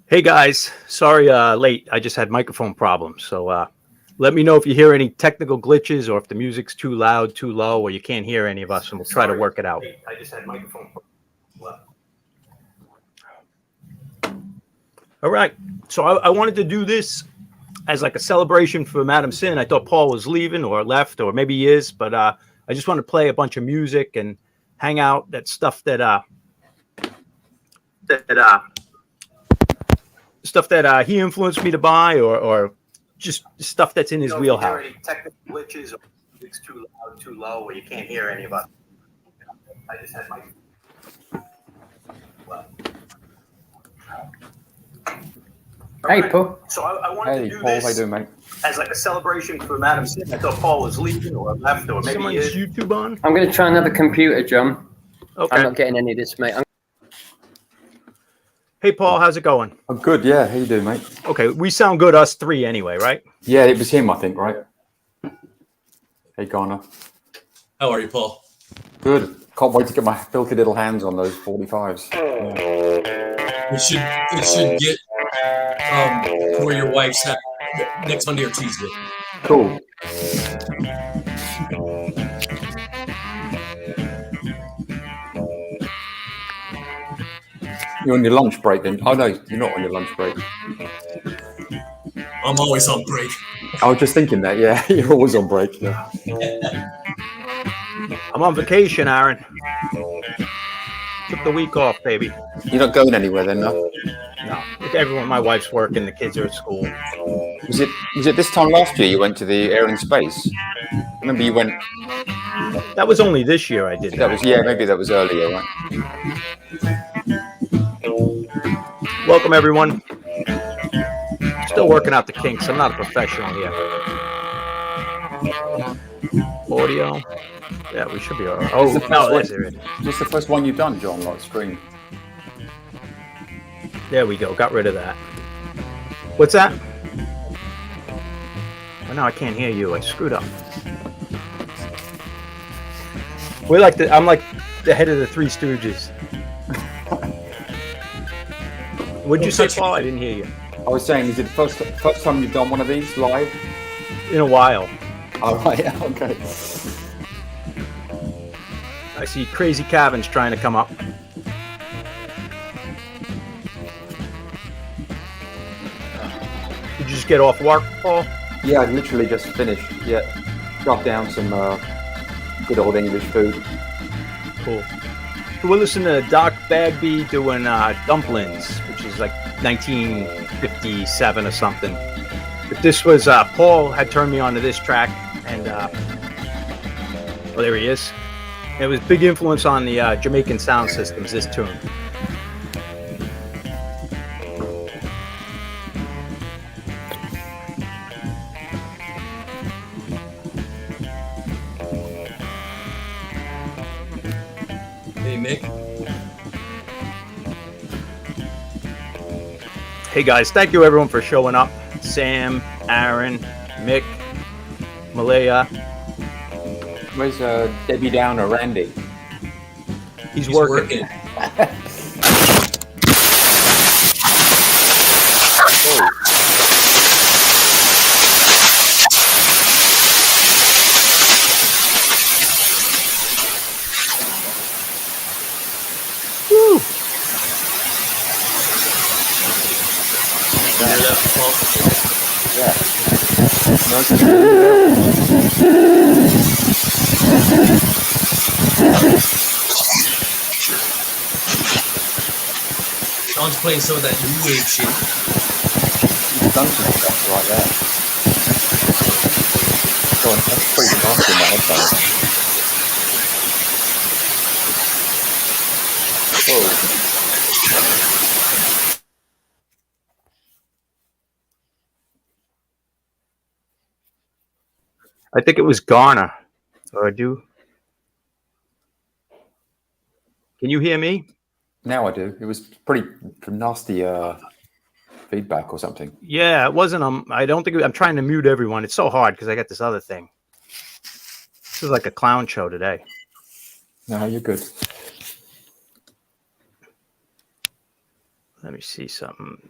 Hey guys, sorry late. I just had microphone problems. So let me know if you hear any technical glitches or if the music's too loud, too low, or you can't hear any of us, and we'll try to work it out. I just had microphone problems. All right. So I wanted to do this as like a celebration for Madam Cyn. I thought Paul was leaving or left, or maybe he is, but I just want to play a bunch of music and hang out. That stuff that he influenced me to buy, or just stuff that's in his wheelhouse. Any technical glitches, or it's too loud, too low, or you can't hear any of us. I just had my. Hey, Paul. So I wanted to do Paul, this how you doing, mate? as like a celebration for Madam Cyn. I thought Paul was leaving or left, or maybe he is. YouTube on? I'm going to try another computer, John. Okay. I'm not getting any of this, mate. Hey, Paul, how's it going? I'm good, yeah. How you doing, mate? Okay, we sound good, us three anyway, right? Yeah, it was him, I think, right? Hey, Garner. How are you, Paul? Good. Can't wait to get my filthy little hands on those 45s. Yeah. It should get where your wife's at next Monday or Tuesday. Cool. You're on your lunch break then? Oh, no, you're not on your lunch break. I'm always on break. I was just thinking that, yeah. You're always on break. Yeah. I'm on vacation, Aaron. Took the week off, baby. You're not going anywhere then, no? No, everyone. My wife's working. The kids are at school. Was it this time last year you went to the Air and Space? I remember you went. That was only this year I did that. Maybe that was earlier, right? Welcome, everyone. Still working out the kinks. I'm not a professional here. Audio. Yeah, we should be all right. Oh, no, that's it. What's the first one you've done, John? Like screen. There we go. Got rid of that. What's that? Oh, no, I can't hear you. I screwed up. I'm like the head of the Three Stooges. What'd you say, Paul? I didn't hear you. I was saying, is it the first time you've done one of these live? In a while. Oh, right, yeah, okay. I see Crazy Cavin's trying to come up. Did you just get off work, Paul? Yeah, I literally just finished. Yeah, got down some good old English food. Cool. So we're listening to Doc Bagby doing Dumplings, which is like 1957 or something. But this was Paul had turned me on to this track, and oh, there he is. It was big influence on the Jamaican sound systems. This tune. Hey, Mick. Hey guys, thank you everyone for showing up. Sam, Aaron, Mick, Malaya. Where's Debbie Down or Randy? He's working. Woo! Hear that, Paul? Yeah. Sean's playing some of that new wave shit. You've done some stuff right there. Go on, that's pretty fast in my headphones. Whoa. I think it was Garner. Or I do. Can you hear me? Now I do. It was pretty nasty feedback or something. Yeah, it wasn't. I don't think I'm trying to mute everyone. It's so hard because I got this other thing. This is like a clown show today. No, you're good. Let me see something.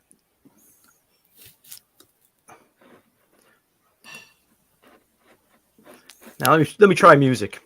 Now let me try music.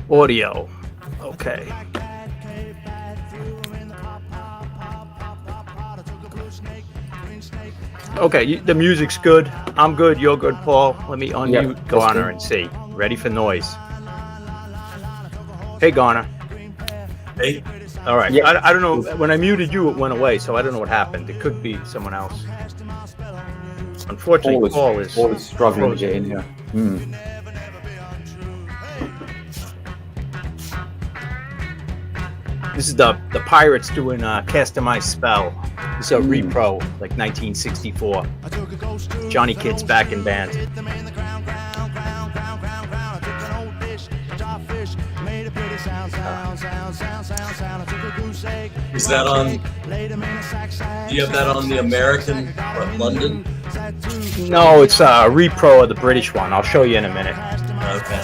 Audio. Okay. Okay, the music's good. I'm good. You're good, Paul. Let me unmute Garner and see. Ready for noise. Hey, Garner. Hey. All right. Yeah. I don't know. When I muted you, it went away, so I don't know what happened. It could be someone else. Unfortunately, Paul is struggling to get in here. This is the Pirates doing Casting My Spell. This is a repro, like 1964. Johnny Kidd's back in band. Is that on? Do you have that on the American or London? No, it's a repro of the British one. I'll show you in a minute. Okay.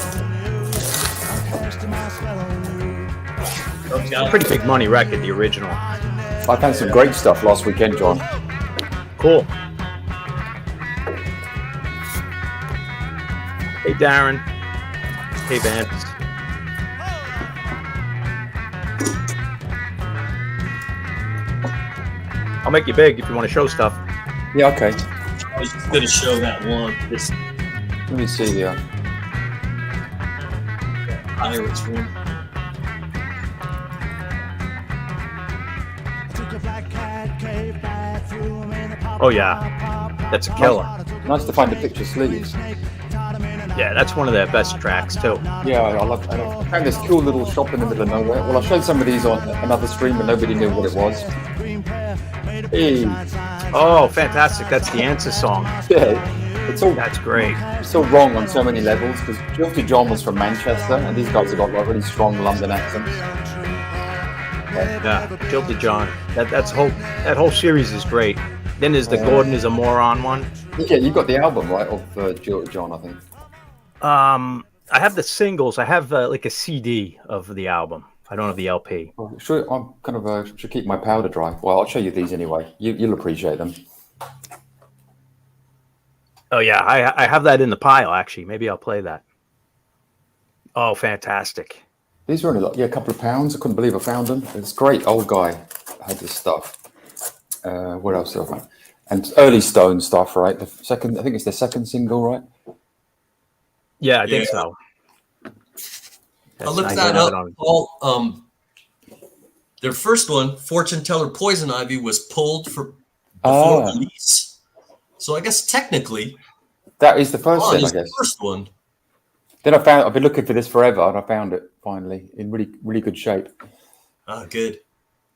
A pretty big money record, the original. I found some great stuff last weekend, John. Cool. Hey, Darren. Hey, Vance. I'll make you big if you want to show stuff. Yeah, okay. I was just going to show that one. This Let me see here. Pirates one. Oh, yeah. That's a killer. Nice to find the picture sleeves. Yeah, that's one of their best tracks, too. Yeah, I found this cool little shop in the middle of nowhere. Well, I showed some of these on another stream, but nobody knew what it was. Hey. Oh, fantastic. That's the Answer song. Yeah, that's great. It's so wrong on so many levels, because Guilty John was from Manchester, and these guys have got like really strong London accents. Yeah, Guilty John. That whole series is great. Then there's the Gordon is a Moron one. Yeah, you got the album, right, of Guilty John, I think. I have the singles. I have like a CD of the album. I don't have the LP. Well, sure, I'm kind of should keep my powder dry. Well, I'll show you these anyway. You'll appreciate them. Oh yeah, I have that in the pile actually. Maybe I'll play that. Oh, fantastic. These were only like a couple of pounds. I couldn't believe I found them. It's great. Old guy had this stuff. What else did I find? And early Stone stuff, right? I think it's the second single, right? Yeah, I think so. I looked that up. Paul, their first one, Fortune Teller Poison Ivy, was pulled before release. So I guess technically that is the first thing. I guess the first one. Then I've been looking for this forever, and I found it finally in really, really good shape. Ah, good.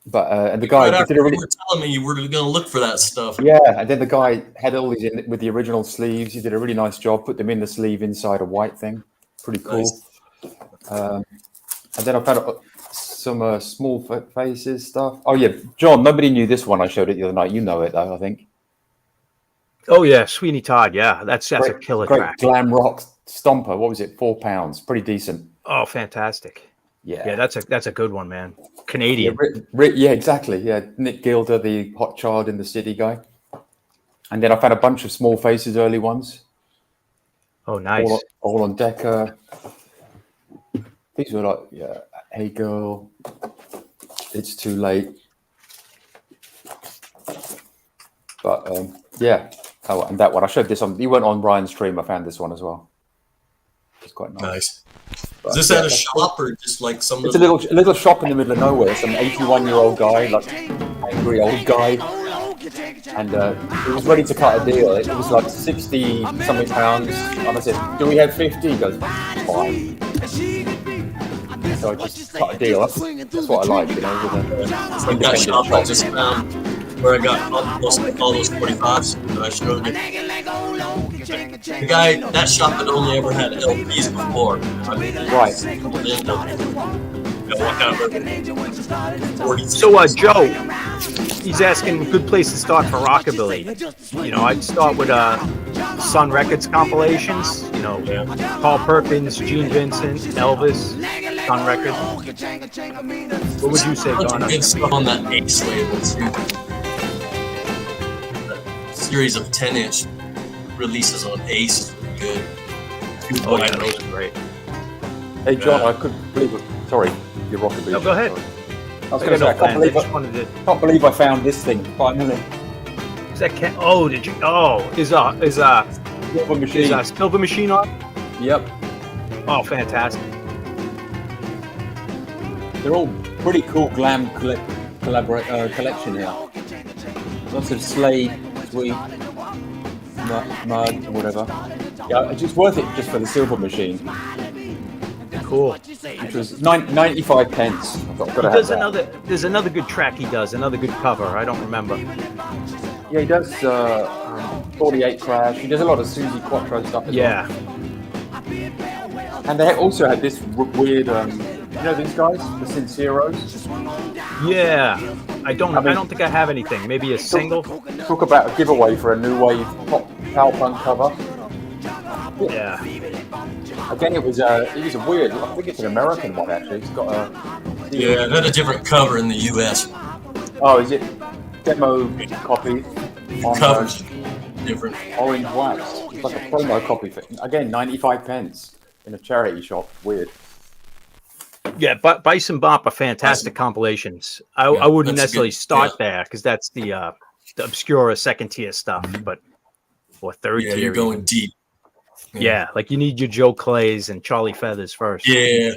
But and the guy you were telling me you were going to look for that stuff. Yeah, and then the guy had all these in with the original sleeves. He did a really nice job. Put them in the sleeve inside a white thing. Pretty cool. Nice. And then I found some small faces stuff. Oh yeah, John. Nobody knew this one. I showed it the other night. You know it though, I think. Oh yeah, Sweeney Todd. Yeah, that's a killer track. Glam rock stomper. What was it? £4. Pretty decent. Oh, fantastic. Yeah, that's a good one, man. Canadian. Yeah, exactly. Yeah, Nick Gilder, the hot child in the city guy. And then I found a bunch of small faces, early ones. Oh, nice. All on Decca. These were like, yeah, Hey Girl, It's Too Late. But yeah. Oh, and that one. I showed this on. You went on Ryan's stream. I found this one as well. It's quite nice. Is this at a shop or just like some? It's a little shop in the middle of nowhere. Some 81-year-old guy, like angry old guy, and he was ready to cut a deal. It was like 60-something pounds. And I said, "Do we have 50?" He goes, "Fine." So I just cut a deal. That's what I like, you know. With like that shop I just found where I got all those 45s that I showed you. The guy, that shop had only ever had LPs before. Right. So, Joe, he's asking good place to start for rockabilly. You know, I'd start with Sun Records compilations. You know, Paul Perkins, Gene Vincent, Elvis, Sun Records. What would you say, Donna? Good stuff on that Ace label too. That series of 10-inch releases on Ace is really good. Oh, yeah, those are great. Hey, John, I couldn't believe it. Sorry, you're rocking. No, go ahead. I was going to say, I can't believe I found this thing finally. Is that oh, did you? Oh, is Silver Machine. Silver Machine on? Yep. Oh, fantastic. They're all pretty cool glam collection here. Lots of Slade, Sweet, Mud, whatever. Yeah, it's just worth it just for the Silver Machine. Cool. Which was 95 pence. There's another good track he does, another good cover. I don't remember. Yeah, he does 48 Crash. He does a lot of Susie Quattro stuff as well. And they also had this weird, you know these guys, the Sinceros? Yeah. I don't think I have anything. Maybe a single. Talk about a giveaway for a new wave pop power punk cover. Yeah. Again, it was a weird. I think it's an American one actually. It's got a. Yeah, it had a different cover in the U.S. Oh, is it demo copy? Covers different. Orange wax. It's like a promo copy for again 95 pence in a charity shop. Weird. Yeah, but Bison Bop are fantastic compilations. I wouldn't necessarily start there because that's the obscure second tier stuff, but or third tier. Yeah, you're going deep. Yeah, like you need your Joe Clays and Charlie Feathers first. Yeah,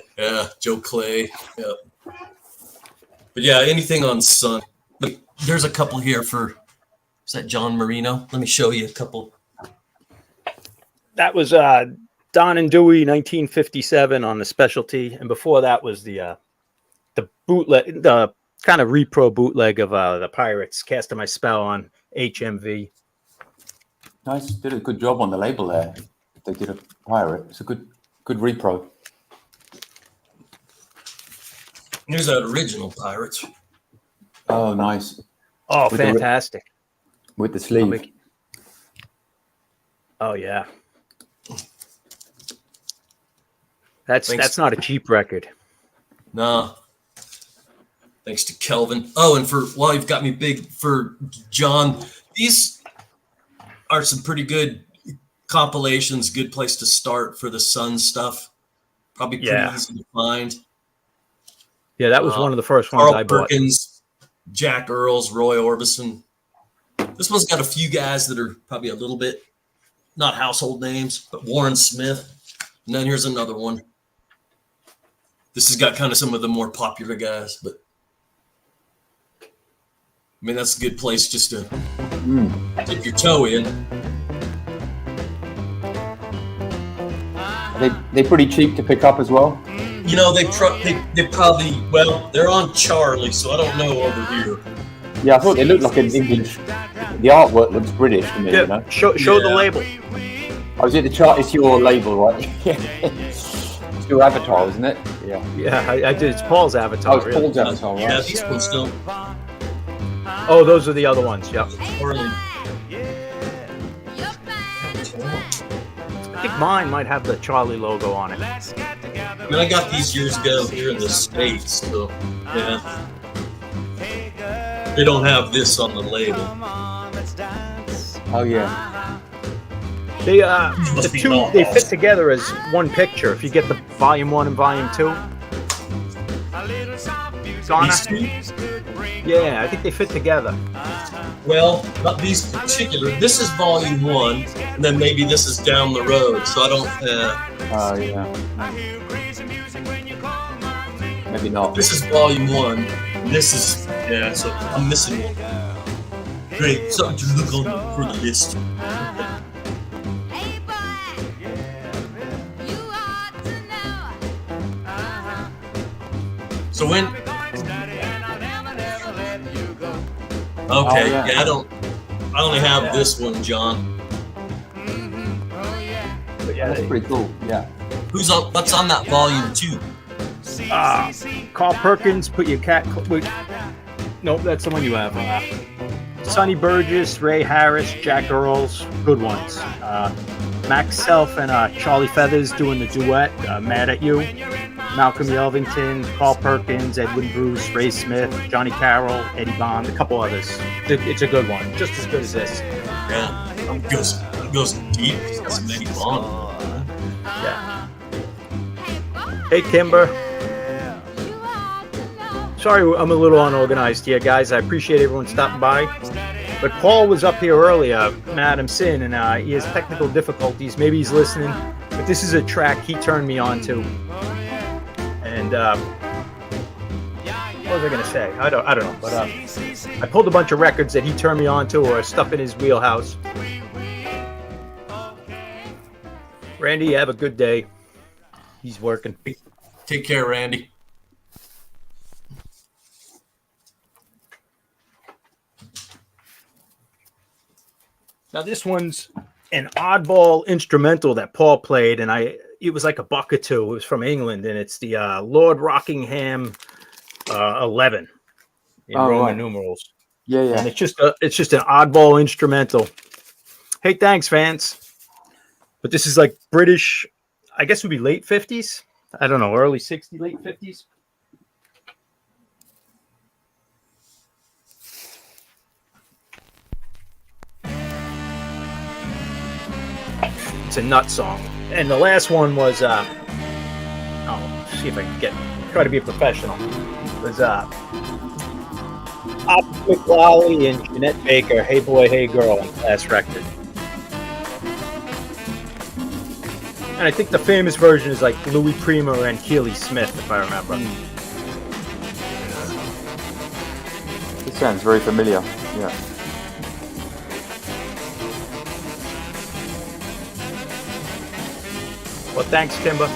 Joe Clay. Yeah. But yeah, anything on Sun. Look, there's a couple here for. Is that John Marino? Let me show you a couple. That was Don and Dewey, 1957 on the specialty, and before that was the bootleg, the kind of repro bootleg of the Pirates, Casting My Spell on HMV. Nice, did a good job on the label there. They did a pirate. It's a good repro. Here's that original Pirates. Oh, nice. Oh, fantastic. With the sleeve. Oh, yeah. That's not a cheap record. No. Thanks to Kelvin. Oh, and while you've got me big for John, these are some pretty good compilations. Good place to start for the Sun stuff. Probably pretty easy to find. Yeah, that was one of the first ones Carl I bought. Perkins, Jack Earls, Roy Orbison. This one's got a few guys that are probably a little bit not household names, but Warren Smith. And then here's another one. This has got kind of some of the more popular guys, but I mean, that's a good place just to dip your toe in. They're pretty cheap to pick up as well. You know, they probably, well, they're on Charlie, so I don't know over here. Yeah, I thought they looked like an English. The artwork looks British to me. Yeah, You know? show the label. Oh, is it the chart? It's your label, right? It's your avatar, isn't it? Yeah. Yeah, I did. It's Paul's avatar. Oh, it's Paul's avatar, right? Yeah, these ones don't. Oh, those are the other ones. Yep. Charlie. I think mine might have the Charlie logo on it. I mean, I got these years ago here in the States, so yeah. They don't have this on the label. Oh yeah. They they fit together as one picture. If you get the volume 1 and volume 2. Donna? Yeah, I think they fit together. Well, not these particular. This is volume 1, and then maybe this is down the road. So I don't. Oh yeah. Maybe not. This is volume 1. This is So I'm missing one. Great, something to look on for the list. So when? Okay, I only have this one, John. That's pretty cool. Yeah. What's on that volume 2? Carl Perkins, put your cat. Wait, nope, that's the one you have. Sonny Burgess, Ray Harris, Jack Earls, good ones. Max Self and Charlie Feathers doing the duet, Mad at You. Malcolm Yelvington, Carl Perkins, Edwin Bruce, Ray Smith, Johnny Carroll, Eddie Bond, a couple others. It's a good one, just as good as this. Yeah, it goes deep. It's got some Eddie Bond. Yeah. Hey, Kimber. Sorry, I'm a little unorganized here, guys. I appreciate everyone stopping by. But Paul was up here earlier, Madam Cyn, and he has technical difficulties. Maybe he's listening. But this is a track he turned me on to. And what was I going to say? I don't know. But I pulled a bunch of records that he turned me on to or stuff in his wheelhouse. Randy, have a good day. He's working. Take care, Randy. Now this one's an oddball instrumental that Paul played, and it was like a buck or two. It was from England, and it's the Lord Rockingham 11 in Roman numerals. Yeah. And it's just an oddball instrumental. Hey, thanks, Vance. But this is like British, I guess it would be late 50s. I don't know, early 60s, late 50s. It's a nut song. And the last one was, I'll see if I can try to be a professional. It was Op McLaughlin and Jeanette Baker, Hey Boy, Hey Girl, on last record. And I think the famous version is like Louis Prima and Keely Smith, if I remember. It sounds very familiar. Yeah. Well, thanks, Kimber.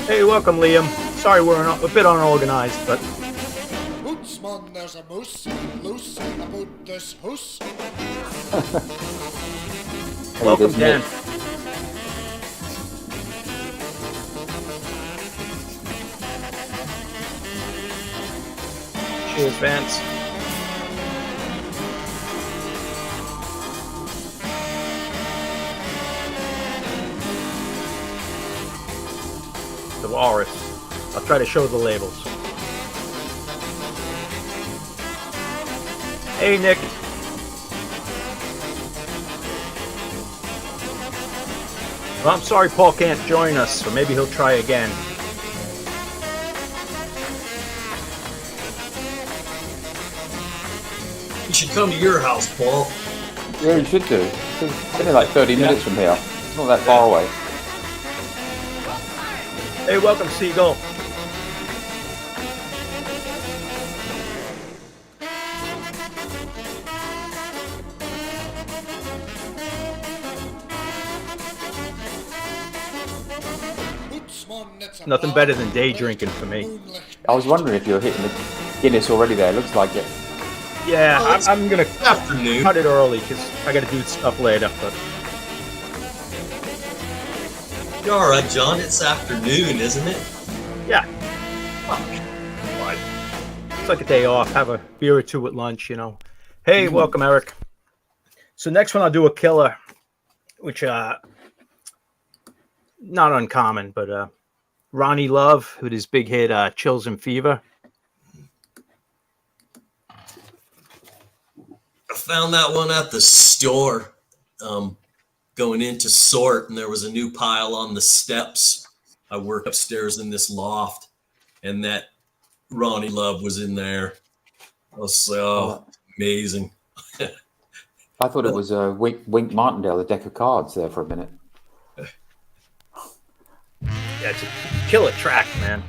Hey, welcome, Liam. Sorry we're a bit unorganized, but... Bootsman, there's a moose loose about this house. Welcome, Dan. Cheers, Vance. The Walrus. I'll try to show the labels. Hey, Nick. Well, I'm sorry Paul can't join us, so maybe he'll try again. You should come to your house, Paul. Yeah, you should do. It's only like 30 minutes from here. It's not that far away. Hey, welcome, Seagull. Nothing better than day drinking for me. I was wondering if you were hitting the Guinness already there. Looks like it. Yeah, I'm going to Afternoon. cut it early because I got to do stuff later. But You're all right, John. It's afternoon, isn't it? yeah, Oh, it's like a day off. Have a beer or two at lunch, you know. Hey, welcome, Eric. So next one I'll do a killer, which not uncommon, but Ronnie Love with his big hit Chills and Fever. I found that one at the store, going in to sort, and there was a new pile on the steps. I work upstairs in this loft, and that Ronnie Love was in there. I was like, amazing. I thought it was Wink Martindale, a deck of cards there for a minute. Yeah, it's a killer track, man.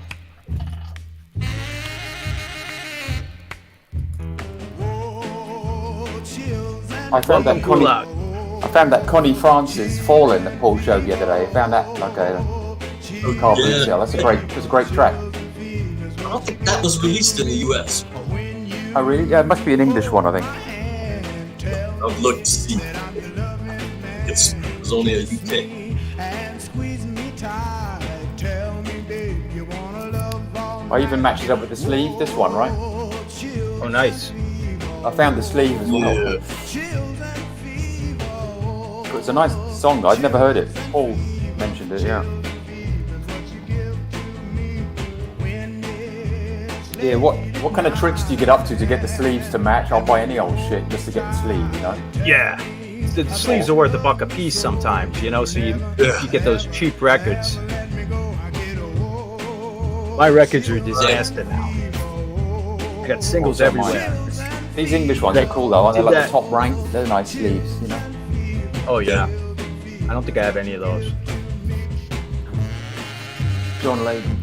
I found that Connie Francis Fallen that Paul showed the other day. I found that like a car boot sale. That's a great track. I don't think that was released in the US. Oh really? Yeah, it must be an English one, I think. I've looked to see. It was only a UK. I even matched it up with the sleeve. This one, right? Oh, nice. I found the sleeve as well. Yeah. It's a nice song. I'd never heard it. Paul mentioned it. Yeah. Yeah. What kind of tricks do you get up to get the sleeves to match? I'll buy any old shit just to get the sleeve. You know. Yeah. The sleeves are worth $1 a piece sometimes, you know, so you get those cheap records. My records are a disaster now. I got singles everywhere. These English ones are cool though, aren't they? Like the top rank, they're nice sleeves, you know. Oh yeah. I don't think I have any of those. John Layden.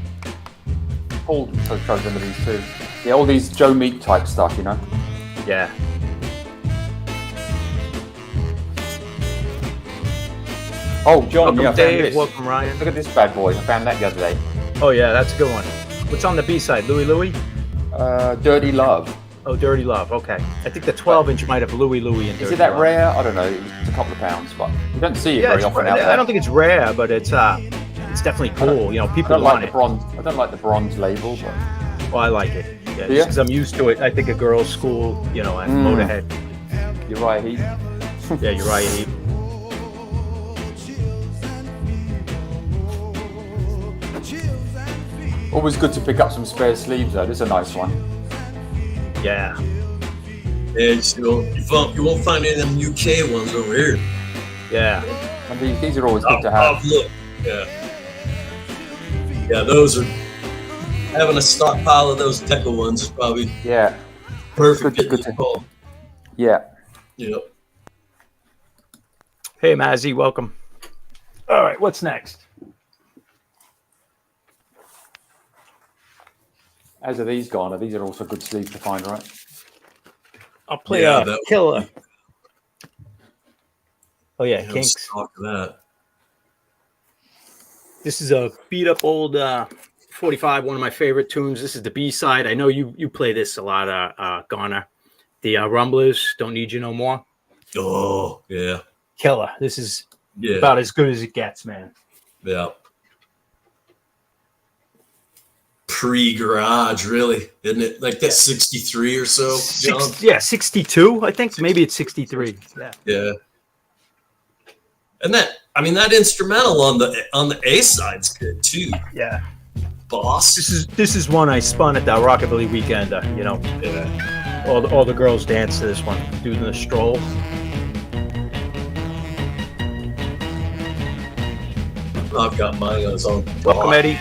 Paul throws into these too. Yeah, all these Joe Meek type stuff, you know. Yeah. Oh, John, Welcome, yeah, I found Dave. this. Welcome, Ryan. Look at this bad boy. I found that the other day. Oh yeah, that's a good one. What's on the B-side? Louie Louie? Dirty Love. Oh, Dirty Love. Okay. I think the 12-inch might have Louie Louie and Dirty Is it that Love. rare? I don't know. It's a couple of pounds, but you don't see it very often out there. I don't think it's rare, but it's definitely cool. You know, I people don't like want the it. bronze. I don't like the bronze label, but Well, I like it. Yeah, Do you? because I'm used to it. I think a girls' school, you know, and Motorhead. you're right. Yeah, you're right. Heath. Always good to pick up some spare sleeves though. This is a nice one. Yeah. Yeah, you won't find any of them UK ones over here. Yeah. And these are always good to have. Look. Yeah. Yeah, those are having a stockpile of those Deco ones is probably Yeah. perfect. Good to- call. Yeah. Yep. Hey, Mazzy, welcome. All right, what's next? As are these gone. These are also good sleeves to find, right? I'll play that- Killer. Oh yeah, Yeah, Kinks. stock of that. This is a beat up old 45, one of my favorite tunes. This is the B side. I know you play this a lot, Garner. The Rumblers, Don't Need You No More. Oh, yeah. Killer. This is Yeah. about as good as it gets, man. Yeah. Pre-garage, really, isn't it? Like that's 63 or so, John? 62, I think. Maybe it's 63. Yeah. Yeah. And that instrumental on the A side's good too. Yeah. Boss. This is one I spun at that Rockabilly weekend. You know, Yeah. all the girls dance to this one, doing the stroll. I've got mine on its own. Welcome, Eddie.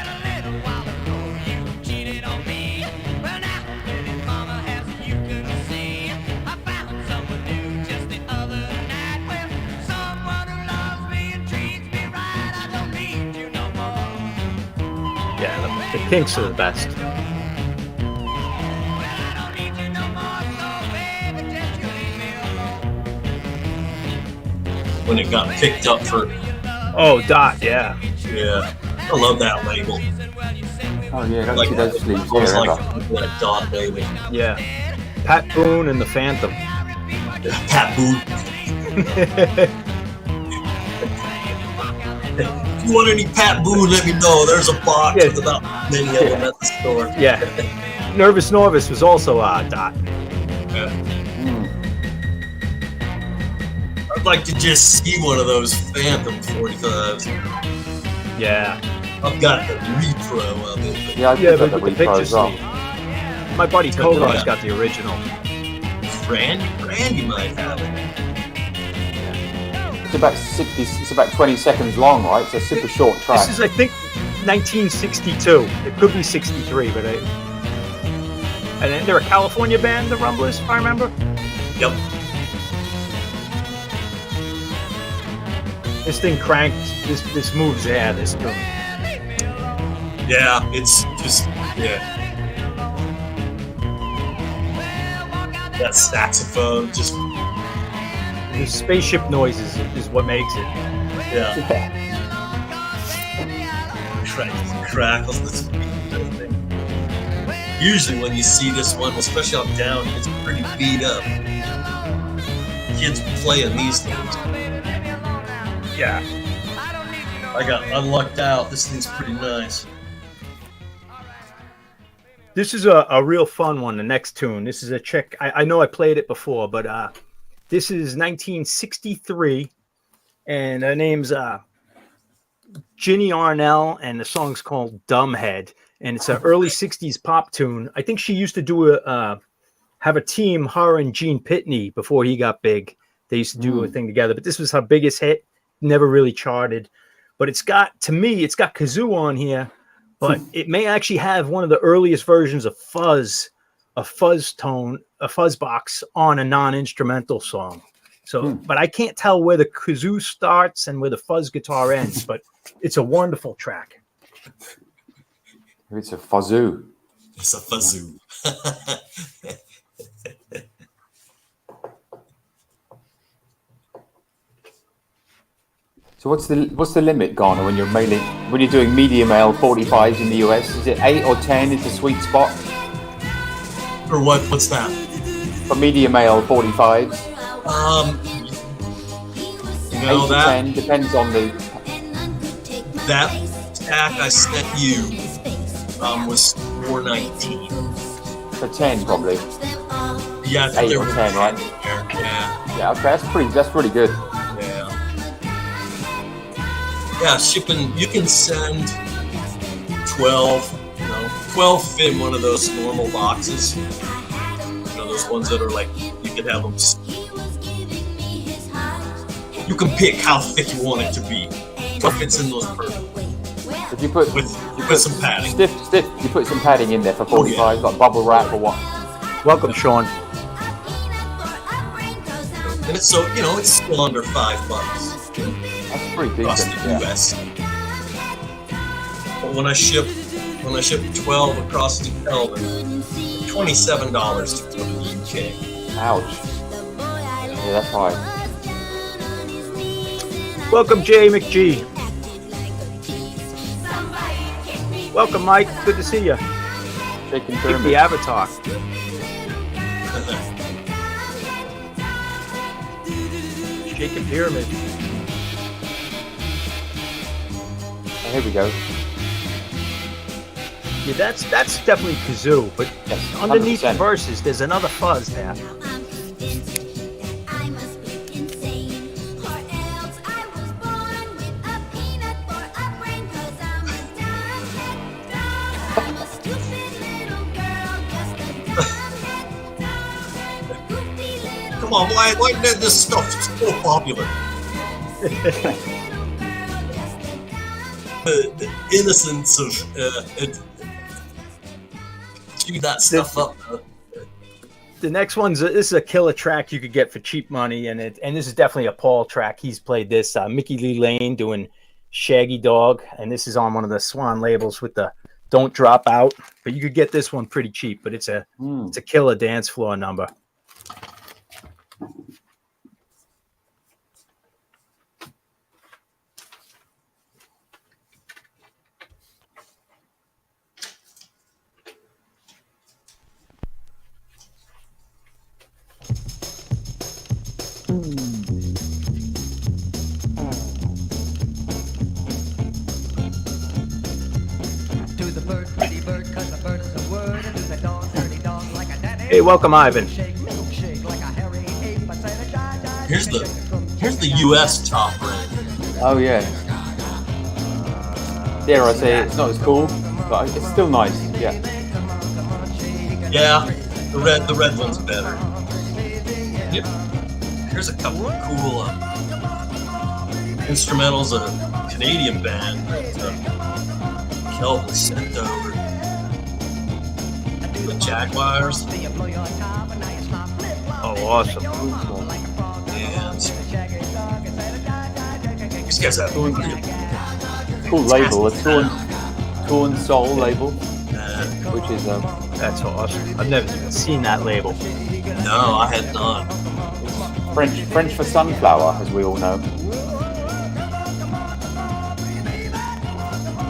Yeah, the Kinks are the best. When it got picked up for, Oh, Dot, yeah. yeah, I love that label. Oh yeah, don't Like see those sleeves it was here like ever. that Dot label. Yeah. Pat Boone and the Phantom. Pat Boone. If you want any Pat Boone, let me know. There's a box Yeah. with about many of them at the store. Yeah. Nervous Norvis was also Dot. Yeah. Mm. I'd like to just see one of those Phantom 45s. Yeah. I've got the repro of it. Yeah, I Yeah, picked but up with the the repro picture as well. sleeve. My buddy Kogar's got the original. Randy might have it. It's about 60. It's about 20 seconds long, right? It's a super short track. This is, I think, 1962. It could be 63, but and then they're a California band, the Rumblers, if I remember. Yep. This thing cranked. This moves. Yeah, this tune. Yeah, it's just, yeah. That saxophone just, The spaceship noises is what makes it. yeah, Yeah. crackles the speed. Usually when you see this one, especially on down, it's pretty beat up. Kids playing these things. Yeah. I got unlucked out. This thing's pretty nice. This is a real fun one. The next tune. This is a chick. I know I played it before, but this is 1963, and her name's Ginny Arnell, and the song's called Dumbhead, and it's an early 60s pop tune. I think she used to do have a team, her and Gene Pitney, before he got big. They used to do a thing together, but this was her biggest hit, never really charted. But it's got kazoo on here, but it may actually have one of the earliest versions of fuzz, a fuzz box on a non-instrumental song. So, but I can't tell where the kazoo starts and where the fuzz guitar ends, but it's a wonderful track. It's a fuzzoo. It's a fuzzoo. So what's the limit, Garner, when you're doing medium ale 45s in the US? Is it 8 or 10 is the sweet spot? Or what? What's that? For medium ale 45s. You know 8 to 10 depends on the. That stack I sent you was $4.19. For 10 probably. Yeah, I think 8 or 10, right? Yeah. Yeah, okay, that's pretty good. Yeah, shipping, you can send 12 fit in one of those normal boxes. Those ones that are like, you can have them, you can pick how thick you want it to be. What fits in those perfectly. If you put some padding. Stiff, you put some padding in there for 45, like bubble wrap or what? Welcome, Sean. And it's it's still under $5. That's pretty Across decent. the US. But when I ship 12 across to Kelvin, $27 to put in the UK. Ouch. Yeah, that's high. Welcome, Jay McGee. Welcome, Mike. Good to see you. Shaking Pick pyramid. the avatar. Shaking pyramid. Here we go. Yeah, that's definitely kazoo, but Yes, underneath the 100%. verses, there's another fuzz there. Come on, why did this stuff so popular? The innocence of chew that stuff up. The next one's this is a killer track you could get for cheap money, and this is definitely a Paul track. He's played this. Mickey Lee Lane doing Shaggy Dog, and this is on one of the Swan labels with the Don't Drop Out. But you could get this one pretty cheap, but it's a killer dance floor number. Hey, welcome, Ivan. Here's the US top rank. Oh yeah. Dare I say it's not as cool, but it's still nice. Yeah. Yeah, the red one's better. Yep. Here's a couple of cool instrumentals of a Canadian band that Kelvin sent over. The Jaguars. Oh, awesome. And these guys have Cool label, a Torn Soul label, which is That's awesome. I've never even seen that label. no, I had not. French for sunflower, as we all know.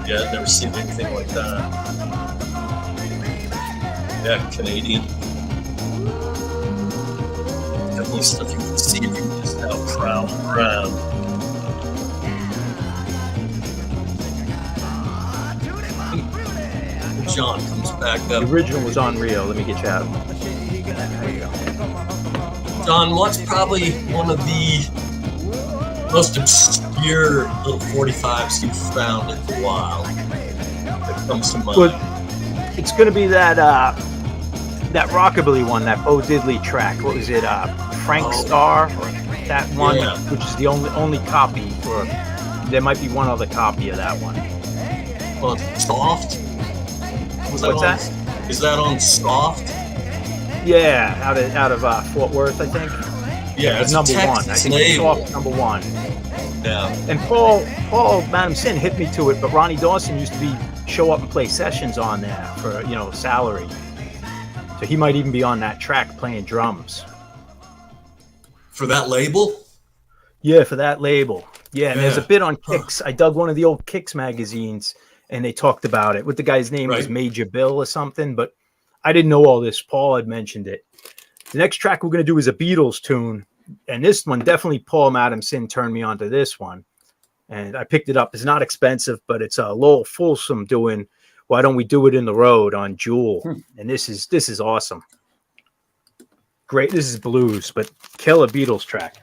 Yeah, I've never seen anything like that. Yeah, Canadian. Definitely stuff you can see if you just out proud around. John comes back. back The up. original was on Rio. Let me get you out. There you go. John, what's probably one of the most obscure little 45s you've found in the wild that comes to mind? Well, it's going to be that that rockabilly one, that Bo Diddley track. What was it? Frank Starr, or that one, Yeah. which is the only copy, or there might be one other copy of that one. On Soft? What's that? Is that on Soft? Yeah, out of Fort Worth, I think. Yeah, it's number one. I Texas think it's label. off number one. Yeah. And Paul Madam Cyn hit me to it, but Ronnie Dawson used to show up and play sessions on there for salary. So he might even be on that track playing drums. For that label? Yeah, for that label. Yeah, and there's a Yeah. bit on Kicks. I dug one of the old Kicks magazines, and they talked about it. What the guy's name was, Right. Major Bill or something, but I didn't know all this. Paul had mentioned it. The next track we're going to do is a Beatles tune, and this one, definitely Paul Madam Cyn turned me on to this one, and I picked it up. It's not expensive, but it's a Lowell Fulsom doing Why Don't We Do It in the Road on Jewel, and this is awesome. Great. This is blues, but killer Beatles track.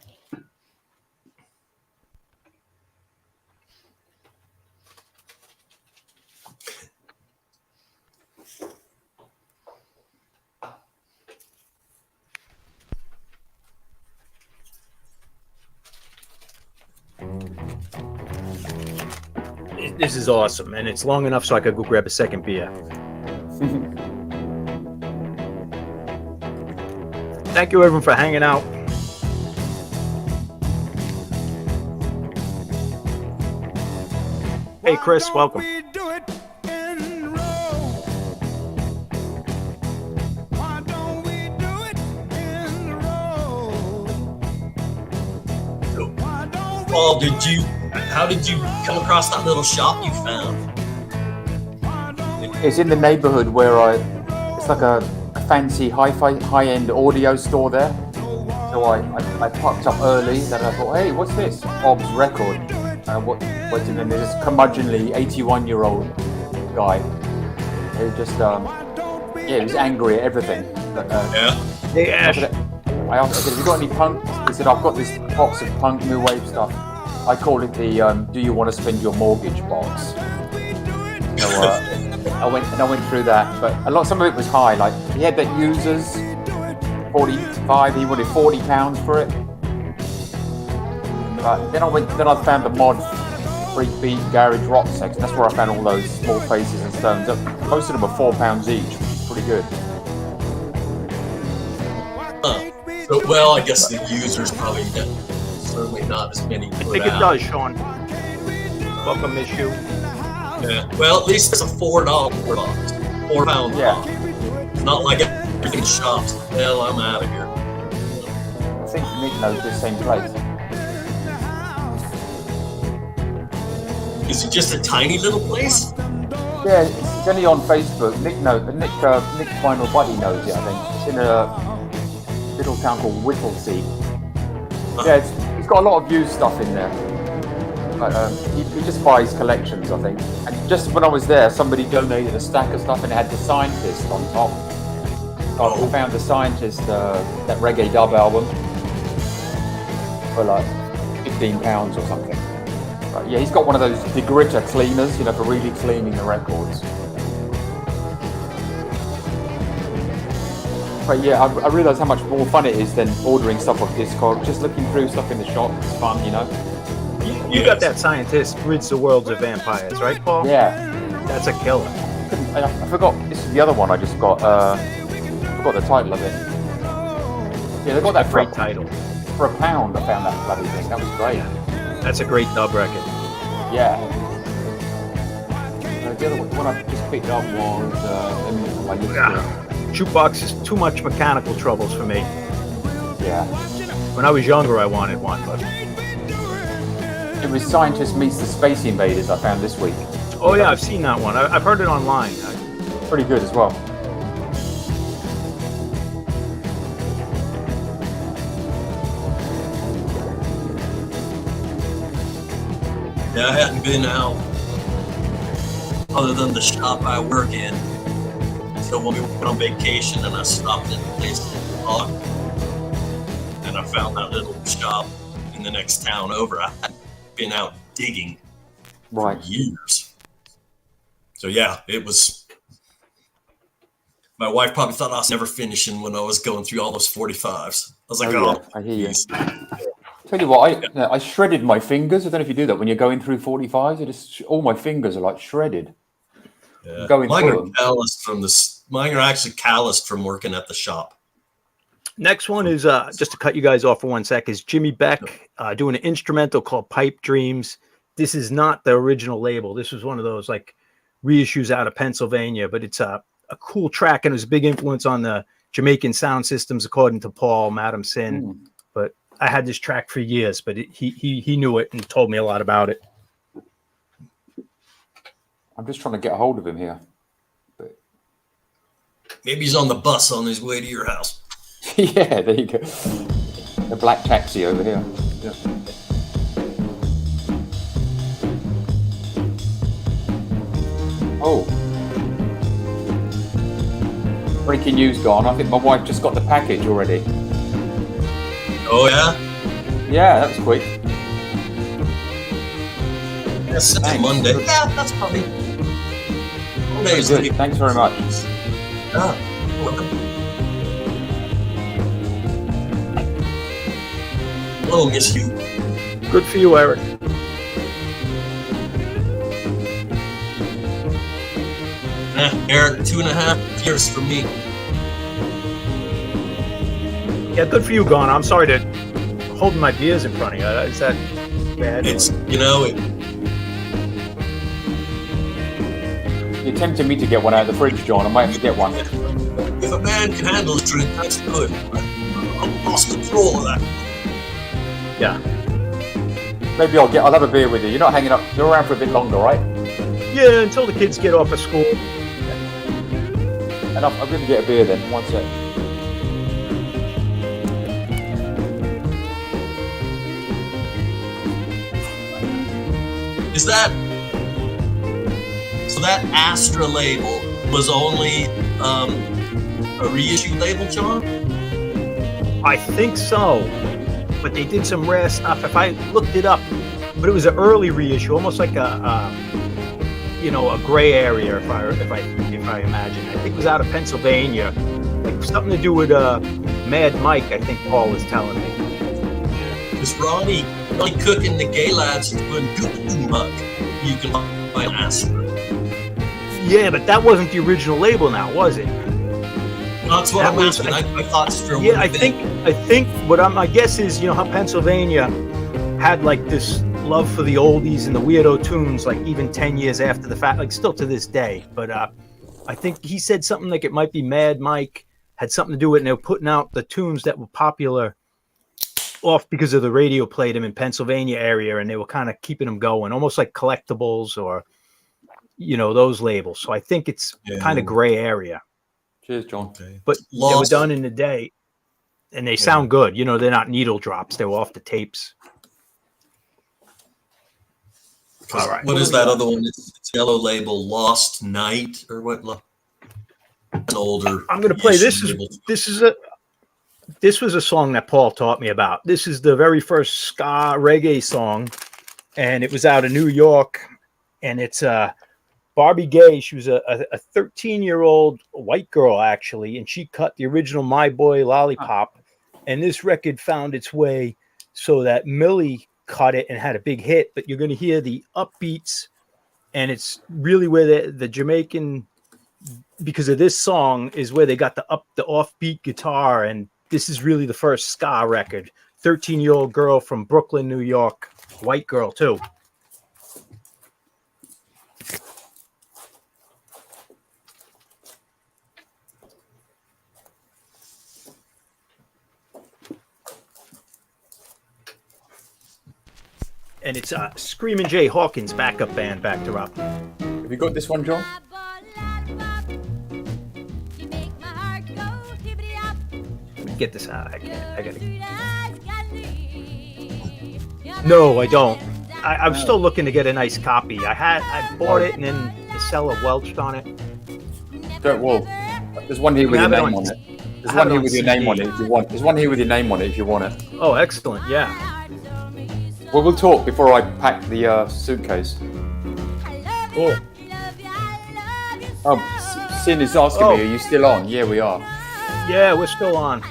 This is awesome, and it's long enough so I could go grab a second beer. Thank you, everyone, for hanging out. Hey, Chris, welcome. Paul, how did you come across that little shop you found? It's in the neighborhood where it's like a fancy high-end audio store there. So I parked up early, then I thought, hey, what's this? Bob's Record. What's in there? There's this curmudgeonly 81-year-old guy who just, he was angry at everything. But, Hey, Ash. I asked, I said, have you got any punk? He said, I've got this box of punk new wave stuff. I call it the Do You Want to Spend Your Mortgage box. So I went through that, but some of it was high. Like he had that Users 45, he wanted £40 for it. Then I found the mod Freakbeat Garage Rock section. That's where I found all those Small Faces and Stones. Most of them are £4 each, which is pretty good. So, well, I guess the users probably certainly not as many. I think it does, Sean. Welcome, Miss You. Yeah. Well, at least it's a $4 box, £4 Yeah. box. It's not like everything shops. Hell, I'm out of here. I think Nick knows the same place. Is it just a tiny little place? Yeah, it's only on Facebook. Nick Final Buddy knows it, I think. It's in a little town called Whittlesea. Yeah, he's got a lot of used stuff in there. But he just buys collections, I think. And just when I was there, somebody donated a stack of stuff and it had The Scientist on top. So I found The Scientist, that reggae dub album, for like £15 or something. But yeah, he's got one of those Degritter cleaners, for really cleaning the records. But yeah, I realise how much more fun it is than ordering stuff off Discog. Just looking through stuff in the shop, it's fun, You got that Scientist rids the worlds of vampires, right, Paul? Yeah. That's a killer. I forgot, this is the other one I just got, I forgot the title of it. Yeah, they got that Great title. for £1. I found that bloody thing, that was great. That's a great dub record. Yeah. The other one I just picked up was, let me look at my list here. Jukebox is too much mechanical troubles for me. Yeah. When I was younger, I wanted one, but It was Scientist Meets the Space Invaders I found this week. oh yeah, I've seen that one. I've heard it online. Pretty good as well. Yeah, I hadn't been out other than the shop I work in So when we went on vacation and I stopped in a place to talk, and I found that little shop in the next town over. I had been out digging for years. So yeah, it was. My wife probably thought I was never finishing when I was going through all those 45s. I was like, oh I hear geez. you. Tell you what, I shredded my fingers. I don't know if you do that when you're going through 45s. All my fingers are like shredded. Yeah. Going Mine through are them. calloused from this. Mine are actually calloused from working at the shop. Next one is just to cut you guys off for 1 sec. Is Jimmy Beck doing an instrumental called "Pipe Dreams." This is not the original label. This was one of those like reissues out of Pennsylvania, but it's a cool track and it was a big influence on the Jamaican sound systems, according to Paul Madam Cyn. But I had this track for years, but he knew it and told me a lot about it. I'm just trying to get a hold of him here. But... Maybe he's on the bus on his way to your house. Yeah, there you go. A black taxi over here. Yeah. Oh. Breaking news gone. I think my wife just got the package already. Oh, yeah? Yeah, that was quick. That's Monday. Yeah, that's probably. Very good. Thanks very much. Yeah. Hello, miss you. Good for you, Eric. Eric, 2.5 years for me. Yeah, good for you, Gone. I'm sorry to holding my beers in front of you. Is that bad? It's, you know, You're tempting me to get one out of the fridge, John. I might have to get one. If a man can handle a drink, that's good. I lost control of that. Yeah. Maybe I'll have a beer with you. You're not hanging up. You're around for a bit longer, right? Yeah, until the kids get off of school. And I'm going to get a beer then. 1 sec. Is that so? That Astra label was only a reissue label, John? I think so, but they did some rare stuff. If I looked it up, but it was an early reissue, almost like a gray area. If I imagine, I think it was out of Pennsylvania, like something to do with Mad Mike. I think Paul was telling me. Because Ronnie Cook and the Gay Lads doing Goo Mug. You can find Astra. Yeah, but that wasn't the original label now, was it? That's what I'm asking. I thought Astra. Yeah, I think what my guess is, how Pennsylvania had like this love for the oldies and the weirdo tunes, like even 10 years after the fact, like still to this day. But I think he said something like it might be Mad Mike had something to do with it, and they were putting out the tunes that were popular off because of the radio played them in Pennsylvania area, and they were kind of keeping them going, almost like collectibles or those labels. So I think it's kind of gray area. Cheers, John. Okay. But they were done in the day, and they sound good. They're not needle drops; they were off the tapes. All right. What is that other one? It's yellow label, Lost Night, or what? An older. I'm going to play this. This was a song that Paul taught me about. This is the very first ska reggae song, and it was out of New York. And it's Barbie Gay. She was a 13-year-old white girl, actually, and she cut the original My Boy Lollipop. And this record found its way so that Millie cut it and had a big hit. But you're going to hear the upbeats, and it's really where the Jamaican, because of this song, is where they got the offbeat guitar. And this is really the first ska record. 13-year-old girl from Brooklyn, New York, white girl too. And it's Screamin' Jay Hawkins backup band backed her up. Have you got this one, John? Let me get this out. I gotta. No, I don't. I'm still looking to get a nice copy. I bought it and then the seller welched on it. Don't. Well, There's one here with your name on it. There's one here with your name on CD. it if you want. There's one here with your name on it if you want it. Oh, excellent. Yeah. Well, we'll talk before I pack the suitcase. Cool. Oh, Cyn is asking Oh. me, are you still on? Yeah, we are. Yeah, we're still on.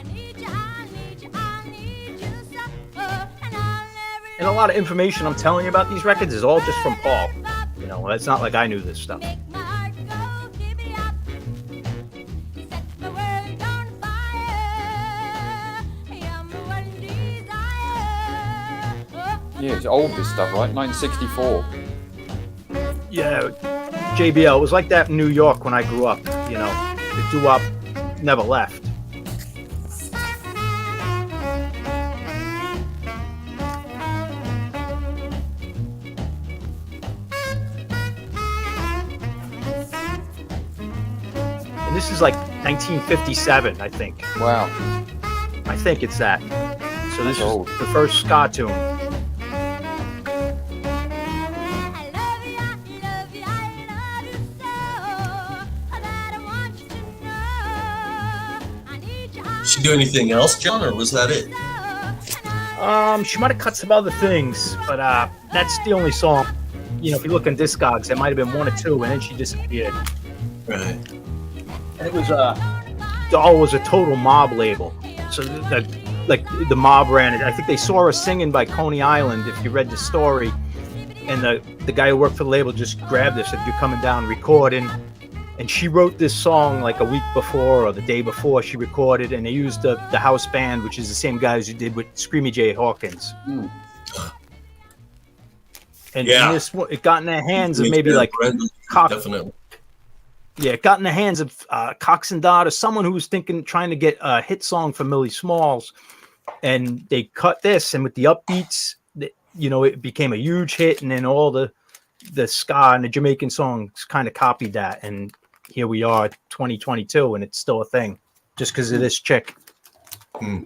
And a lot of information I'm telling you about these records is all just from Paul. You know, it's not like I knew this stuff. Yeah, it's old, this stuff, right? 1964. Yeah, JBL. It was like that in New York when I grew up. You know, the doo-wop never left. And this is like 1957, I think. Wow. I think it's that. So this That's old. is the first ska tune. She do anything else, John, or was that it? She might have cut some other things, but that's the only song. You know, if you look in Discogs, there might have been one or two, and then she disappeared. Right. And it was Doll was a total mob label, so that like the mob ran it. I think they saw her singing by Coney Island. If you read the story, and the guy who worked for the label just grabbed her, said, "You're coming down recording." And she wrote this song like a week before or the day before she recorded, and they used the house band, which is the same guys who did with Screamy J. Hawkins. Mm. And Yeah. this it got in the hands of Makes maybe me like friendly, Cox. definitely. Yeah, it got in the hands of Cox and Dodd or someone who was trying to get a hit song for Millie Smalls, and they cut this, and with the upbeats, you know, it became a huge hit, and then all the ska and the Jamaican songs kind of copied that, and here we are, 2022, and it's still a thing, just because of this chick. Have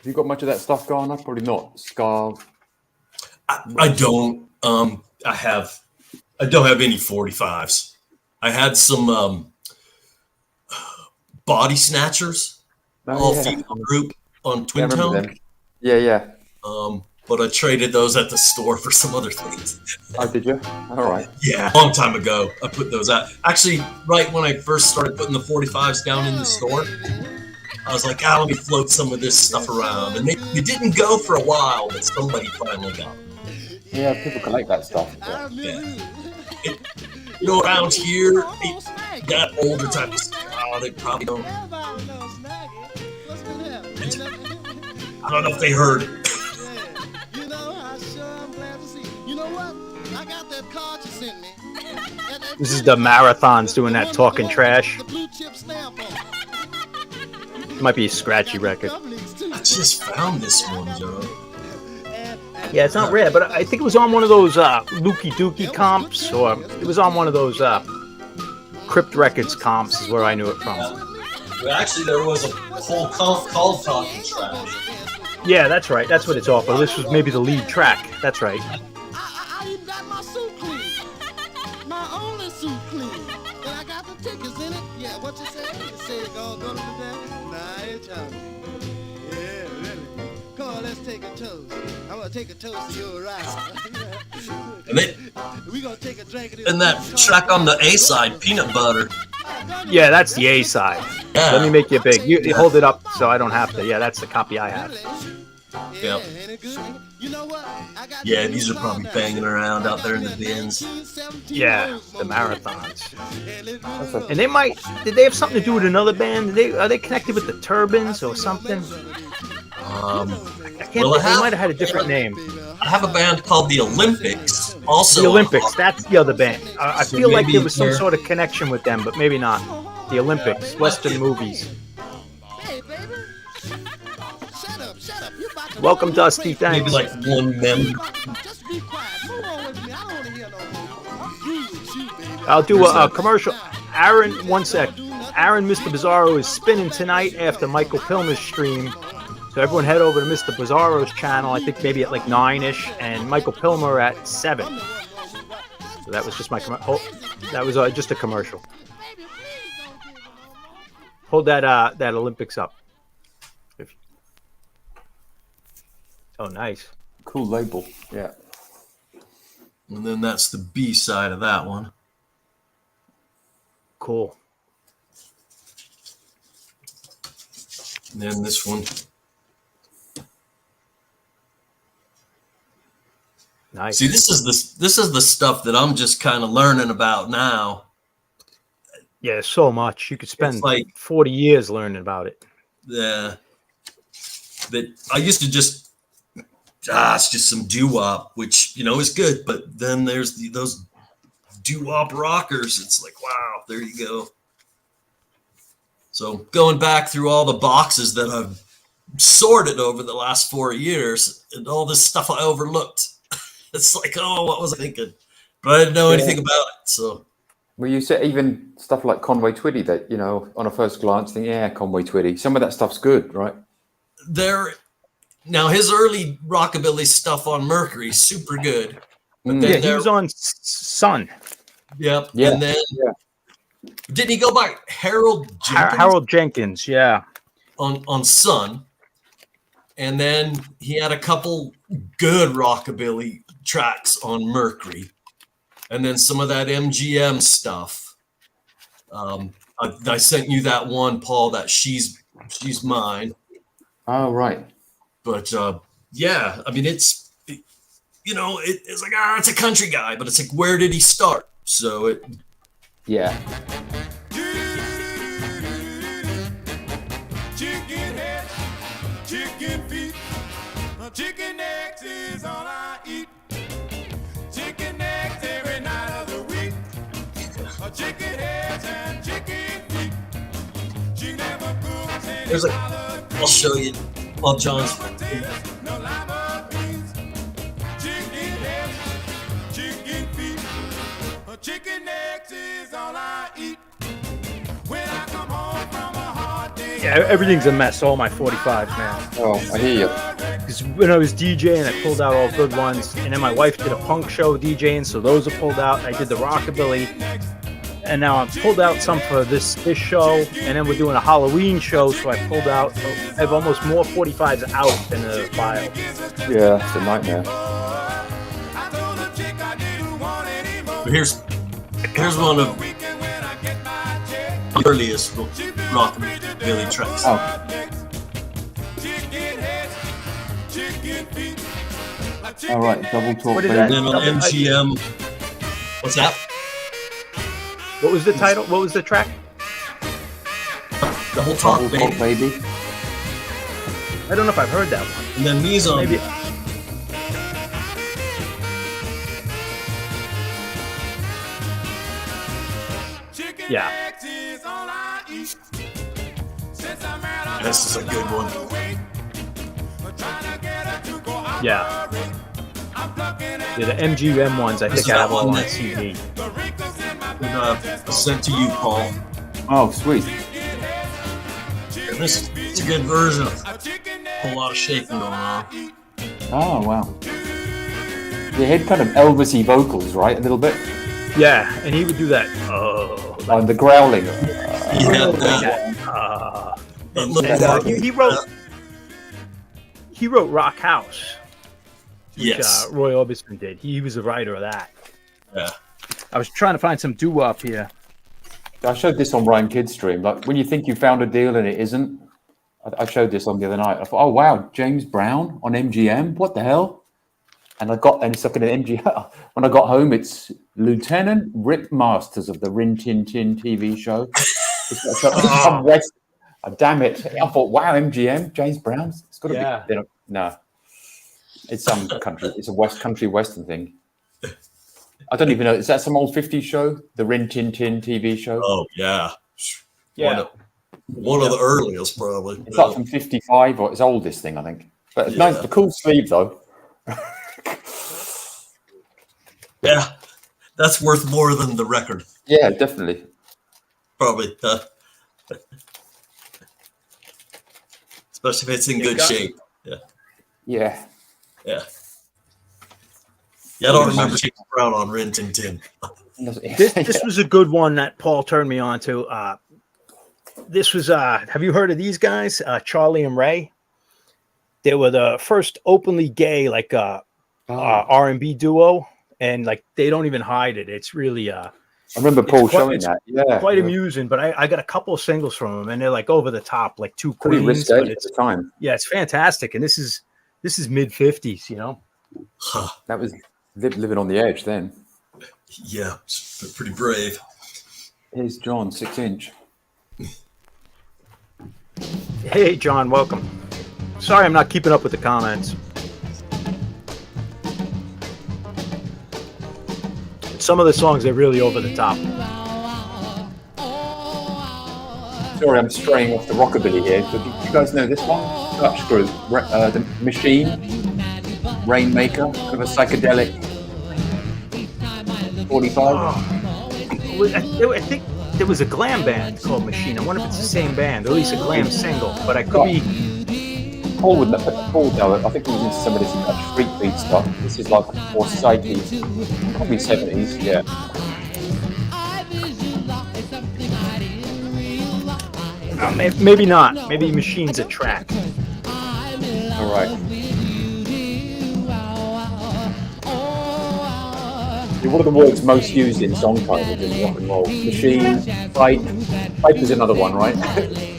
you got much of that stuff going up? Probably not. Ska. I don't. I don't have any 45s. I had some Body Snatchers, all female group on Twin remember Tone. them. Yeah. But I traded those at the store for some other things. Oh, did you? All right. Yeah, a long time ago, I put those out. Actually, right when I first started putting the 45s down in the store, I was like, let me float some of this stuff around. And they didn't go for a while, but somebody finally got them. Yeah, people collect that stuff. Yeah. You know, around here, that older type of stuff, they probably don't. I don't know if they heard it. This is the Marathons doing that talking trash. It might be a scratchy record. I just found this one, Joe. Yeah, it's not rare, but I think it was on one of those Lukey Dookie comps, or it was on one of those Crypt Records comps is where I knew it from. But actually, there was a whole comp called Talking Trash. Yeah, that's right. That's what it's off of. This was maybe the lead track. That's right. I even got my suit clean. My only suit clean. And I got the tickets in it. Yeah, what you say? You say you're gonna go to the dance? Nah, I ain't trying. Yeah, really. Come on, let's take a toast. I'm gonna take a toast to your ride. And We gonna take a drink of this. and that track on the A side, Peanut Butter. Yeah, that's the A side. Yeah. Let me make you big. You hold it up so I don't have to. Yeah, that's the copy I have. Yeah. Ain't it good? You know what? I got Yeah, these are probably banging around out there in the bins. Yeah, the Marathons. And they might. Did they have something to do with another band? Are they connected with the Turbans or something? I can't. Well, They might have had a different name. I have a band called the Olympics. Also, The Olympics. That's the other band. I So feel like maybe there was some they're- sort of connection with them, but maybe not. The Olympics, Western movies. Hey, baby. Shut up. You about to Welcome, Dusty. maybe Thanks. like one member. Just be quiet. Move on with me. I don't want to hear no more. You with you, baby. I'll do a commercial. Aaron, one sec. Aaron, Mr. Bizarro is spinning tonight after Michael Pilmer's stream. So everyone head over to Mr. Bizarro's channel. I think maybe at like 9-ish, and Michael Pilmer at 7. So that was just my that was just a commercial. Hold that Olympics up. Oh, nice. Cool label. Yeah. And then that's the B side of that one. Cool. And then this one. Nice. See, this is the stuff that I'm just kind of learning about now. Yeah, so much. You could spend like 40 years learning about it. Yeah. That I used to just it's just some doo-wop, which, is good. But then there's those doo-wop rockers. It's like, wow, there you go. So going back through all the boxes that I've sorted over the last 4 years and all this stuff I overlooked, it's like, oh, what was I thinking? But I didn't know anything about it. So, well, you said even stuff like Conway Twitty that, on a first glance, think, yeah, Conway Twitty. Some of that stuff's good, right? Now his early rockabilly stuff on Mercury, super good. But then he was on Sun. Yep. Yeah. And then didn't he go by Harold Jenkins? Harold Jenkins, yeah. On Sun. And then he had a couple good rockabilly tracks on Mercury. And then some of that MGM stuff. I sent you that one, Paul, that She's Mine. Oh, right. But yeah, I mean, it's like, it's a country guy, but it's like, where did he start? So yeah. Chicken head, chicken feet, chicken eggs is all I eat. Chicken eggs every night of the week. Chicken heads and chicken feet. She never cooks any I'll show you. Well, John's. no lima beans. Chicken heads, chicken feet. Chicken eggs is all I eat. When I come home from a hard day. Yeah, everything's a mess. All my 45s, man. Oh, I hear you. Because when I was DJing, I pulled out all good ones. And then my wife did a punk show DJing, so those are pulled out. I did the rockabilly. And now I've pulled out some for this show. And then we're doing a Halloween show, so I pulled out. I have almost more 45s out than the file. Yeah, it's a nightmare. Here's one of the earliest rockabilly tracks. Oh. All right, double talk. What is And that? then on MGM, what's that? What was the title? What was the track? Double Talk, Double talk, baby. baby. I don't know if I've heard that one. And then these on. Maybe. Yeah. This is a good one. Yeah. Yeah, the MGM ones, I think I have all on that CD. Sent to you, Paul. Oh, sweet. And this is a good version. A whole lot of shaking going on. Oh, wow. They had kind of Elvis-y vocals, right? A little bit. Yeah, and he would do that. Oh, On the growling. Yeah, that. And look at that. he wrote Rock House, which Yes. Roy Orbison did. He was the writer of that. Yeah. I was trying to find some doo-wop here. I showed this on Ryan Kidd's stream. Like when you think you found a deal and it isn't. I showed this on the other night. I thought, oh wow, James Brown on MGM. What the hell? And it's like an MGM. When I got home, it's Lieutenant Rip Masters of the Rin Tin Tin TV show. It's some West. Damn it! I thought, wow, MGM, James Brown. It's got to be. No, it's some country. It's a country western thing. I don't even know. Is that some old 50s show? The Rin Tin Tin TV show? Oh, yeah. Yeah. One of the earliest, probably. It's like from 55, or it's old, this thing, I think. But it's nice, the cool sleeve, though. Yeah. That's worth more than the record. Yeah, definitely. Probably. Especially if it's in good shape. Yeah. Yeah. Yeah. Yeah, I don't remember James Brown on Rin Tin Tin. This was a good one that Paul turned me on to. This was have you heard of these guys? Charlie and Ray. They were the first openly gay R&B duo, and like they don't even hide it. It's really I remember Paul showing that. Yeah, quite amusing. But I got a couple of singles from them, and they're like over the top, like two pretty queens. risque But at the time. yeah, it's fantastic, and this is mid-50s, you know. Huh. That was living on the edge then. Yeah, it's pretty brave. Here's John, 6-inch. Hey, John, welcome. Sorry, I'm not keeping up with the comments. Some of the songs are really over the top. Sorry, I'm straying off the rockabilly here. So do you guys know this one? Dutch Screw, The Machine, Rainmaker, kind of a psychedelic 45. I think there was a glam band called Machine. I wonder if it's the same band, or at least a glam single. But I could be. Paul would know. I think he was into some of this street beat stuff. This is like more psyche, probably 70s. Yeah. Maybe not. Maybe Machine's a track. All right. What are the words most used in song titles in rock and roll? Machine, fight. Fight is another one, right?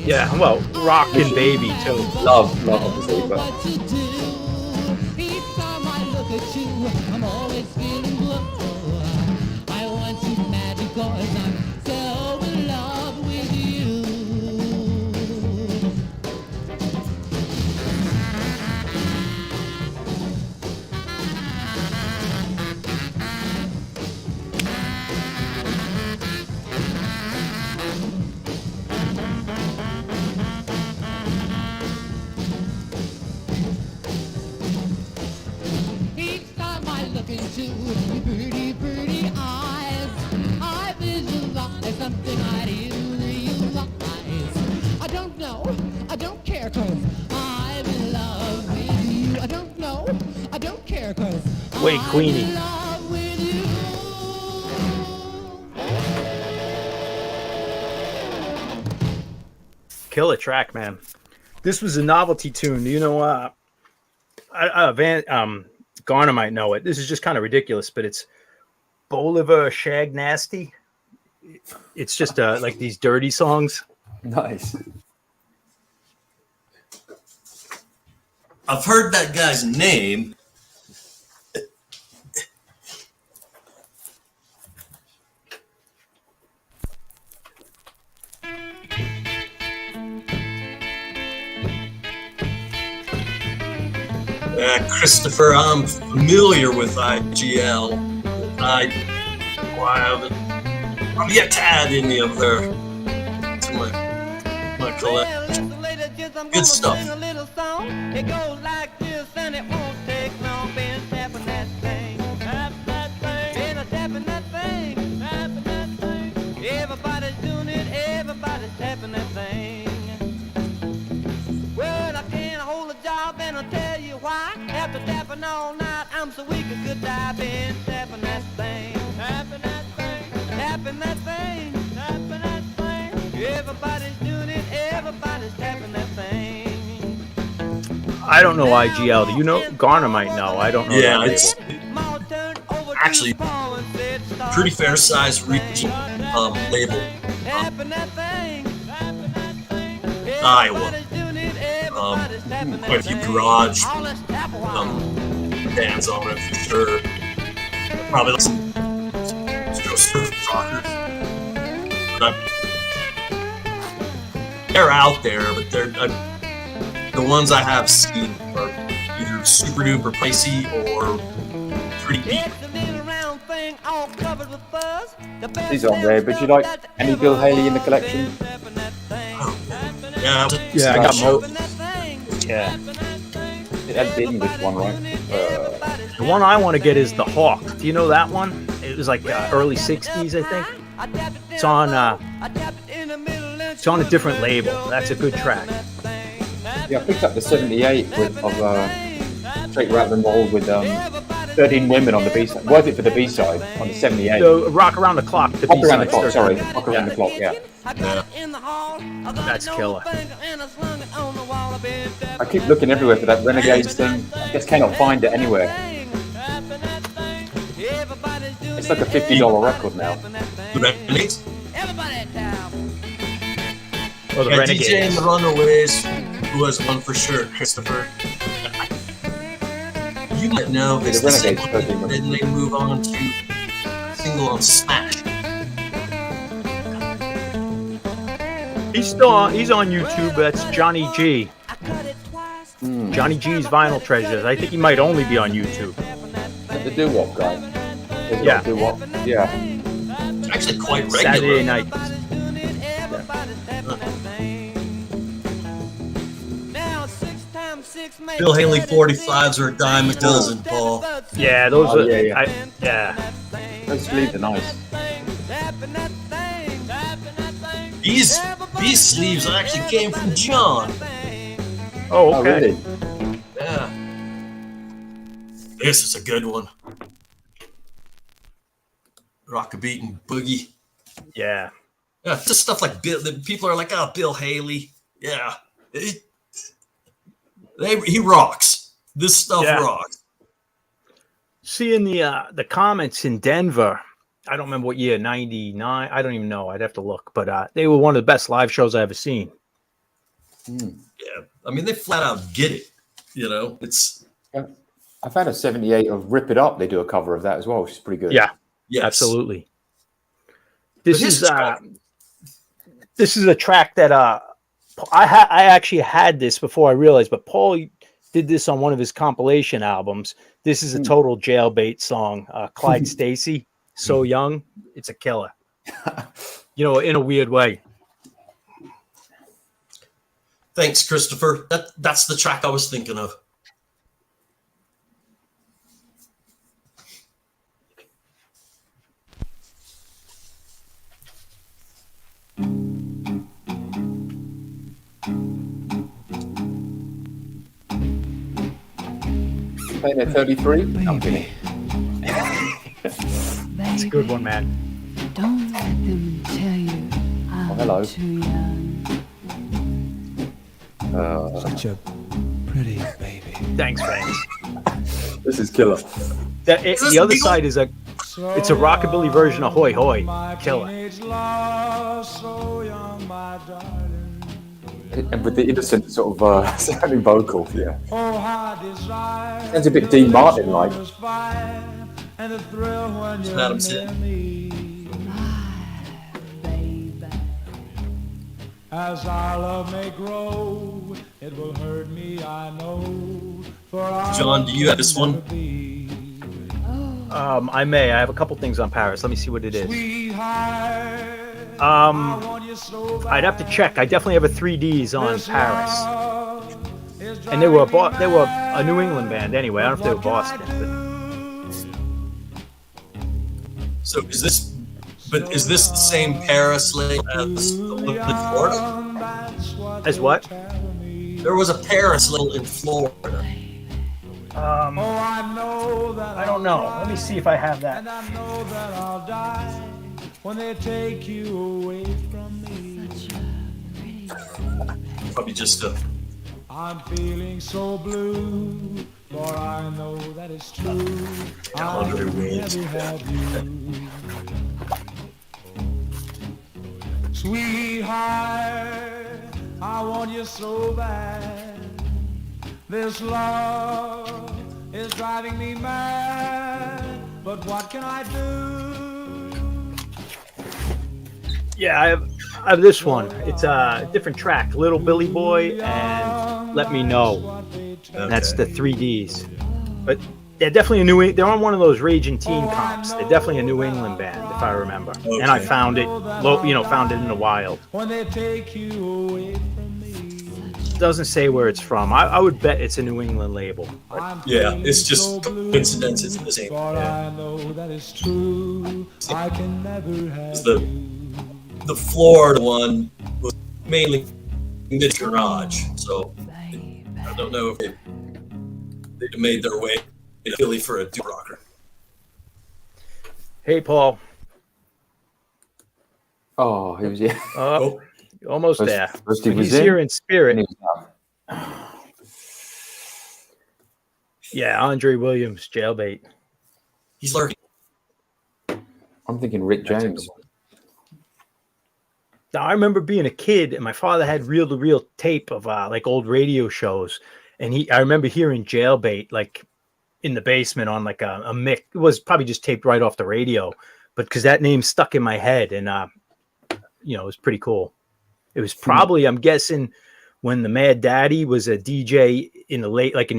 Yeah, well, rock and baby too. Love, obviously, but. Wait, Queenie. Killer track, man. This was a novelty tune. You know, Garner might know it. This is just kind of ridiculous, but it's Bolivar Shag Nasty. It's just like these dirty songs. Nice. I've heard that guy's name. Christopher, I'm familiar with IGL. I've yet to add any of their to my collection. Good stuff. It goes like this, and it won't take long. Been tapping that thing, tapping that thing, been tapping that thing, tapping that thing. Everybody's doing it, everybody's tapping that thing. Well, I can't hold a job, and I'll tell you why. After tapping all night, I'm so weak I could die. Been tapping that thing, tapping that thing, tapping that thing, tapping that thing. Everybody's doing it, everybody's tapping that thing. I don't know IGL. Do you know? Garner might know. I don't know. Yeah, it's actually pretty fair sized region label. Iowa. Quite a few garage bands on it for sure. Probably some surf rockers. They're out there, but they're the ones I have seen are either super duper pricey or pretty deep. These aren't rare, but you like any Bill Haley in the collection? Yeah, I got more. Yeah. That's the English one, right? The one I want to get is the Hawk. Do you know that one? It was like early '60s, I think. It's on a different label. That's a good track. Yeah, I picked up the '78 of Straight Rattle and Roll with 13 Women on the B-side. Worth it for the B-side on the 78. The Rock Around the Clock. The Rock Around the B-side's Clock, 13. sorry. Rock Around the Clock, yeah. That's killer. I keep looking everywhere for that Renegades thing. I just cannot find it anywhere. It's like a $50 record now. The Renegades? Or the Yeah, Renegades. DJ and the Runaways, who has one for sure, Christopher. You might know it's the Renegades, single, 13 Women. then they move on to single on Smash. He's still on. He's on YouTube. That's Johnny G. Johnny G's Vinyl Treasures. I think he might only be on YouTube. The doo-wop guy. There's a Yeah. lot of doo-wop. Yeah. It's actually quite regular. Saturday night. Bill Haley 45s are a dime a dozen, Paul. Yeah, those Oh, are. yeah. Yeah. Those sleeves are nice. These sleeves actually came from John. Oh, Oh, okay. really? Yeah. This is a good one. Rock-a-beat and boogie. Yeah. Yeah, just stuff like Bill. People are like, "Oh, Bill Haley." Yeah, he rocks. This stuff Yeah. rocks. Seeing the comments in Denver. I don't remember what year. 99. I don't even know. I'd have to look. But they were one of the best live shows I ever seen. Yeah, I mean, they flat out get it. You know, it's I found a 78 of Rip It Up. They do a cover of that as well, which is pretty good. Yeah. yes. Absolutely. This But his is track- this is a track that I actually had this before I realized, but Paul did this on one of his compilation albums. This is a total jailbait song. Clyde Stacy, So Young. It's a killer. You know, in a weird way. Thanks, Christopher. That's the track I was thinking of. Playing at 33? I'm kidding. It's a good one, man. Don't let them tell you I'm hello. too young. Such a pretty baby. Thanks, friends. This is killer. The other side is it's a rockabilly version of Hoy Hoy. Killer. And with the innocent sort of sounding vocal, yeah. Sounds a bit Dean Martin like. Madam Cyn. As our love may grow, it will hurt me, I know. For our John, do you have this one? I may. I have a couple things on Paris. Let me see what it is. sweetheart, I'd have to check. I definitely have a 3Ds on Paris, and they were a New England band anyway. I don't know if they were Boston, So is this the same Paris label as the one in Florida? but as what? There was a Paris label in Florida. I know that I don't know. Let me see if I have that. and I know that I'll die when they take you away from me. Probably just a I'm feeling so blue, for I know that it's true. I'll Andre Wayne's. never have you. Sweetheart, I want you so bad. This love is driving me mad, but what can I do? Yeah, I have this one. It's a different track. Little Billy Boy and Let Me Know. And that's the 3Ds. But they're definitely they're on one of those Raging Teen comps. They're definitely a New England band, if I remember. And I found it, found it in the wild. When they take you away from me. It doesn't say where it's from. I would bet it's a New England label. But yeah. It's just coincidence. It's the same. For Yeah. I know that it's true. I can never have The Florida one was mainly mid garage, so I don't know if they made their way Philly for a doo rocker. Hey, Paul. Oh, he was yeah. Oh, almost there. First he But was he's here in spirit. Yeah, Andre Williams, Jailbait. He's lurking. I'm thinking Rick That's a James. good one. Now, I remember being a kid, and my father had reel-to-reel tape of like old radio shows, and I remember hearing Jailbait like in the basement on like a mic. It was probably just taped right off the radio, but because that name stuck in my head, and it was pretty cool. It was probably, I'm guessing, when the Mad Daddy was a DJ in the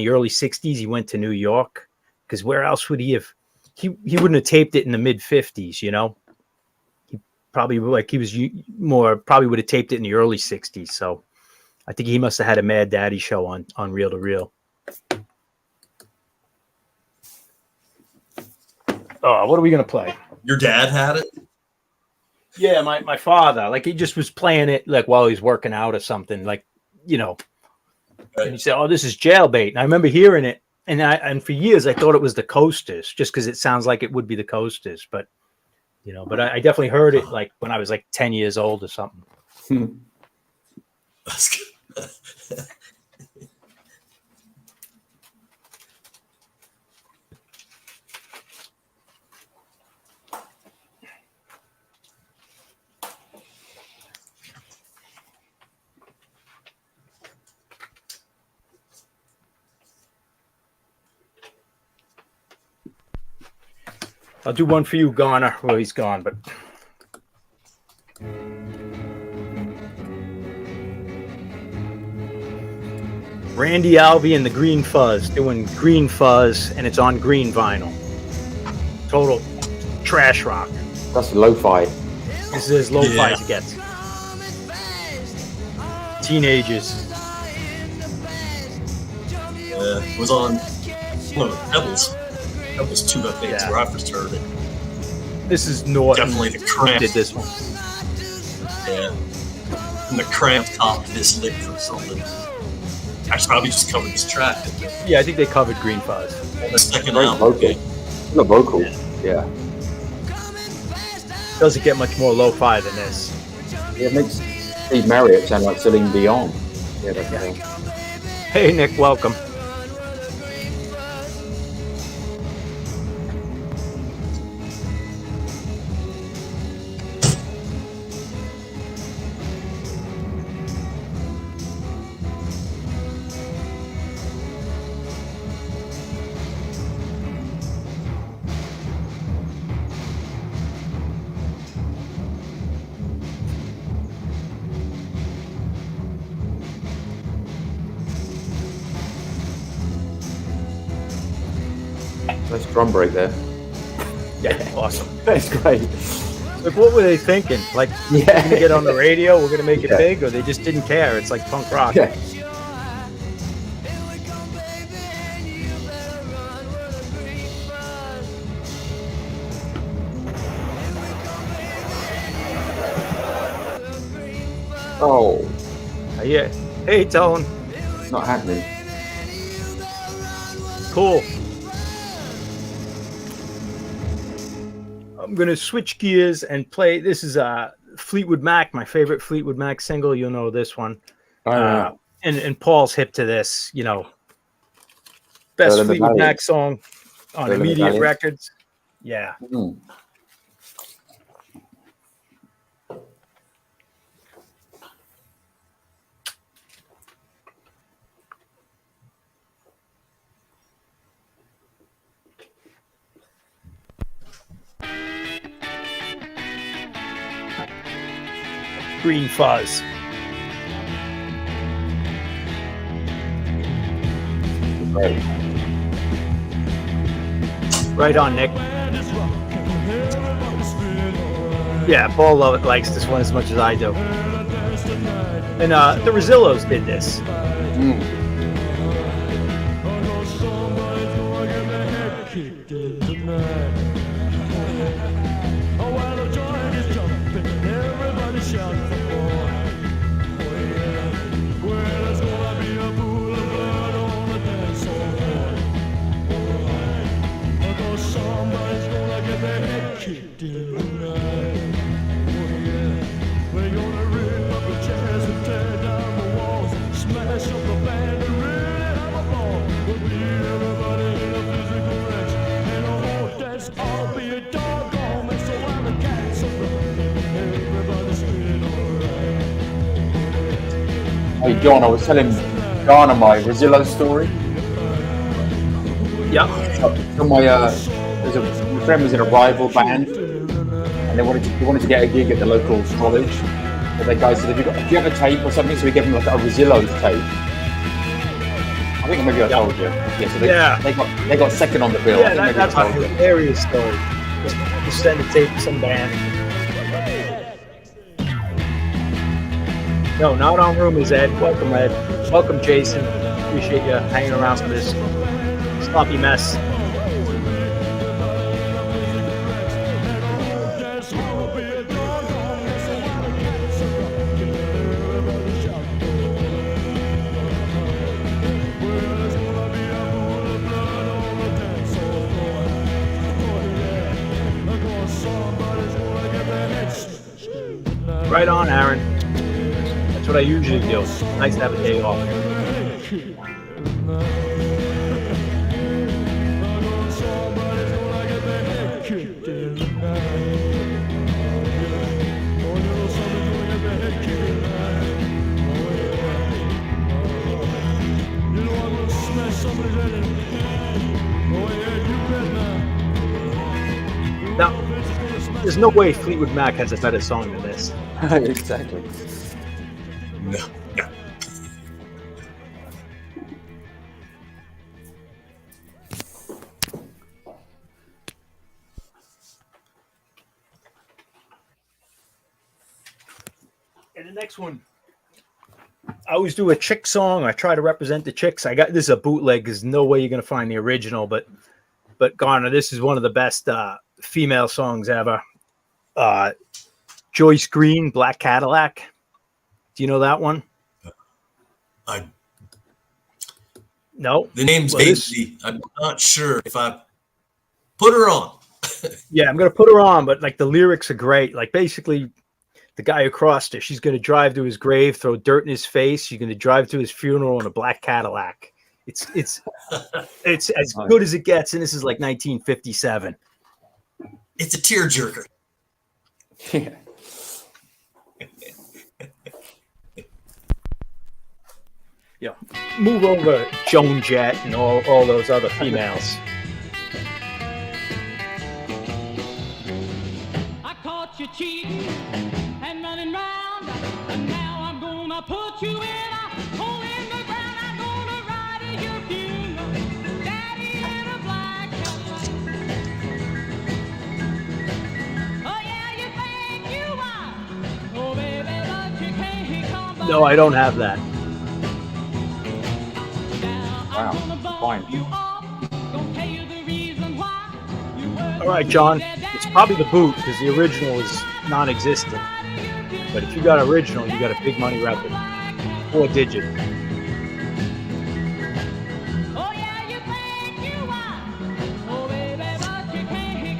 early '60s. He went to New York, because where else would he have? He wouldn't have taped it in the mid '50s, He probably probably would have taped it in the early '60s. So I think he must have had a Mad Daddy show on reel to reel. Oh, what are we gonna play? Your dad had it? Yeah, my father, like he just was playing it like while he's working out or something, like, Right. And he said, "Oh, this is Jailbait." And I remember hearing it, and for years I thought it was the Coasters, just because it sounds like it would be the Coasters, but I definitely heard it like when I was like 10 years old or something. That's good. I'll do one for you, Garner. Well, he's gone, but Randy Alvey and the Green Fuzz doing Green Fuzz, and it's on green vinyl. Total trash rock. That's lo-fi. This is as lo-fi as it gets. Teenagers. It was on Pebbles. That was 2 updates where I first heard it. This is Norton. Definitely the Cramp. Did this one. Yeah. And the Cramp copped this lick or something. Actually, probably just covered this track. Yeah, I think they covered Green Fuzz. On the second Great album. vocal. The vocal. Yeah. Doesn't get much more lo-fi than this. It makes Steve Marriott sound like Celine Dion. Yeah, that's the thing. Hey, Nick, welcome. Nice drum break there. Yeah, awesome. That's great. Like, what were they thinking? Like, we're Yeah. gonna get on the radio, we're gonna make it Yeah. big, or they just didn't care? It's like punk rock. Yeah. Oh, Yeah. Hey, Tone. it's not happening. Cool. I'm gonna switch gears and play. This is Fleetwood Mac, my favorite Fleetwood Mac single. You'll know this one. And Paul's hip to this. Best Girl in the Fleetwood Valley. Mac song on Girl in the Immediate Valley. Records. Yeah. Mm. Green Fuzz. Great. Right on, Nick. Yeah, Paul likes this one as much as I do. And the Rosillos did this. Mm. Hey John, I was telling Garner my Rosillo story. Yeah. So my friend was in a rival band, and they wanted to get a gig at the local college. So the guy said, "Do you have a tape or something?" So we gave them like a Rosillo's tape. I think maybe I told you. Yeah. So they got second on the bill. Yeah, that's a hilarious story. Just send a tape to some band. No, not on Rumors, Ed. Welcome, Ed. Welcome, Jason. Appreciate you hanging around for this sloppy mess. Right on, Aaron. That's what I usually do. Nice to have a day off. Now, there's no way Fleetwood Mac has a better song than this. Exactly. No. And the next one, I always do a chick song. I try to represent the chicks. This is a bootleg. There's no way you're gonna find the original, but Garner, this is one of the best female songs ever. Joyce Green, Black Cadillac. Do you know that one? No. The name's vaguely. I'm not sure if I put her on. Yeah, I'm gonna put her on, but like the lyrics are great. Like basically, the guy who crossed her, she's gonna drive to his grave, throw dirt in his face. She's gonna drive to his funeral in a black Cadillac. It's as good as it gets, and this is like 1957. It's a tearjerker. Yeah. Yeah, move over Joan Jett and all those other females. I caught you cheating and running round, and now I'm gonna put you in a hole in the ground. I'm gonna ride at your funeral, daddy in a black Cadillac. Oh yeah, you think you are? Oh baby, but you can't come back. No, I don't have that. Wow. Fine. All right, John. It's probably the boot because the original is non-existent. But if you got original, you got a big money record. 4-digit.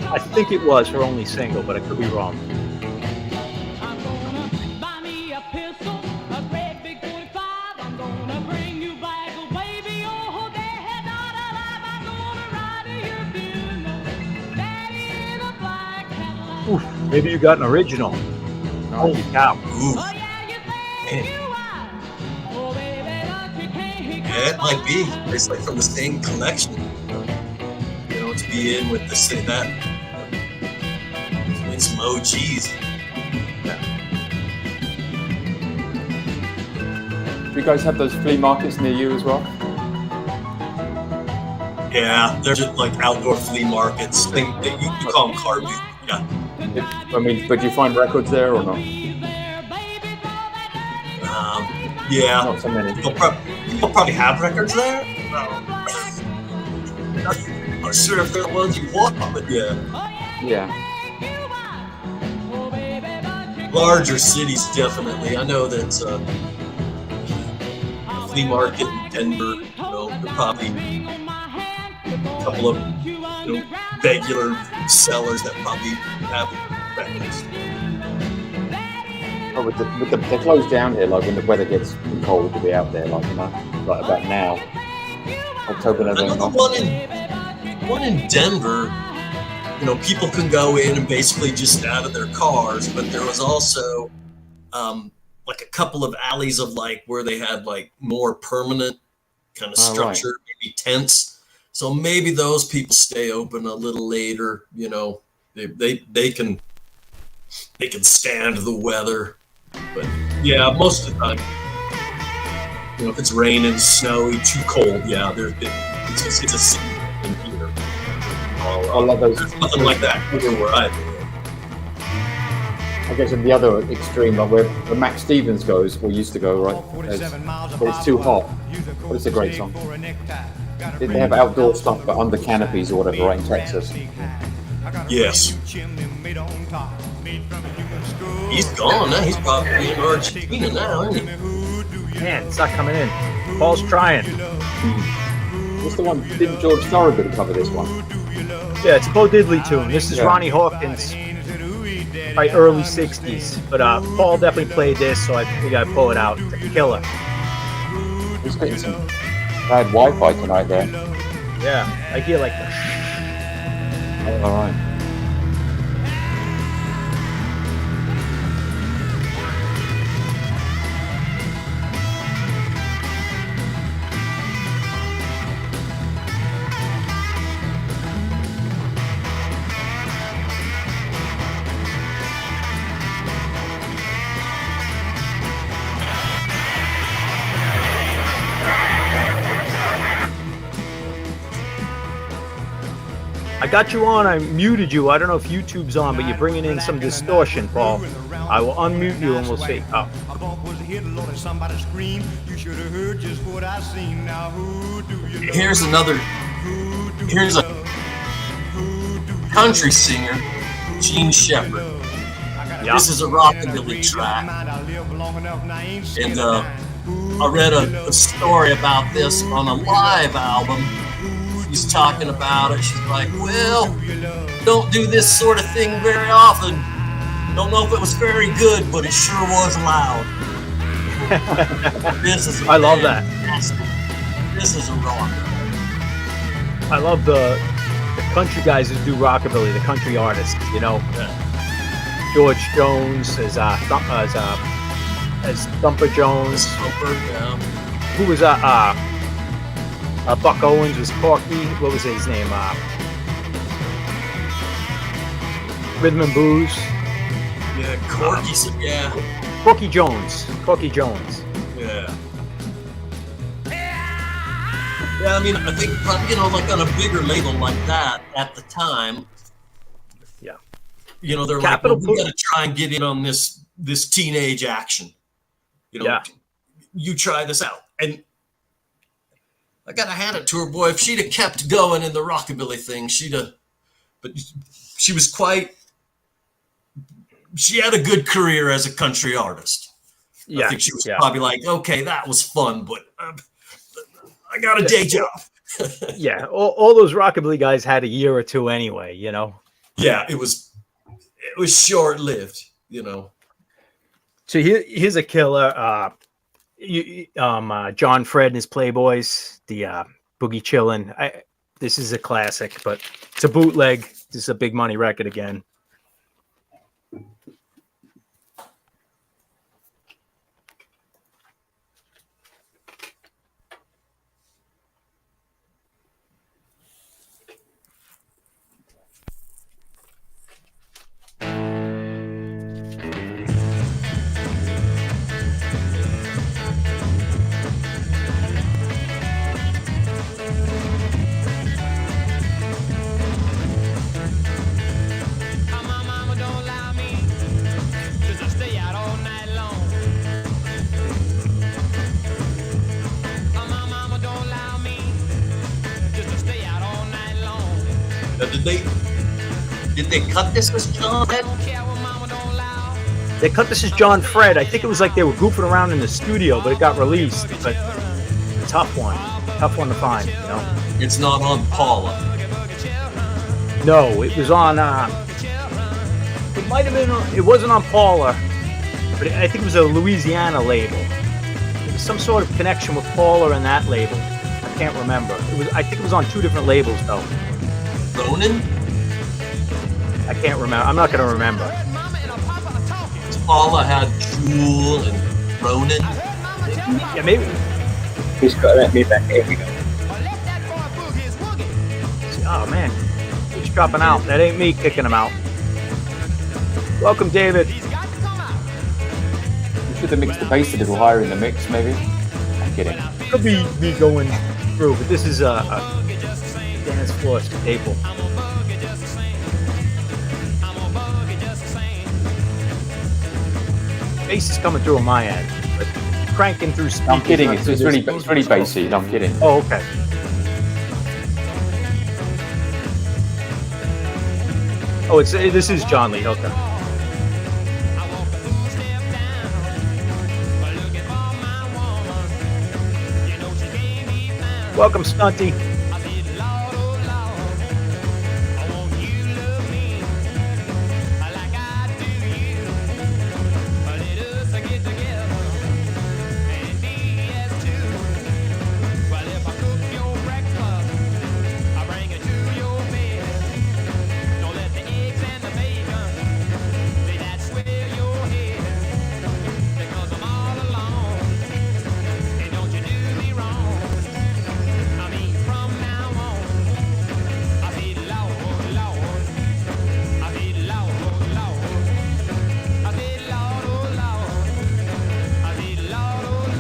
I think it was her only single, but I could be wrong. Oof, maybe you got an original. Holy cow. Ooh. Yeah, it might be. It's like from the same collection. You know, to be in with this and that. Win some OGs. Do you guys have those flea markets near you as well? Yeah, they're just like outdoor flea markets. You call them car boots. Yeah. But do you find records there or not? Yeah. Not so many. People probably have records there. Not sure if they're the ones you want, but yeah. Yeah. Larger cities, definitely. I know that flea market in Denver, they're probably a couple of regular sellers that probably have records. Oh, with they're closed down here, like when the weather gets cold to be out there, like about now, October, November. I know the one in Denver, people can go in and basically just out of their cars, but there was also like a couple of alleys of like where they had like more permanent kind of structure, maybe tents. So maybe those people stay open a little later. You know, they can stand the weather. But yeah, most of the time, you know, if it's raining, snowy, too cold, yeah, it's a scene in here. I love those. There's nothing like that here where I live. I guess in the other extreme, like where Max Stevens goes, or used to go, right? But it's too hot. But it's a great song. They have outdoor stuff, but under canopies or whatever, right in Texas. Yes. He's gone now. He's probably in Argentina now, isn't he? Man, it's not coming in. Paul's trying. What's the one? Didn't George Thorogood cover this one? Yeah, it's a Bo Diddley tune. This is Yeah. Ronnie Hawkins, by early 60s. But Paul definitely played this, so I think we gotta pull it out. It's a killer. He's getting some bad Wi-Fi tonight there. Yeah, I hear like All right. I got you on. I muted you. I don't know if YouTube's on, but you're bringing in some distortion, Paul. I will unmute you and we'll see. Oh. Here's a country singer, Gene Shepherd. Yeah. This is a rockabilly track. And I read a story about this on a live album. She's talking about it. She's like, well, don't do this sort of thing very often. Don't know if it was very good, but it sure was loud. This is I love that. This is a rock. I love the country guys who do rockabilly, the country artists, you know. George Jones as Thumper Jones. Thumper, yeah. Who was Buck Owens was Corky. What was his name? Rhythm and Blues. Yeah, Corky. Yeah. Corky Jones. Corky Jones. Yeah. Yeah, I mean, I think, you know, like on a bigger label like that at the time, Yeah. you know, they're Capital like, well, we got to try and get in on this teenage action. You know, Yeah. you try this out. And I got to hand it to her, boy. If she'd have kept going in the rockabilly thing, but she was she had a good career as a country artist. Yeah. I think she was probably like, okay, that was fun, but I got a day job. Yeah. All those rockabilly guys had a year or two anyway, you know. Yeah, it was short-lived, you know. So here's a killer. John Fred and his Playboys, the Boogie Chillin'. This is a classic, but it's a bootleg. This is a big money record again. Did they cut this as John Fred? They cut this as John Fred. I think it was like they were goofing around in the studio, but it got released. But tough one to find, you know. It's not on Paula. No, it was on. It might have been. It wasn't on Paula, but I think it was a Louisiana label. It was some sort of connection with Paula and that label. I can't remember. I think it was on two different labels though. Ronan? I can't remember. I'm not going to remember. Paula had Jewel and Ronan. Yeah, maybe. He's got to let me back. Here we go. Oh man, he's dropping out. That ain't me kicking him out. Welcome, David. You should have mixed the bass a little higher in the mix, maybe. I'm kidding. Could be me going through, but this is a dance floor staple. Bass is coming through on my end, but cranking through speakers. I'm kidding. not It's through really this- bassy. I'm kidding. Oh, okay. Oh, this is John Lee. Okay. Welcome, Stunty.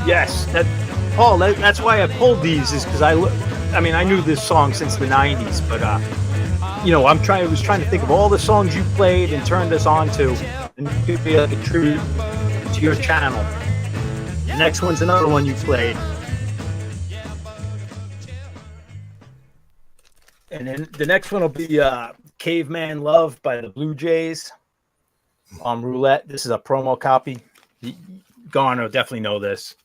Yes, Paul. That's why I pulled these, is because I mean, I knew this song since the '90s, but you know, I was trying to think of all the songs you played and turned us on to, and it could be like a tribute to your channel. The next one's another one you played, and then the next one will be "Caveman Love" by the Blue Jays on Roulette. This is a promo copy. Garner will definitely know this.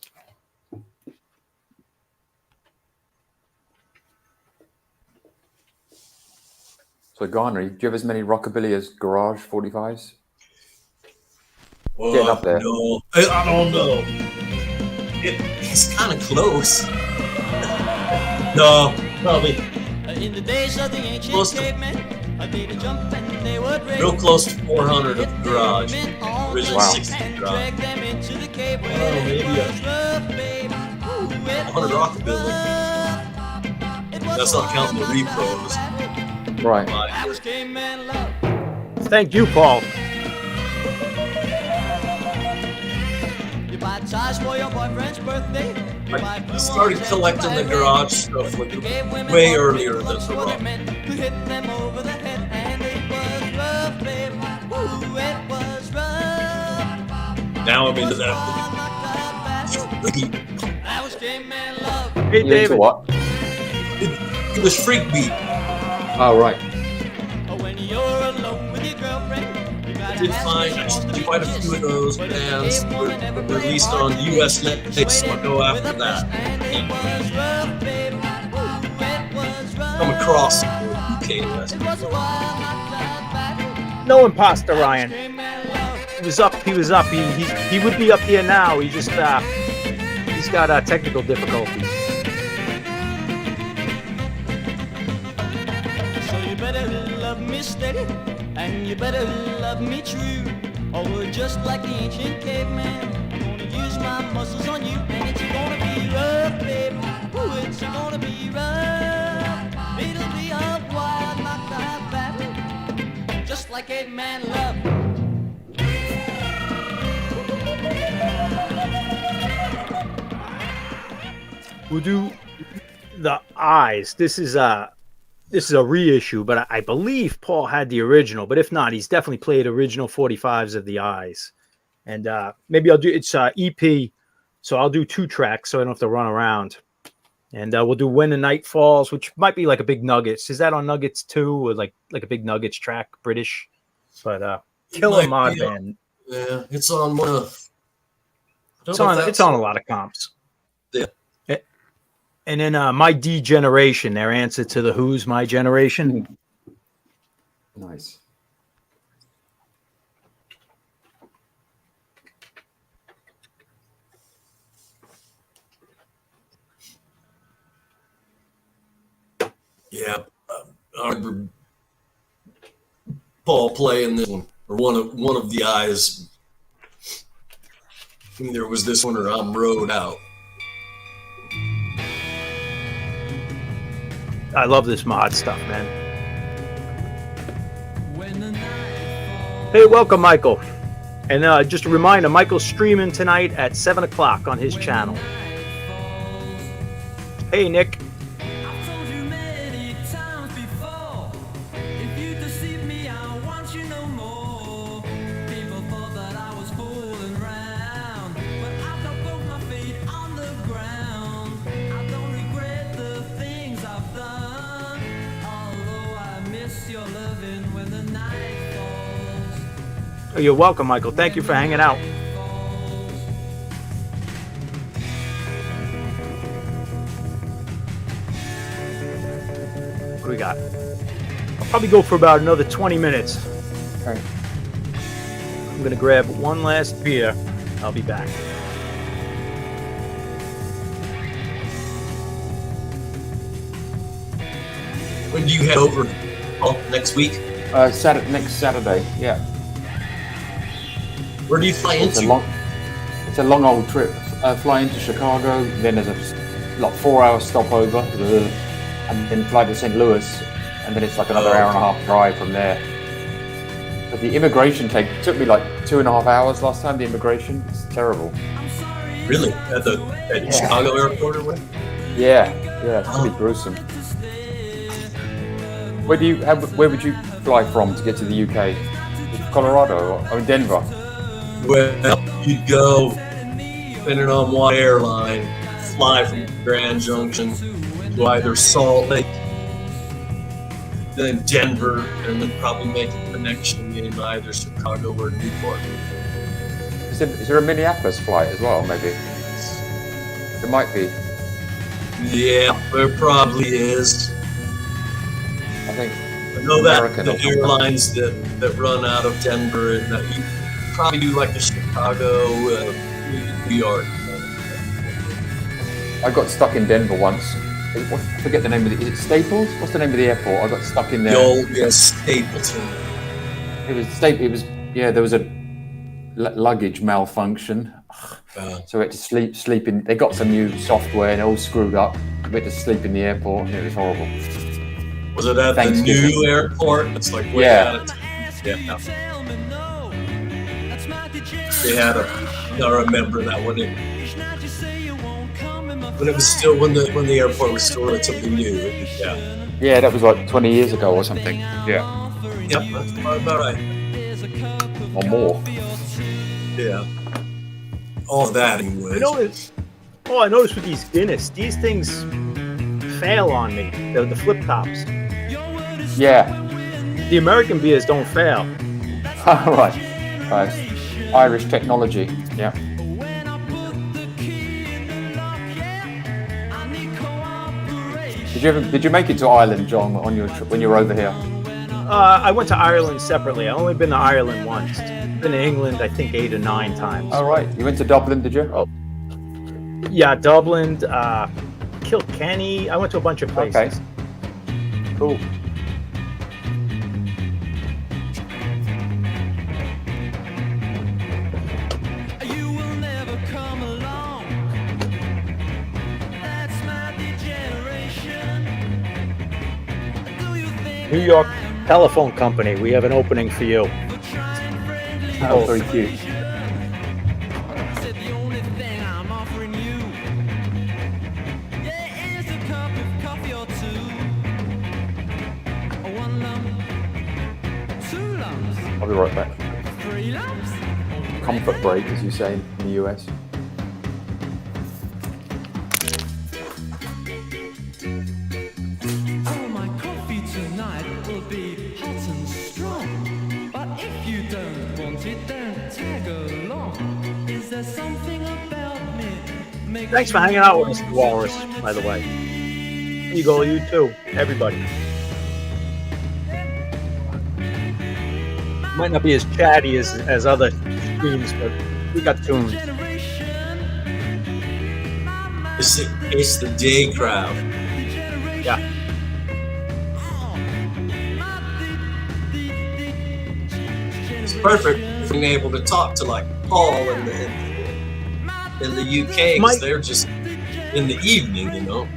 So Garner, do you have as many rockabilly as Garage 45s? Well, Getting up there. No, I don't know. It's kind of close. No, probably In the days of the ancient Close to- cavemen, they would jump and they would race. real close to 400 of the garage. Original Original Wow. 60 and garage. drag them into the cave where Oh, it maybe was rough, babe. Ooh, it 100 was rockabilly. rough. It was That's not counting the rough. repros. Right. That was caveman love. Thank you, Paul. You buy ties for your boyfriend's birthday. You buy blue I started ones collecting and the you buy garage red. stuff like Gave women way one earlier than bucks the for rock. their men who hit them over the head, and it was rough, babe. Ooh, it was rough. Now I'm into that. That was caveman love. Hey, You into David. what? It was freak beat. Oh, right. When you're alone with your girlfriend, you I gotta did ask find her if she wants to be quite a few of kissed. those But if the bands cave woman never were played released hard, on US you Netflix, so I'll go with after a that. fist, and it was rough, babe. Ooh, it was rough. Come across UK West. It was a wild knocked back. No imposter, Ryan. Caveman love. He was up. He was up. He would be up here now. He just he's got technical difficulties. So you better love me steady, and you better love me true. Or just like the ancient caveman, I'm gonna use my muscles on you, and it's gonna be rough, baby. Ooh, it's gonna be rough. It'll be a wild knocked battle, just like caveman love. We'll do the eyes. This is a reissue, but I believe Paul had the original. But if not, he's definitely played original 45s of the eyes. And maybe I'll do it's EP, so I'll do 2 tracks so I don't have to run around. And we'll do When the Night Falls, which might be like a big Nuggets. Is that on Nuggets too, or like a big Nuggets track, British? But Killer might Mod be on- Band. Yeah, it's on one of. It's on a lot of comps. Yeah. And then My D Generation, their answer to the Who's My Generation. Nice. Yeah, I remember Paul playing this one, or one of the eyes. Either was this one or I'm rode out. I love this mod stuff, man. Hey, welcome, Michael. And just a reminder, Michael's streaming tonight at 7 o'clock on his channel. Hey, Nick. Oh, you're welcome, Michael. Thank you for hanging out. What do we got? I'll probably go for about another 20 minutes. Okay. I'm going to grab one last beer. I'll be back. When do you head over? Oh, next week? Next Saturday, yeah. Where do you fly into? It's a long old trip. Fly into Chicago, then there's a 4-hour stopover, and then fly to St. Louis, and then it's like another hour and a half drive from there. But the immigration took me like 2.5 hours last time. The immigration, it's terrible. Really? At Chicago airport or what? Yeah, it's pretty gruesome. Where would you fly from to get to the UK? Colorado? Denver. Well, you'd go, depending on what airline, fly from Grand Junction to either Salt Lake, then Denver, and then probably make a connection in either Chicago or Newport. Is there a Minneapolis flight as well, maybe? There might be. Yeah, there probably is. I think I know American that the airlines that run out of Denver and that you probably do like the Chicago, New York. I got stuck in Denver once. I forget the name of it. Is it Staples? What's the name of the airport? I got stuck in there. The old Stapleton. It was there was a luggage malfunction. So we had to sleep in. They got some new software and it all screwed up. We had to sleep in the airport and it was horrible. Was it at the new airport? It's like way out of town. Yeah. No. They had I remember that when it was still when the airport was still relatively new. Yeah. Yeah, that was like 20 years ago or something. Yeah. Yep, that's about right. Or more. Yeah. All that anyway. I noticed with these Guinness, these things fail on me. The flip tops. Yeah. The American beers don't fail. Right. Irish technology. Yeah. Did you make it to Ireland, John, on your trip when you were over here? I went to Ireland separately. I've only been to Ireland once. Been to England, I think 8 or 9 times. Oh, right. You went to Dublin, did you? Oh. Yeah, Dublin, Kilkenny. I went to a bunch of places. Okay. Cool. New York Telephone Company, we have an opening for you. Oh, very cute. I'll be right back. Comfort break, as you say in the US. Thanks for hanging out with us, Walrus, by the way. Here you go, you too, everybody. Might not be as chatty as other streams, but we got tunes. It's the day crowd. Yeah. It's perfect for being able to talk to like Paul and in the UK because they're just in the evening, you know.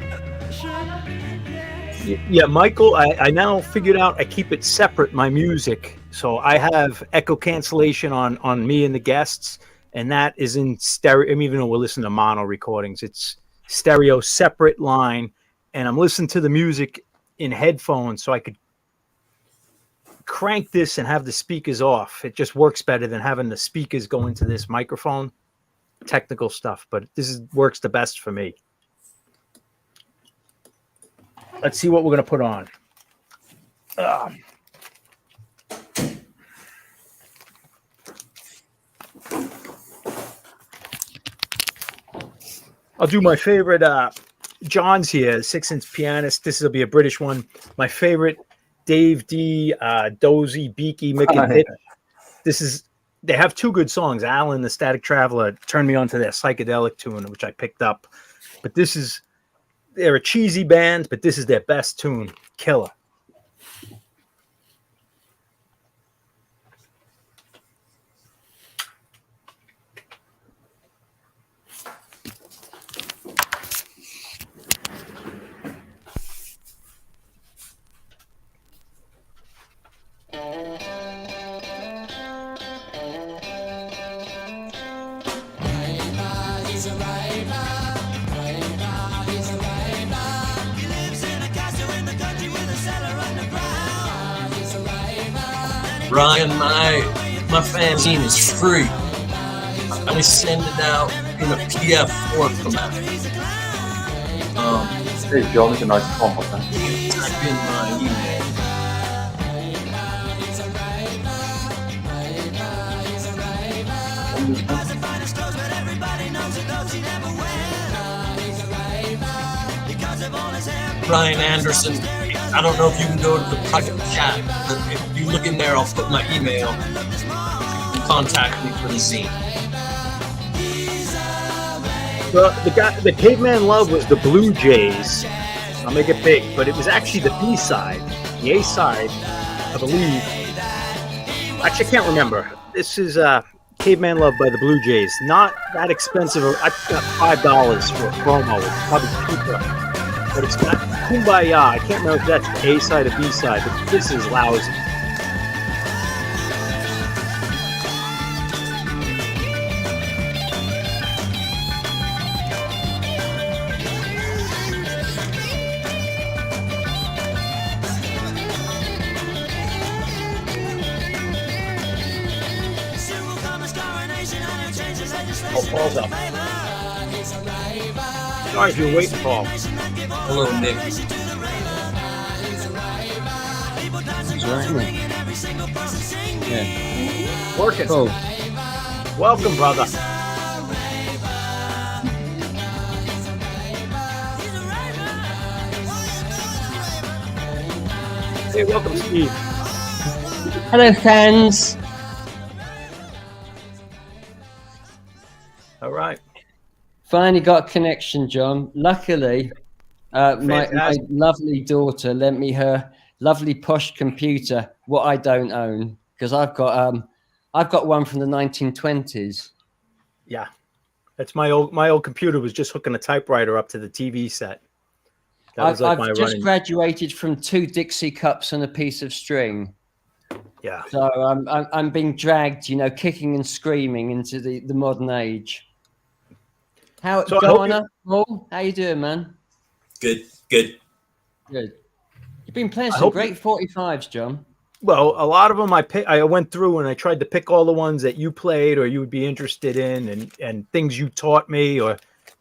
Yeah, Michael, I now figured out I keep it separate, my music. So I have echo cancellation on me and the guests, and that is in stereo. I mean, even though we're listening to mono recordings, it's stereo separate line, and I'm listening to the music in headphones so I could crank this and have the speakers off. It just works better than having the speakers go into this microphone. Technical stuff, but works the best for me. Let's see what we're going to put on. I'll do my favorite. John's here, 6-inch pianist. This will be a British one. My favorite, Dave D, Dozy, Beaky, Mick and Pitch. They have two good songs. Alan, the Static Traveler, turned me on to their psychedelic tune, which I picked up. But they're a cheesy band, but this is their best tune. Killer. Brian, my fanzine is free. I send it out in a PDF format. Hey, John, it's a nice compliment. Type in my email. Brian Anderson. I don't know if you can go to the private chat, but if you look in there, I'll put my email. You can contact me for the zine. The Caveman Love was the Blue Jays. I'll make it big, but it was actually the B side, the A side, I believe. Actually, I can't remember. This is Caveman Love by the Blue Jays. Not that expensive. I got $5 for a promo. It's probably cheaper. But it's got Kumbaya. I can't remember if that's the A side or B side, but this is lousy. Oh, Paul's up. Sorry if you're waiting, Paul. Hello, Nick. Yeah. Working. Cool. Welcome, brother. Hey, welcome, Steve. Hello, fans. All right. Finally got a connection, John. Luckily, my lovely daughter lent me her lovely posh computer, what I don't own, because I've got one from the 1920s. Yeah, that's my old computer was just hooking a typewriter up to the TV set. That was like I've just graduated from 2 Dixie cups and a piece of string. Yeah. So I'm being dragged, kicking and screaming into the modern age. Paul, how you doing, man? Good. Good. You've been playing some great 45s, John. Well, a lot of them I went through and I tried to pick all the ones that you played or you would be interested in and things you taught me or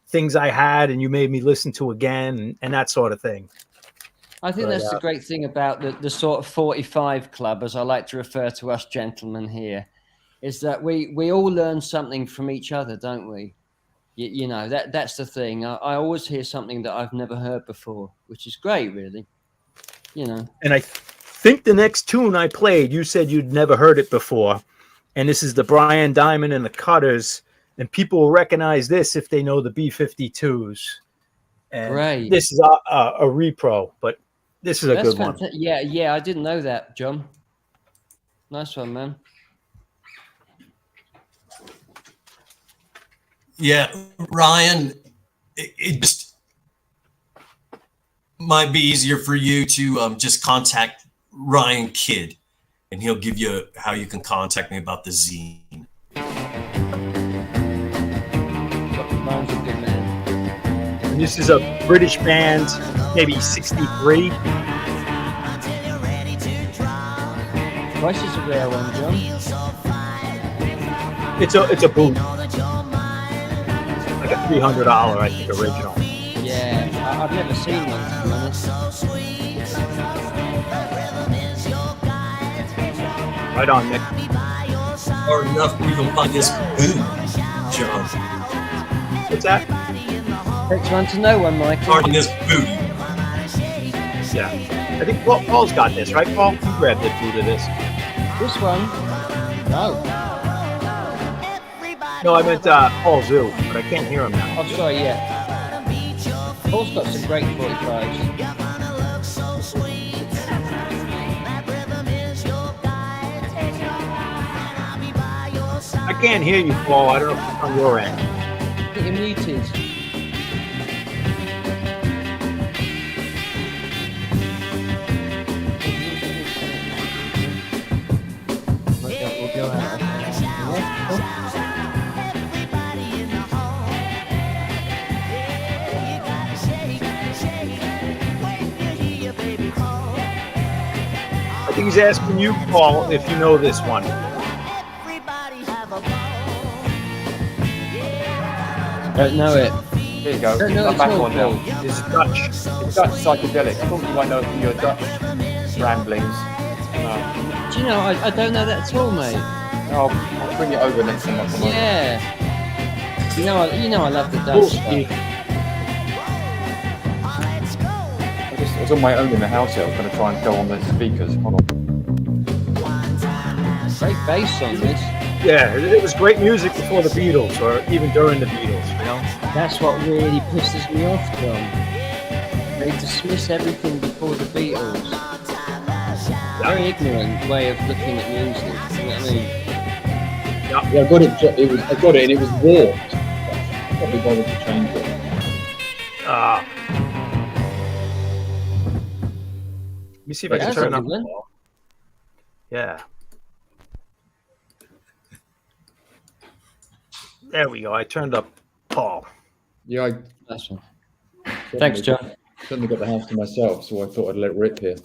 things I had and you made me listen to again and that sort of thing. I think that's the great thing about the sort of 45 club, as I like to refer to us gentlemen here, is that we all learn something from each other, don't we? That's the thing. I always hear something that I've never heard before, which is great, really. And I think the next tune I played, you said you'd never heard it before. And this is the Brian Diamond and the Cutters. And people will recognize this if they know the B-52s. And great. This is a repro, but this is a good one. Yeah, I didn't know that, John. Nice one, man. Yeah, Ryan, it just might be easier for you to just contact Ryan Kidd, and he'll give you how you can contact me about the zine. Ryan's a good man. And this is a British band, maybe 63. Price is a rare one, John. It's a boot. Like a $300, I think, original. Yeah, I've never seen one, to be honest. Right on, Nick. Hard enough to even find this boot, John. What's that? Takes one to know one, Michael. Hard on this boot. Yeah. I think Paul's got this, right, Paul? You grabbed the boot of this. This one? No. No, I meant Paul Zoo, but I can't hear him now. Oh, sorry, yeah. Paul's got some great 45s. I can't hear you, Paul. I don't know if it's on your end. I think you're muted. We'll go out. Yeah, cool. I think he's asking you, Paul, if you know this one. Don't know it. There you go. Don't know I'm it back at all, on now. Paul. It's Dutch. It's Dutch psychedelic. I thought you might know it from your Dutch ramblings. Do you know, I don't know that at all, mate. I'll bring it over next time I come over. Yeah. You know I love the Dutch stuff. I was on my own in the house here. I was going to try and go on the speakers. Hold on. Great bass on this. Yeah, it was great music before the Beatles, or even during the Beatles, you know? That's what really pisses me off, John. They dismiss everything before the Beatles. Very ignorant way of looking at music. You know what I mean? Yeah, I got it. I got it, and it was warped. I probably bothered to change it. Let me see if I can That's turn a up. good one. Yeah. There we go. I turned up Paul. Yeah, That's one. Thanks, John. suddenly got the house to myself, so I thought I'd let it rip here.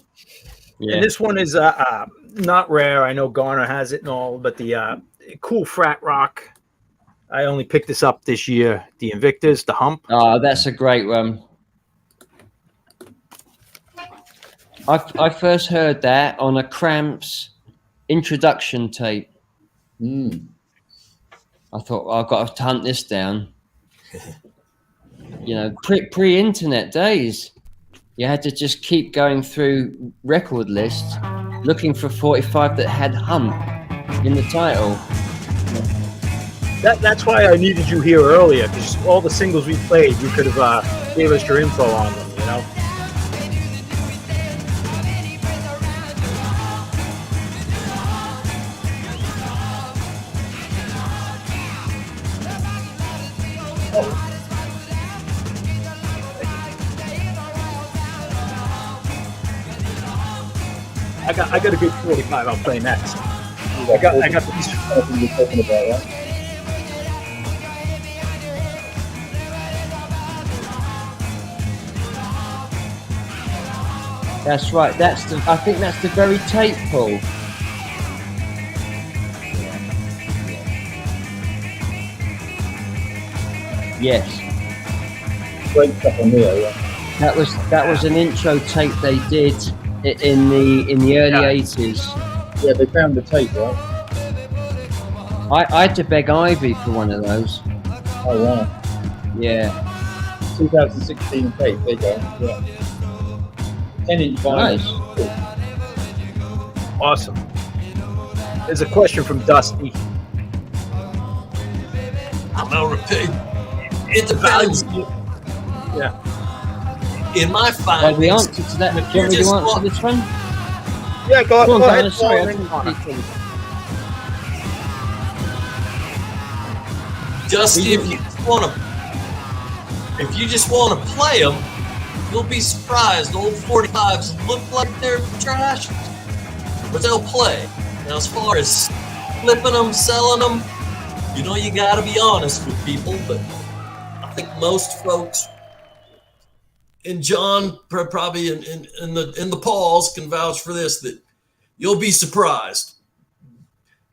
Yeah. And this one is not rare. I know Garner has it and all, but the cool frat rock. I only picked this up this year. The Invictus, the Hump. Oh, that's a great one. I first heard that on a Cramps introduction tape. Mm. I thought, well, I've got to hunt this down. You know, pre-internet days, you had to just keep going through record lists, looking for 45 that had Hump in the title. That's why I needed you here earlier, because all the singles we played, you could have gave us your info on them, you know? I got a good 45 I'll play next. I got these you're talking about, right? That's right. I think that's the very tape, Paul. Yes. Great stuff on here, yeah. That was an intro tape they did in the early 80s. Yeah, they found the tape, right? I had to beg Ivy for one of those. Oh, wow. Yeah. 2016 tape, there you go. Yeah. 10-inch vinyl. Nice. Awesome. There's a question from Dusty. I'm gonna repeat. It depends. Yeah. In my Well, findings, the answer to that, do you want me to answer this one? Yeah, go Go on, ahead. Dana, sorry, I Paul. didn't speak. Dusty, if you just want to play them, you'll be surprised. Old 45s look like they're trash, but they'll play. Now, as far as flipping them, selling them, you know, you got to be honest with people. But I think most folks, and John probably in the Pauls can vouch for this, that you'll be surprised.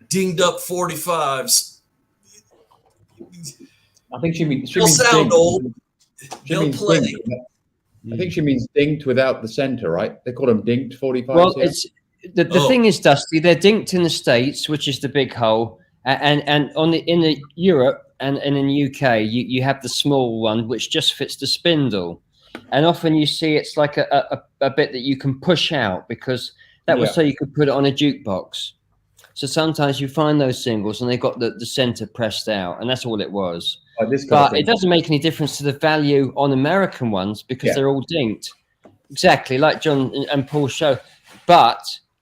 Dinged up 45s. I think she means sound dinged. old. They'll play. Dinged. I think she means dinked without the center, right? They call them dinked 45s. Well, here. it's the thing is, Dusty, they're dinked in the States, which is the big hole, and in the Europe and in the UK, you have the small one which just fits the spindle, and often you see it's like a bit that you can push out because that was so you could put it on a jukebox. So sometimes you find those singles and they've got the center pressed out, and that's all it was. But it doesn't make any difference to the value on American ones because they're all dinked. Exactly, like John and Paul show. But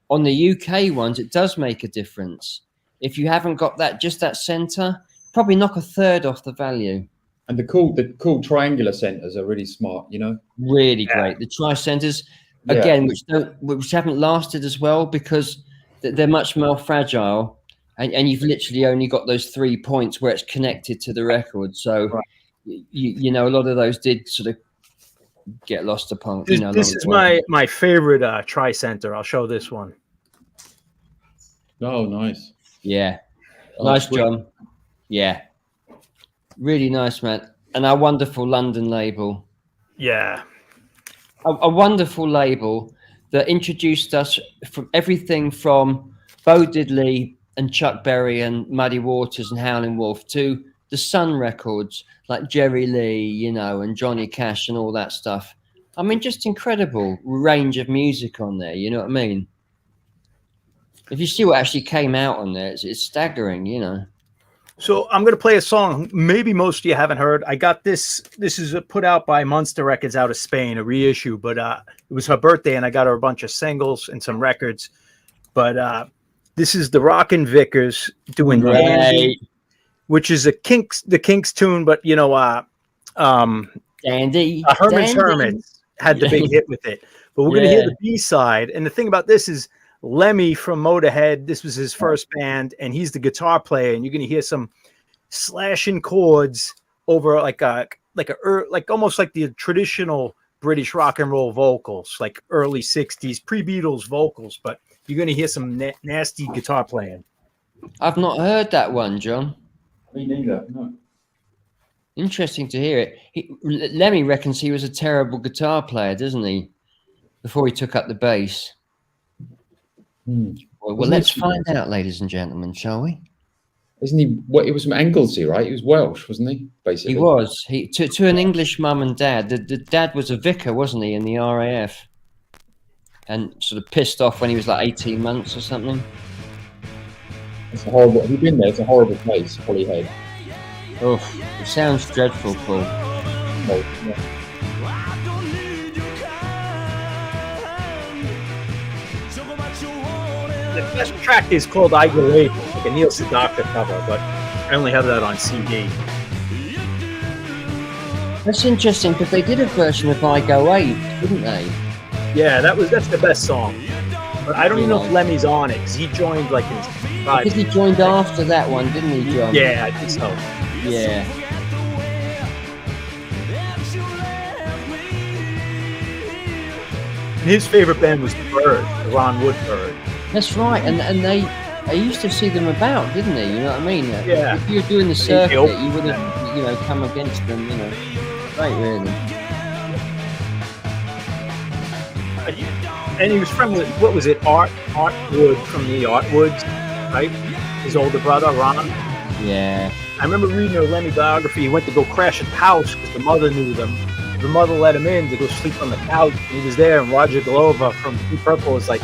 on the UK ones, it does make a difference. If you haven't got just that center, probably knock a third off the value. And the cool triangular centers are really smart, you know? Really great. The tri-centers, again, which haven't lasted as well because they're much more fragile. And you've literally only got those 3 points where it's connected to the record. So, you know, a lot of those did sort of get lost upon. This is my favorite tri-center. I'll show this one. Oh, nice. Yeah. Nice, John. Yeah. Really nice, man. And our wonderful London label. Yeah. A wonderful label that introduced us from everything from Bo Diddley and Chuck Berry and Muddy Waters and Howlin' Wolf to the Sun records like Jerry Lee, you know, and Johnny Cash and all that stuff. I mean, just incredible range of music on there. You know what I mean? If you see what actually came out on there, it's staggering, you know. So I'm going to play a song maybe most of you haven't heard. I got this. This is put out by Munster Records out of Spain, a reissue. But it was her birthday, and I got her a bunch of singles and some records. But this is the Rockin' Vickers doing Dandy, which is the Kinks tune. But you know, Dandy, Herman's Hermits had the big hit with it. But we're going to hear the B-side. And the thing about this is Lemmy from Motorhead, this was his first band, and he's the guitar player. And you're going to hear some slashing chords over like almost like the traditional British rock and roll vocals, like early 60s, pre-Beatles vocals. But you're going to hear some nasty guitar playing. I've not heard that one, John. Me neither, no. Interesting to hear it. Lemmy reckons he was a terrible guitar player, doesn't he? Before he took up the bass. Well, let's find out, ladies and gentlemen, shall we? Isn't he? He was from Anglesey, right? He was Welsh, wasn't he? Basically, he was. To an English mum and dad. The dad was a vicar, wasn't he, in the RAF? And sort of pissed off when he was like 18 months or something. It's a horrible. Have you been there? It's a horrible place, Holyhead. Oh, it sounds dreadful, Paul. No. The best track is called I Go Ape, like a Neil Sedaka cover, but I only have that on CD. That's interesting because they did a version of I Go Ape, didn't they? Yeah, that's the best song. But I don't even know if Lemmy's on it because he joined like in I think he joined after that one, didn't he, John? Yeah, I think so. Yeah. And his favorite band was the Bird, the Ron Wood Bird. That's right, and they used to see them about, didn't they? You know what I mean? Yeah. If you were doing the circuit, you would have, you know, come against them. You know, great, really. And he was friendly with, what was it, Art Wood from the Art Woods, right? His older brother, Ron. Yeah. I remember reading a Lemmy biography. He went to go crash at the house because the mother knew them. The mother let him in to go sleep on the couch. He was there, and Roger Glover from Deep Purple was like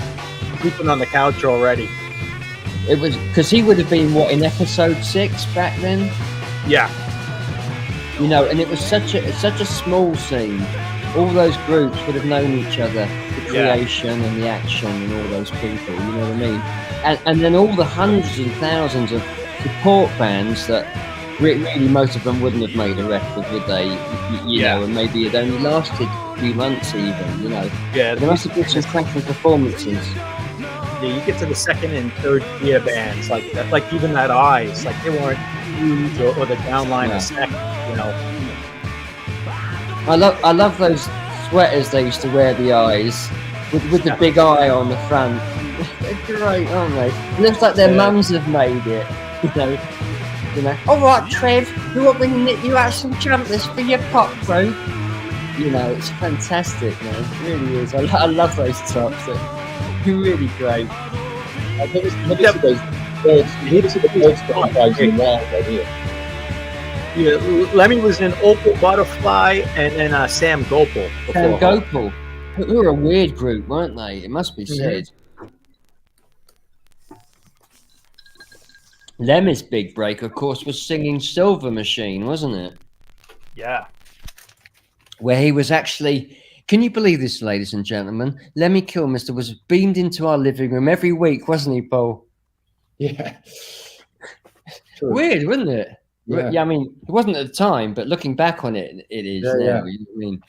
sleeping on the couch already. It was because he would have been what in episode 6 back then. Yeah. You know, and it was such a small scene. All those groups would have known each other, the creation and the action and all those people, you know what I mean? And then all the hundreds and thousands of support bands that really, most of them wouldn't have made a record, would they? You know, and maybe it only lasted a few months even, you know. Yeah, There must have been some cracking performances. Yeah, you get to the second and third year bands, like that, like even that Eyes, like they weren't huge, or the Downline of Second, you know. I love those sweaters they used to wear, the Eyes, with the big eye on the front. They're great, aren't they? It looks like their mums have made it, you know. All right, Trev, you want me to knit you out some jumpers for your pop crew? You know, it's fantastic, man. It really is. I love those tops. They're really great. I think it's the first guys in the world right here. Yeah, Lemmy was in Opal Butterfly and then Sam Gopal. Sam Gopal, who were a weird group, weren't they? It must be said. Lemmy's big break, of course, was singing Silver Machine, wasn't it? Yeah. Where he was actually, can you believe this, ladies and gentlemen? Lemmy Kilmister was beamed into our living room every week, wasn't he, Paul? Yeah. True. Weird, wasn't it? Yeah. I mean, it wasn't at the time, but looking back on it, it is now. Yeah. You know what I mean?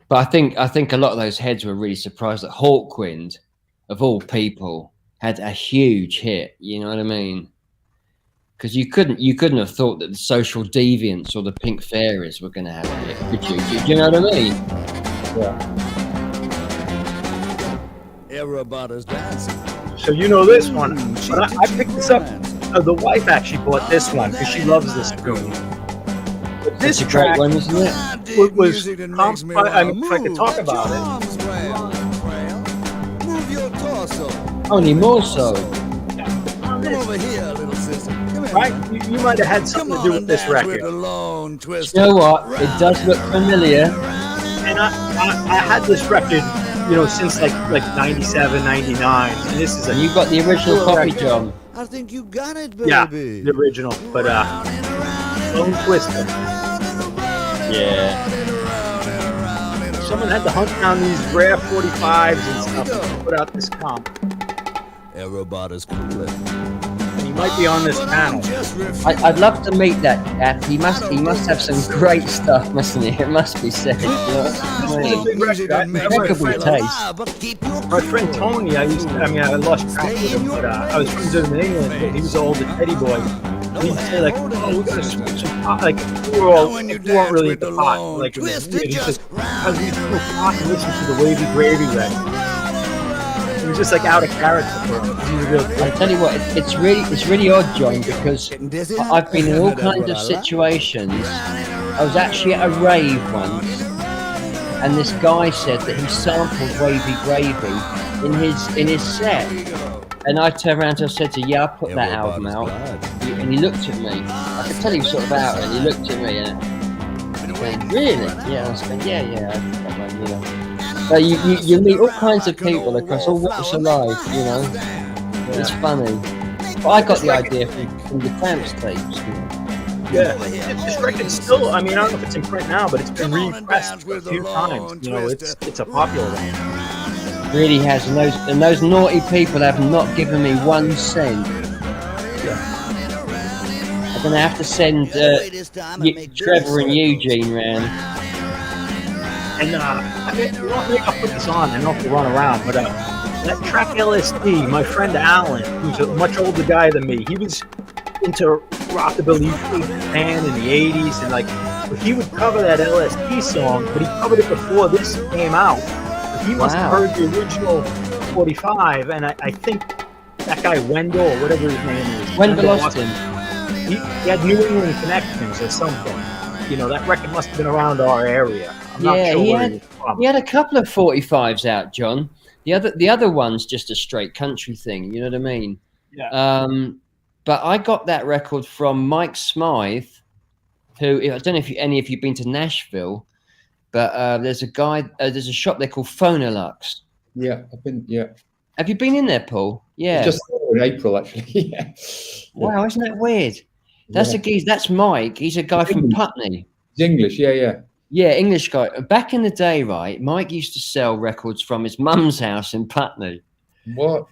But I think a lot of those heads were really surprised that Hawkwind, of all people, had a huge hit. You know what I mean? Because you couldn't have thought that the Social Deviants or the Pink Fairies were going to have a hit, could you? Do you know what I mean? Yeah. Everybody's dancing. So you know this one, but I picked this up. The wife actually bought this one because she loves this tune. But this It's a great track one, isn't it? was if I could talk about it. Move your torso. Only more so. Come over here, little sister. Come here. Right? You might have had something to do with this record. You know what? It does look familiar. And I had this record, you know, since like 97, 99. And this is And you got the original copy, record. John. I think you got it, baby. Yeah, the original. But Lone Twister. Yeah. Someone had to hunt down these rare 45s and stuff and put out this comp. Everybody's cool. And he might be on this panel. I'd love to meet that cat. He must have some great stuff, mustn't he? It must be said. You know? Impeccable taste. My friend Tony, I lost track with him, but I was friends with him in England. He was an older Teddy boy. He'd say like, "Oh, we're gonna smoke some pot." Like we weren't really into pot. Like it was weird. He said, "Because we smoke pot and listen to the Wavy Gravy record." He was just like out of character for him. He was real. I tell you what, it's really odd, John, because I've been in all kinds of situations. I was actually at a rave once, and this guy said that he sampled Wavy Gravy in his set. And I turned around and I said to him, "Yeah, I put that album out." And he looked at me. I could tell he was sort of out, and he looked at me and went, "Really?" Yeah, I was going, "Yeah, I put that one, you know." So you meet all kinds of people across all walks of life, you know. It's funny. But I got the idea from the Cramps tapes. You know. Yeah, this record still. I mean, I don't know if it's in print now, but it's been repressed a few times. You know, it's a popular one. Really has, and those naughty people have not given me 1 cent. I'm gonna have to send Trevor and Eugene round. And I'll put this on. I don't have to run around, but that track LSD, my friend Alan, who's a much older guy than me, he was into rockabilly fan in the 80s, and like he would cover that LSD song, but he covered it before this came out. He must have heard the original 45, and I think that guy Wendell, or whatever his name is, Wendell Austin. He had New England connections or something. You know, that record must have been around our area. I'm not sure where he was from. He had a couple of 45s out, John. The other one's just a straight country thing. You know what I mean? Yeah. But I got that record from Mike Smythe, who I don't know if any of you've been to Nashville. But there's a shop there called Phonolux. Yeah, I've been. Yeah. Have you been in there, Paul? Yeah. Just in April, actually. Yeah. Wow, isn't that weird? That's That's Mike. He's a guy from Putney. He's English. Yeah. Yeah, English guy. Back in the day, right? Mike used to sell records from his mum's house in Putney. What?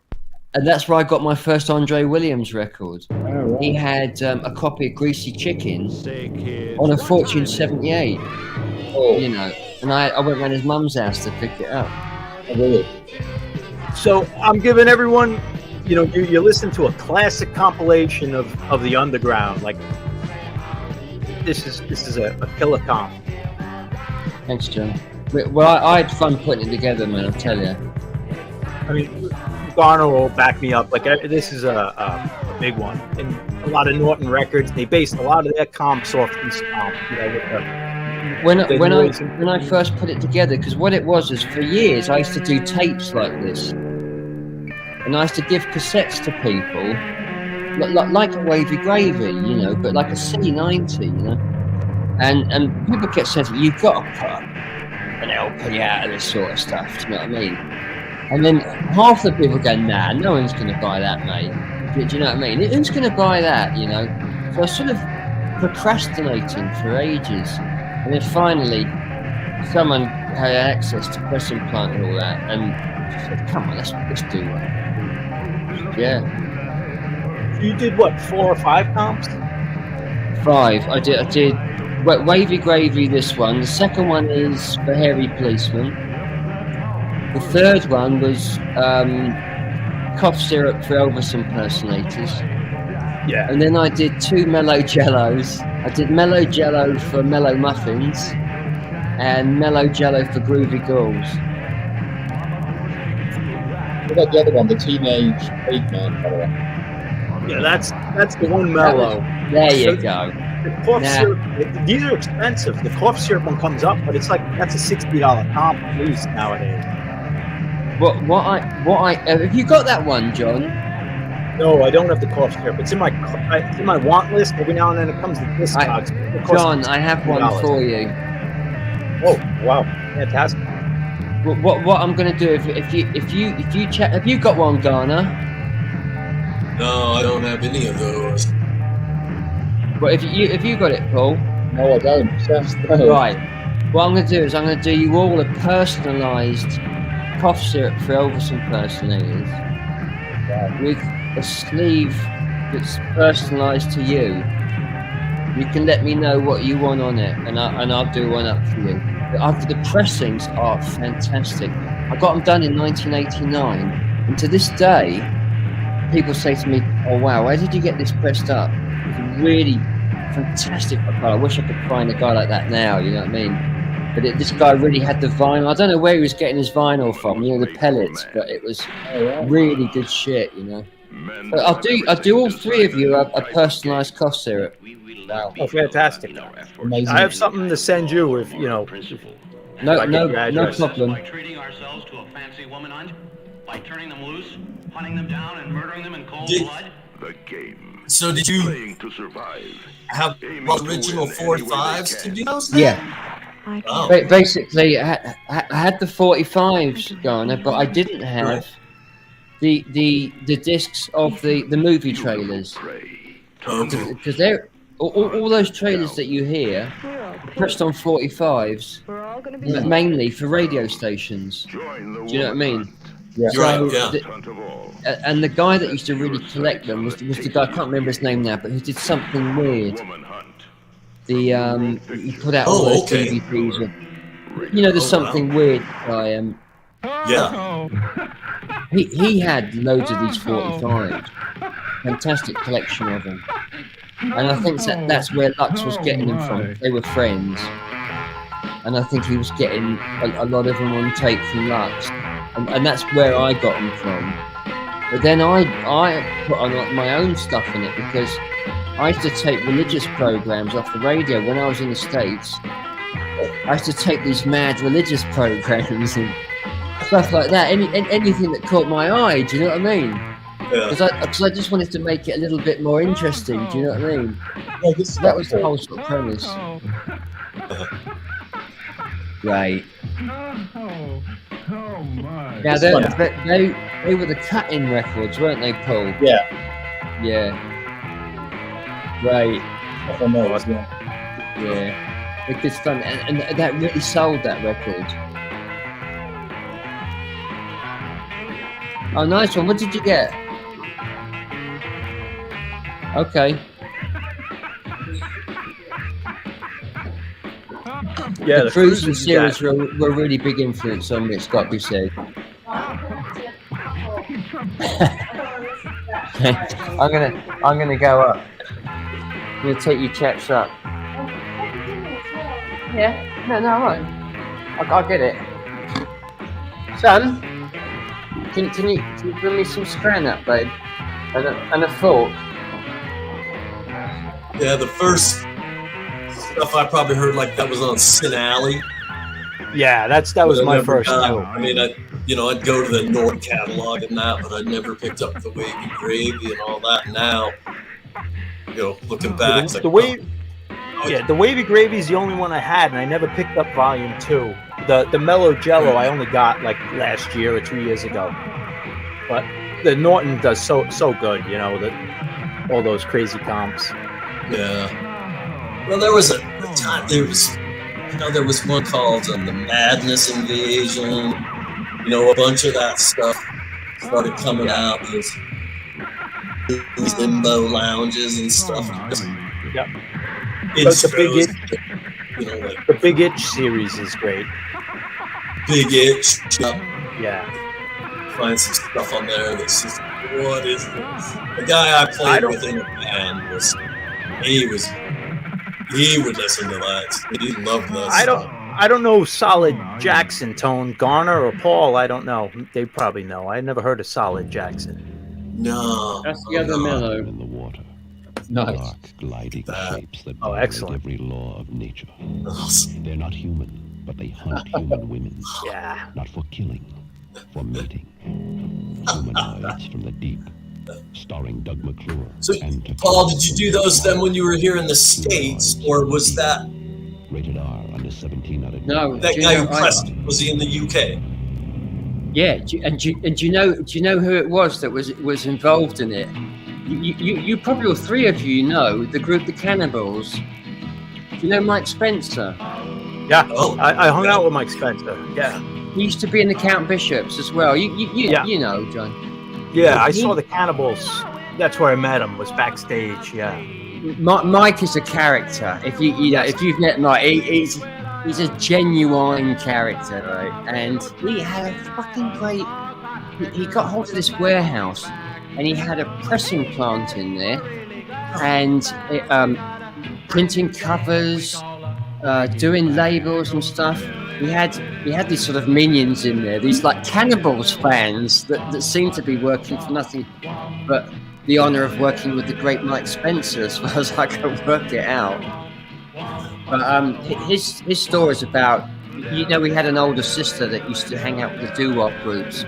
and that's where I got my first Andre Williams record. Oh, right. He had a copy of Greasy Chicken on a Fortune 78, you know, and I went around his mum's house to pick it up. Oh, really? So I'm giving everyone, you know, you listen to a classic compilation of the underground. Like this is a killer comp. Thanks, John. Well, I had fun putting it together, man. I'll tell you. I mean, Garner will back me up. Like this is a big one, and a lot of Norton records. They based a lot of their comps off this comp. You know, When I first put it together, because what it was is for years I used to do tapes like this, and I used to give cassettes to people, like a Wavy Gravy, you know, but like a C90, you know, and people kept saying, "You've got to put an LP out of this sort of stuff." Do you know what I mean? And then half the people go, "Nah, no one's going to buy that, mate." Do you know what I mean? Who's going to buy that, you know? So I was sort of procrastinating for ages. And then finally, someone had access to press implant and all that. And said, "Come on, let's do one." Yeah. You did what, 4 or 5 comps? 5. I did Wavy Gravy, this one. The second one is for Hairy Policeman. The third one was cough syrup for Elvis impersonators. Yeah. And then I did 2 Mellow Jellos. I did Mellow Jello for Mellow Muffins and Mellow Jello for Groovy Ghouls. What about the other one, the Teenage Eggman, by the way? Yeah, that's the one mellow. There you go. The cough syrup, these are expensive. The cough syrup one comes up, but it's like that's a $60 comp at least nowadays. What I have you got that one, John? No, I don't have the cough syrup. It's in my want list. Every now and then it comes to Discogs. John, I have one for you. Oh wow, fantastic! What I'm going to do if you check, have you got one, Garner? No, I don't have any of those. Well, if you got it, Paul? No, I don't. Right. What I'm going to do is I'm going to do you all a personalised cough syrup for Elvis impersonators with a sleeve that's personalised to you. You can let me know what you want on it, and I'll do one up for you. The pressings are fantastic. I got them done in 1989, and to this day, people say to me, "Oh wow, where did you get this pressed up?" It's really fantastic. I wish I could find a guy like that now. You know what I mean? But this guy really had the vinyl. I don't know where he was getting his vinyl from, you know, the pellets, but it was really good shit, you know. But I'll do all 3 of you a personalised cough syrup. Wow, oh, fantastic! Amazing. I have something to send you if you know. No problem. By treating ourselves to a fancy woman hunt, by turning them loose, hunting them down, and murdering them in cold blood. The game. So did you have original 4.5s to do those? Yeah. Oh. Basically, I had the 45s, Garner, but I didn't have the discs of the movie trailers. Because they're all those trailers that you hear pressed on 45s, mainly for radio stations. Do you know what I mean? Yeah. And the guy that used to really collect them was the guy, I can't remember his name now, but he did something weird. He put out all those DVDs with, you know, there's something weird guy. Yeah. He had loads of these 45s. Fantastic collection of them. And I think that's where Lux was getting them from. They were friends. And I think he was getting a lot of them on tape from Lux. And that's where I got them from. But then I put on my own stuff in it because I used to take religious programs off the radio when I was in the States. I used to take these mad religious programs and stuff like that. Anything that caught my eye, do you know what I mean? Because I just wanted to make it a little bit more interesting, do you know what I mean? Yeah, that was the whole sort of premise. Right. Oh my. Now they were the cut-in records, weren't they, Paul? Yeah. Yeah. Right. Yeah. Yeah. It was fun, and that really sold that record. Oh, nice one. What did you get? Okay. Yeah, the Cruising Cruisers series were a really big influence on me, it's got to be said. I'm gonna go up. I'm gonna take your chaps up. Yeah, no, all right. I'll get it. Son, can you bring me some scran up, babe? And a fork. Yeah, the first stuff I probably heard like that was on Sin Alley. Yeah, that was my first too. I mean, I'd go to the North catalog and that, but I never picked up the Wavy Gravy and all that. Now, looking back, the Wavy Gravy is the only one I had, and I never picked up Volume 2. The Mellow Jello I only got like last year or 2 years ago. But the Norton does so good, all those crazy comps. Yeah. Well, there was a time. There was one called the Madness Invasion. A bunch of that stuff started coming out. Those limbo lounges and stuff. Yep. The Big Itch series is great. Big Itch. Yeah. Find some stuff on there that's just, what is this? The guy I played with in the band he would listen to that. He loved that. I don't know Solid Jackson, Tone Garner or Paul. I don't know. They probably know. I never heard of Solid Jackson. No. That's the other Mellow. In the water. Nice. Dark, gliding shapes that excellent. every law of nature. Awesome. They're not human, but they hunt human women. Yeah. Not for killing, for mating. Humanoids from the deep. Starring Doug McClure. So, Paul, did you do those then when you were here in the States, or was that rated R under 17 out of No, that guy who pressed? Was he in the UK? Yeah, do you know who it was that was involved in it? You probably all three of you know the group The Cannibals. Do you know Mike Spencer? Yeah, I hung out with Mike Spencer. Yeah, he used to be in the Count Bishops as well. You know, John. Yeah, I saw The Cannibals. That's where I met him. Was backstage. Yeah. Mike is a character. If you've met Mike, he's a genuine character, right? And he had a fucking great. He got hold of this warehouse, and he had a pressing plant in there, and printing covers, doing labels and stuff. He had these sort of minions in there, these like Cannibals fans that seemed to be working for nothing but the honor of working with the great Mike Spencer, as far as I could work it out. But his story is about, we had an older sister that used to hang out with the doo-wop groups,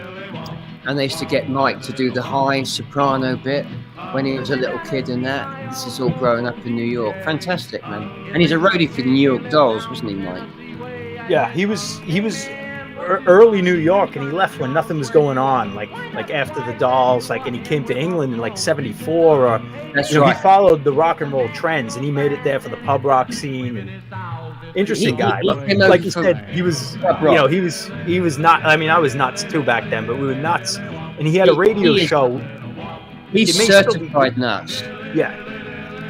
and they used to get Mike to do the high soprano bit when he was a little kid, and that. This is all growing up in New York. Fantastic, man. And he's a roadie for the New York Dolls, wasn't he, Mike? Yeah, he was early New York, and he left when nothing was going on, like after the Dolls, and he came to England in like '74, or That's right. He followed the rock and roll trends, and he made it there for the pub rock scene. And interesting guy, like you said, he was, he was not. I mean, I was nuts too back then, but we were nuts, and he had a radio show. He's certified nuts. Yeah.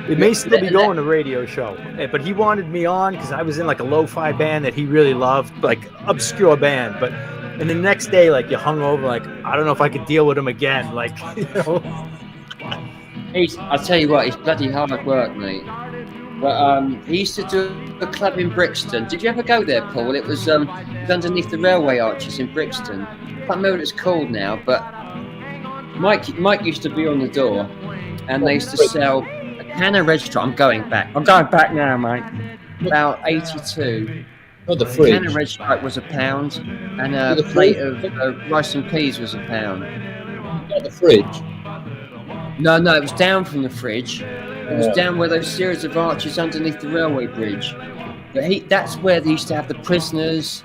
It may still be going to radio show, but he wanted me on because I was in like a lo-fi band that he really loved, like obscure band. And the next day, like you hung over, like I don't know if I could deal with him again. Like, I'll tell you what, he's bloody hard work, mate. But he used to do a club in Brixton. Did you ever go there, Paul? It was underneath the railway arches in Brixton. I can't remember what it's called now, but Mike used to be on the door, and they used to sell. Hannah Register. I'm going back now, mate. About 82. Not the fridge. Hannah Register was £1, and a plate of rice and peas was £1. Not the fridge. No, it was down from the fridge. It was down where those series of arches underneath the railway bridge. But that's where they used to have the Prisoners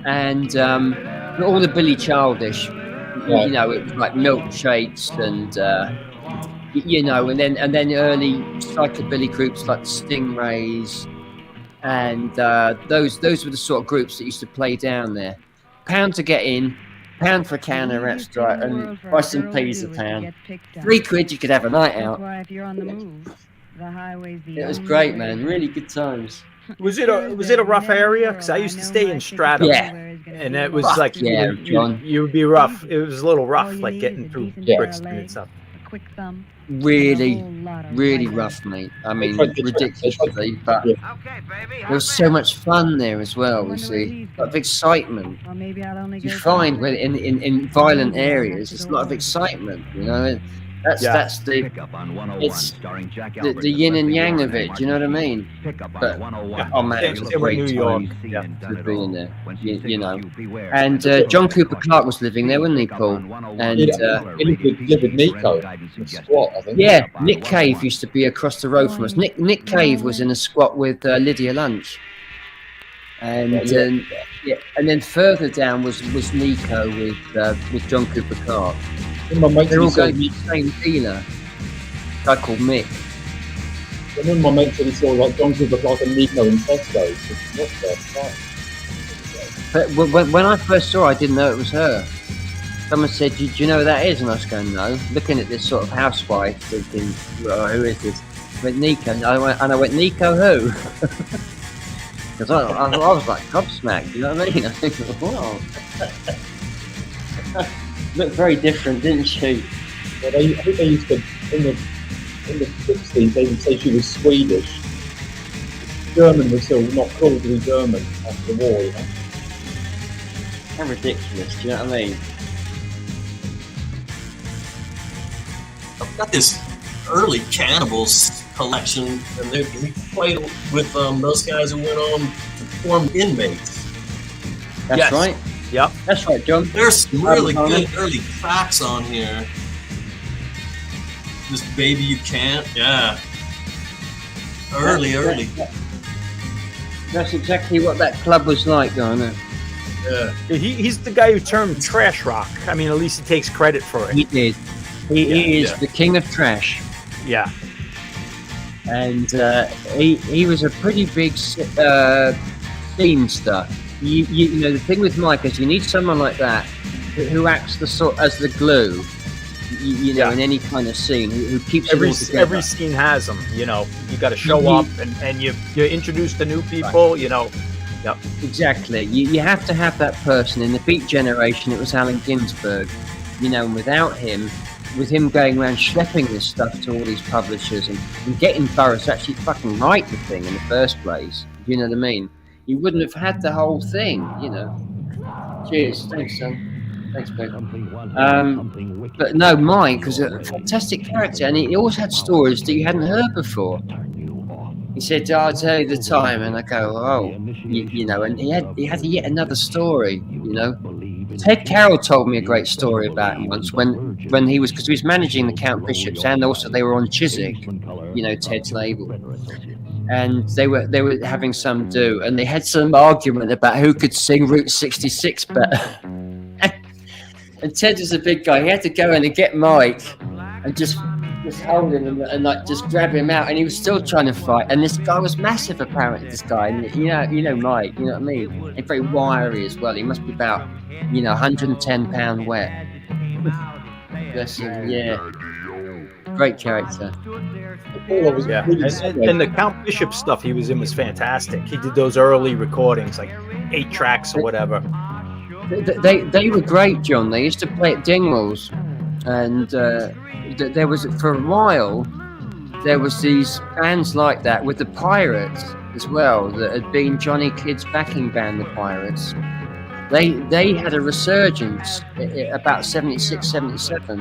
and all the Billy Childish. Right. It was like milkshakes and. And then early psychobilly groups like Stingrays, and those were the sort of groups that used to play down there. £1 to get in, pound for a can of Rat Strike and buy some peas a pound. £3 you could have a night out. It was great, man. Really good times. Was it a rough area? Because I used to stay in Stratham. Yeah. And it was Rough, like yeah, John. you would be rough. It was a little rough, like getting through Brixton and stuff. Really, really rough, mate. I mean, ridiculously, but there was so much fun there as well. You see, a lot of excitement. You find when in violent areas, it's a lot of excitement. You know, that's the yin and yang of it. Do you know what I mean? But oh man, it was a great time to be in there. You know, and John Cooper Clarke was living there, wasn't he, Paul? And he lived with Nico. Squat, I think. Yeah, Nick Cave used to be across the road from us. Nick Cave was in a squat with Lydia Lunch. And and then further down was Nico with John Cooper Clarke. They're all going to the same dealer. A guy called Mick. And then my mate said he saw like John Cooper Clarke and Nico in Tesco. But when I first saw her, I didn't know it was her. Someone said, do you know who that is? And I was going, no. Looking at this sort of housewife, thinking, well, who is this? I went, Nico. And I went, Nico who? Because I was like gobsmacked, you know what I mean? I think, wow. Looked very different, didn't she? Well, I think they used to, in the 60s, they would say she was Swedish. German was still not cool to be German after the war, you know? How ridiculous, do you know what I mean? I've got this early Cannibals collection, and he played with those guys who went on to form Inmates. That's right. Yep. That's right, John. There's some really good early tracks on here. This Baby You Can't, yeah. Early. That's exactly what that club was like, Garner. Yeah. He's the guy who termed trash rock. I mean, at least he takes credit for it. He did. He is the king of trash. Yeah. And he was a pretty big scene star. You know, the thing with Mike is you need someone like that who acts as the glue. You know, in any kind of scene, who keeps it all together. Every scene has them. You know, you got to show up and you introduce the new people. Right. You know. Yep. Exactly. You have to have that person. In the Beat generation, it was Allen Ginsberg. You know, and without him, with him going around schlepping this stuff to all these publishers and getting Burroughs to actually fucking write the thing in the first place, you know what I mean? You wouldn't have had the whole thing, you know. Cheers. Thanks, son. Thanks, babe. But no, Mike was a fantastic character, and he always had stories that you hadn't heard before. He said, I'll tell you the time, and I go, oh, you know, and he had yet another story, you know. Ted Carroll told me a great story about him once when he was, because he was managing the Count Bishops, and also they were on Chiswick, you know, Ted's label. And they were having some do, and they had some argument about who could sing Route 66 better. And Ted was a big guy. He had to go in and get Mike and just hold him and like just grab him out, and he was still trying to fight. And this guy was massive, apparently. This guy, and you know Mike, you know what I mean? And very wiry as well. He must be about 110 pound wet. Bless him, yeah. Great character. Yeah, and the Count Bishop stuff he was in was fantastic. He did those early recordings, like 8 tracks or whatever. They were great, John. They used to play at Dingwalls, and there was, for a while, there was these bands like that with the Pirates as well, that had been Johnny Kidd's backing band, the Pirates. They had a resurgence about 76, 77,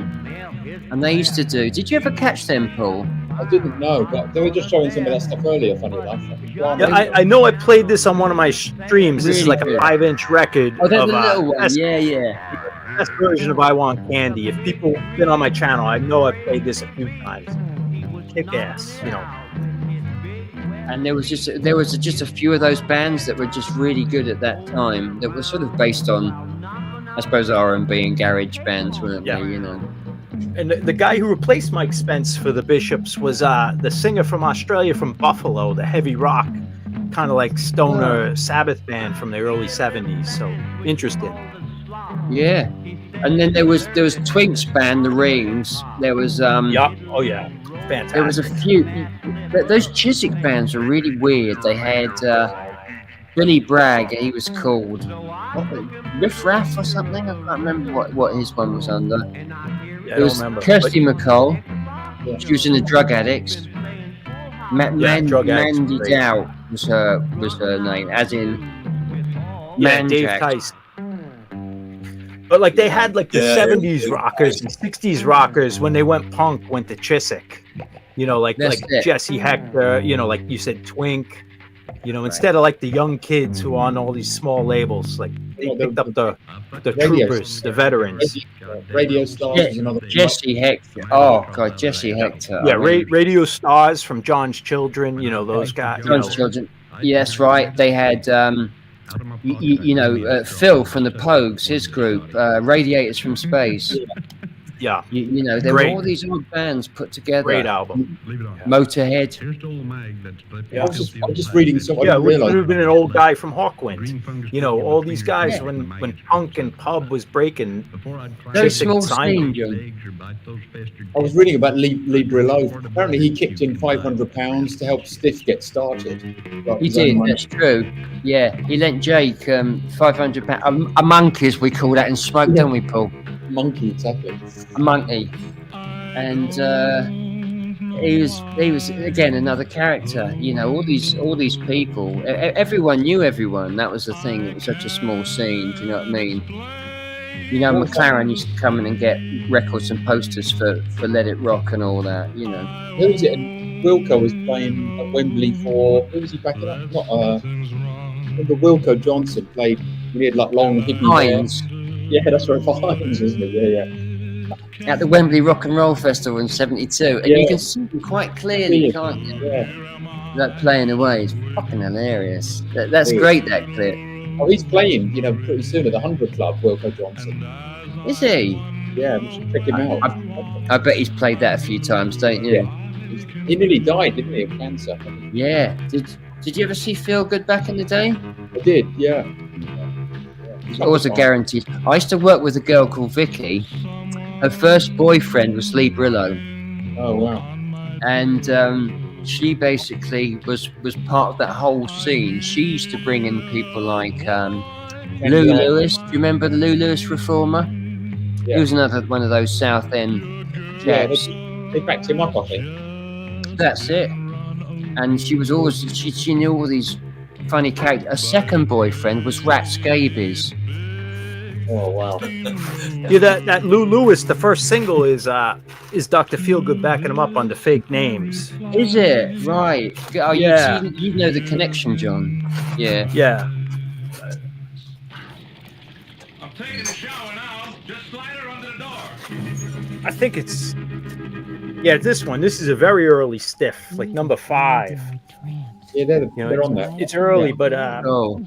and they used to do. Did you ever catch them, Paul? I didn't know, but they were just showing some of that stuff earlier, funny enough. Yeah, I know I played this on one of my streams. This is like a 5-inch record. Oh, that's the little one. Yeah. Best version of I Want Candy. If people have been on my channel, I know I've played this a few times. Kick ass, you know. And there was just a few of those bands that were just really good at that time. That were sort of based on, I suppose, R&B and garage bands, weren't they? You know. And the guy who replaced Mike Spence for the Bishops was the singer from Australia, from Buffalo, the heavy rock, kind of like stoner Sabbath band from the early 70s. So interesting. Yeah. And then there was Twink's band, The Rings. There was Yeah. Oh yeah. Fantastic. there was a few. Those Chiswick bands were really weird. They had Billy Bragg. He was called Riff Raff or something. I can't remember what his one was under. Yeah, There was Kirsty McCall. She was in the Drug Addicts. Drug Addicts, Mandy great. Dow was her name, as in Yeah, Dave Manjack. Tice. But like they had like the Yeah, 70s rockers and 60s rockers when they went punk went to Chiswick. You know, like That's it. Jesse Hector, you know, like you said, Twink. You know, instead of like the young kids who are on all these small labels, like they picked up the Radio troopers, the veterans. Radio Stars is another one. Jesse Hector. Oh God, Jesse Hector. Yeah, I mean, Radio Stars from John's Children. You know those guys. John's Children. Yes, right. They had Phil from the Pogues, his group, Radiators from Space. Yeah, You know, there Great. were all these old bands put together. great album. Motorhead. I was just reading something. Yeah, I would didn't have realise. been an old guy from Hawkwind. You know, all these guys when punk and pub was breaking. Very Chiswick small signed scene, them. John. I was reading about Lee Brillo. Apparently, he kicked in £500 to help Stiff get started. Like He his own did, money. that's true. Yeah, he lent Jake £500. A monkey, as we call that in smoke, Yeah. don't we, Paul? Monkey, exactly. A monkey. And he was again another character. You know, all these people. Everyone knew everyone. That was the thing. It was such a small scene. Do you know what I mean? You know, McLaren used to come in and get records and posters for Let It Rock and all that. You know. Who was it? And Wilco was playing at Wembley for. Who was he backing up? Not remember Wilco Johnson played. He had like long hippie hair. Hines Yeah, that's right. For Hines, isn't it? Yeah. at the Wembley Rock and Roll Festival in '72, and you can see them quite clearly, can't you? Yeah. That playing away is fucking hilarious. That's Yeah. great. That clip. Oh, he's playing, pretty soon at the 100 Club, Wilco Johnson. Is he? Yeah, we should check him out. I bet he's played that a few times, don't you? He nearly died, didn't he, of cancer? Yeah. Did you ever see Feel Good back in the day? I did, yeah. It's always a guarantee. I used to work with a girl called Vicky. Her first boyfriend was Lee Brillo, Oh, wow. and she basically was part of that whole scene. She used to bring in people like Lou Lewis. Do you remember the Lou Lewis Reformer? Yeah. He was another one of those South End Yeah, chaps. they backed him up, I think. That's it. And she was always she knew all these funny characters. Her second boyfriend was Rat Scabies. Oh, wow. Yeah, that Lou Lewis, the first single is Dr. Feelgood backing him up under fake names. Is it? Right. Oh, Yeah. you know the connection, John. Yeah. Yeah. I'm taking a shower now. Just slide her under the door. I think it's this one. This is a very early Stiff, like number 5. Yeah, they're You know, on that. it's early, Yeah. but Oh.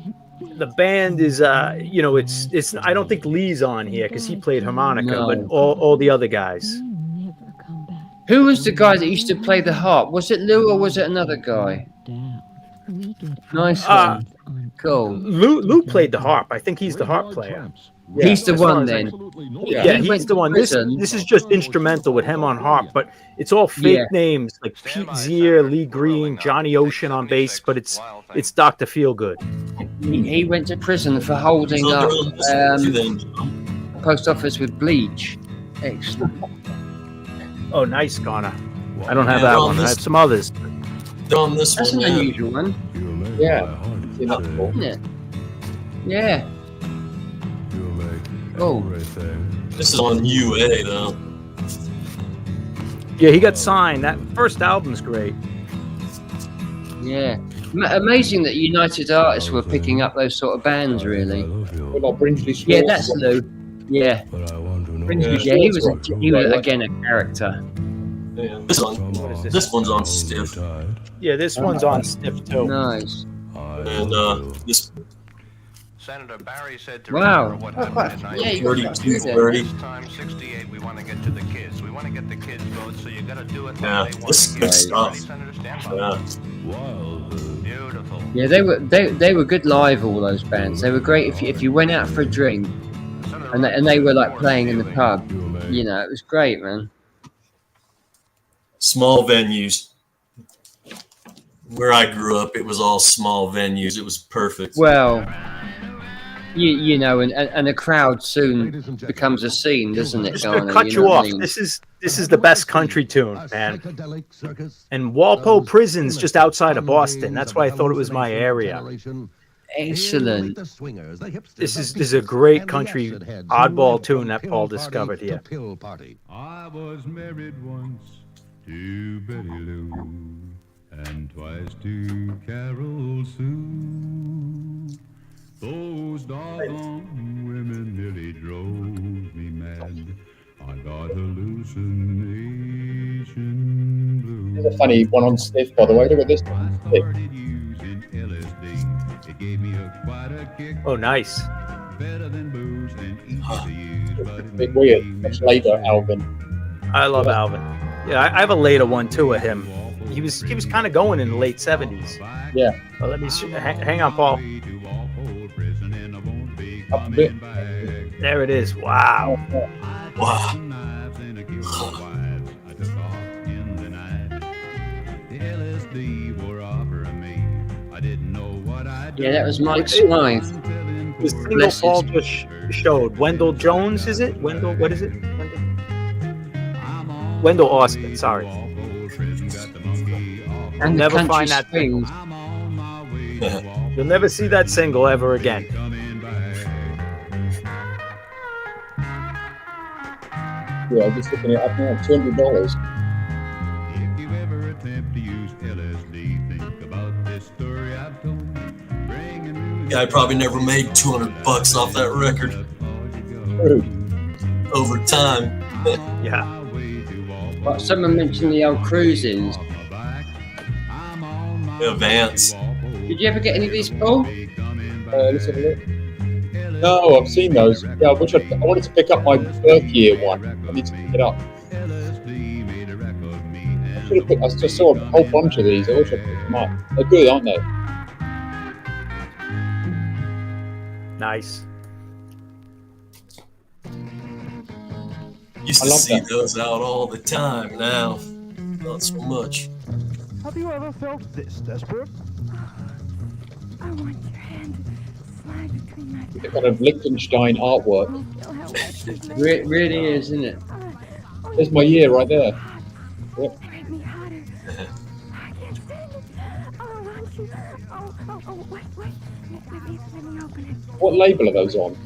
the band is it's I don't think Lee's on here because he played harmonica, No. but all the other guys. Who was the guy that used to play the harp? Was it Lou or was it another guy? Nice Uh, one. Cool. Lou played the harp. I think he's the harp player. He's the as far one as I- then. Yeah, He went he's the to one. prison. This is just instrumental with him on harp, but it's all fake Yeah. names like Pete Zier, Lee Green, Johnny Ocean on bass, but it's Dr. Feelgood. He went to prison for holding So up they're on this too then. post office with bleach. Excellent. Oh, nice, Connor. I don't have Yeah, that well, one. I this- have some others. They're on this That's one. an Yeah. unusual one, Yeah. Seen that before. isn't it? Yeah. Oh. This is on UA though. Yeah, he got signed. That first album's great. Yeah. Amazing that United Artists were picking up those sort of bands, really. Well, like Brinsley Schwartz. Yeah, that's Lou. Yeah. Brinsley Yeah, he Schwartz was again a character. Yeah. This one's on Stiff, Yeah, this one's on Stiff too. Nice. and this Senator Barry said to Wow. remember what happened in Yeah, you 32-30. This time, 68, we want to get to the kids. We want to get the kids votes, so you got to do it Yeah, like they want this to is get good stuff. Ready, Senator? Stand by. Yeah. Beautiful. Yeah, they were good live. All those bands, they were great. If you went out for a drink, and they were like playing in the pub. You know, it was great, man. Small venues. Where I grew up, it was all small venues. It was perfect. Well, you know, and a crowd soon becomes a scene, doesn't it, Just Garner? to cut you know what off, I mean? this is the best country tune, man. And Walpole Prison's just outside of Boston. That's why I thought it was my area. Excellent. This is a great country oddball tune that Paul discovered here. I was married once to Betty Lou and twice to Carol Sue. Those doggone women nearly drove me mad. I got hallucination blues. There's a funny one on Stiff, by the way. Look at this. Oh, nice. A bit weird. Much later, Alvin. I love Alvin. Yeah, I have a later one too of him. He was kind of going in the late 70s. Yeah. Well, let me hang on, Paul. Up a bit. There it is. Wow. Wow. Yeah, that was Mike Smythe. The single Paul just showed. Wendell Jones, is it? Wendell, what is it? Wendell Austin, sorry. And never the find that swings. You'll never see that single ever again. Yeah, I'm just looking it up now. $200. If you ever attempt to use LSD, think about this story I've told. Yeah, I probably never made $200 off that record. Over time. Yeah. But someone mentioned the old cruisings. Yeah, Vance. Did you ever get any of these, Paul? Let's have a look. No, I've seen those. Yeah, I wanted to pick up my birth year one. I need to pick it up. I just saw a whole bunch of these. I wish I picked them up. They're good, aren't they? Nice. Used to see those out all the time. Now, not so much. Have you ever felt this desperate? I want your hand to slide between my The kind of Liechtenstein artwork. It really is, isn't it? There's my year right there. Yep. Make me hotter. I can't stand it. Oh, I want you. Oh, wait. Let me open it. What label are those on?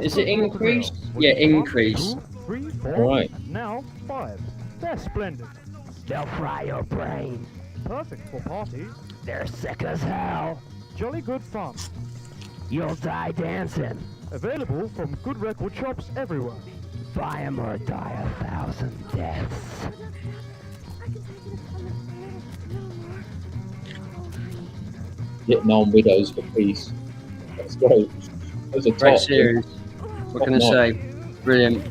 Is it Increase? Yeah, Increase. 3, 4, All right. now 5. They're splendid. They'll fry your brain. Perfect for parties. They're sick as hell. Jolly good fun. You'll die dancing. Available from good record shops everywhere. Buy 'em or die 1,000 deaths. Vietnam Widows for Peace. That's great. Those are Great top. series. What can I say? Brilliant.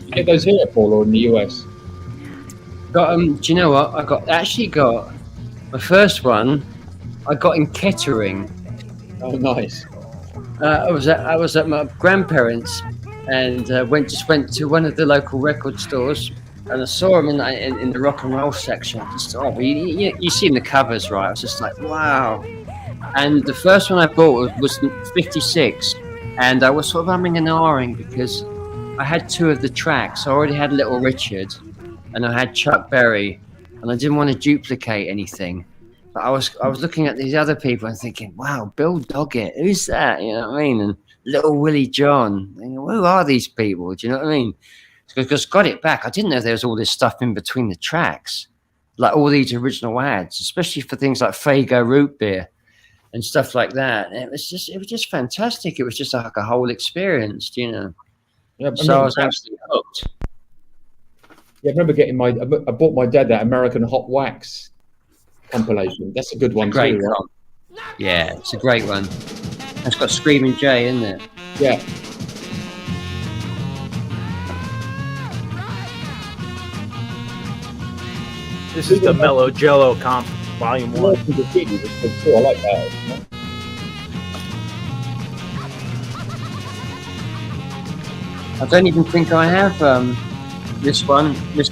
You get those here, Paul, or in the US? Got do you know what? I got my first one. I got in Kettering. Oh, nice. I was at my grandparents, and went to one of the local record stores, and I saw them in the rock and roll section. You seen the covers, right? I was just like, wow. And the first one I bought was 56, and I was sort of umming and ahhing because I had two of the tracks. I already had Little Richard, and I had Chuck Berry, and I didn't want to duplicate anything. But I was looking at these other people and thinking, wow, Bill Doggett, who's that? You know what I mean? And Little Willie John. Who are these people? Do you know what I mean? Because got it back. I didn't know there was all this stuff in between the tracks, like all these original ads, especially for things like Fago root beer and stuff like that. And it was just fantastic. It was just like a whole experience, you know. Yeah, so I was absolutely hooked. Yeah, I remember getting I bought my dad that American Hot Wax compilation. That's a good one Great too, right? one. Yeah, it's a great one. It's got Screaming Jay, isn't it? Yeah. This is the Mellow Jello comp, Volume 1. I like that. I don't even think I have this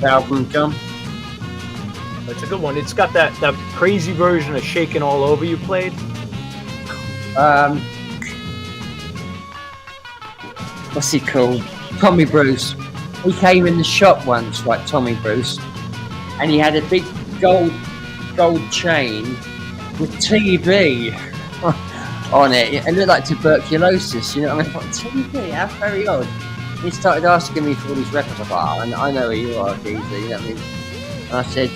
album, John. It's a good one. It's got that crazy version of Shaking All Over you played. What's he called? Tommy Bruce. He came in the shop once, like Tommy Bruce, and he had a big gold chain with TV on it. It looked like tuberculosis, you know what I mean? Like, TV, how very odd. He started asking me for all these records. I thought, oh, I know who you are, geezer, you know what I mean? And I said,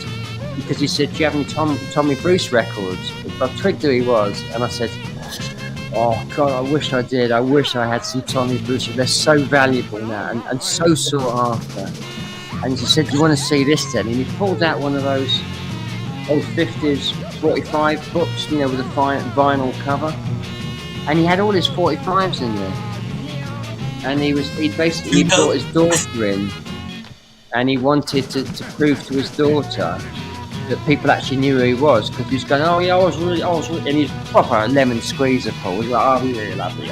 because he said, do you have any Tommy Bruce records? I twigged who he was, and I said, oh God, I wish I did. I wish I had some Tommy Bruce. They're so valuable now and so sought after. And he said, do you want to see this then? And he pulled out one of those old 50s 45 books, you know, with a vinyl cover. And he had all his 45s in there. And he brought his daughter in, and he wanted to prove to his daughter that people actually knew who he was, because he was going, oh yeah, I was really, and he's proper lemon squeezer, Paul. He's like, oh, really lovely.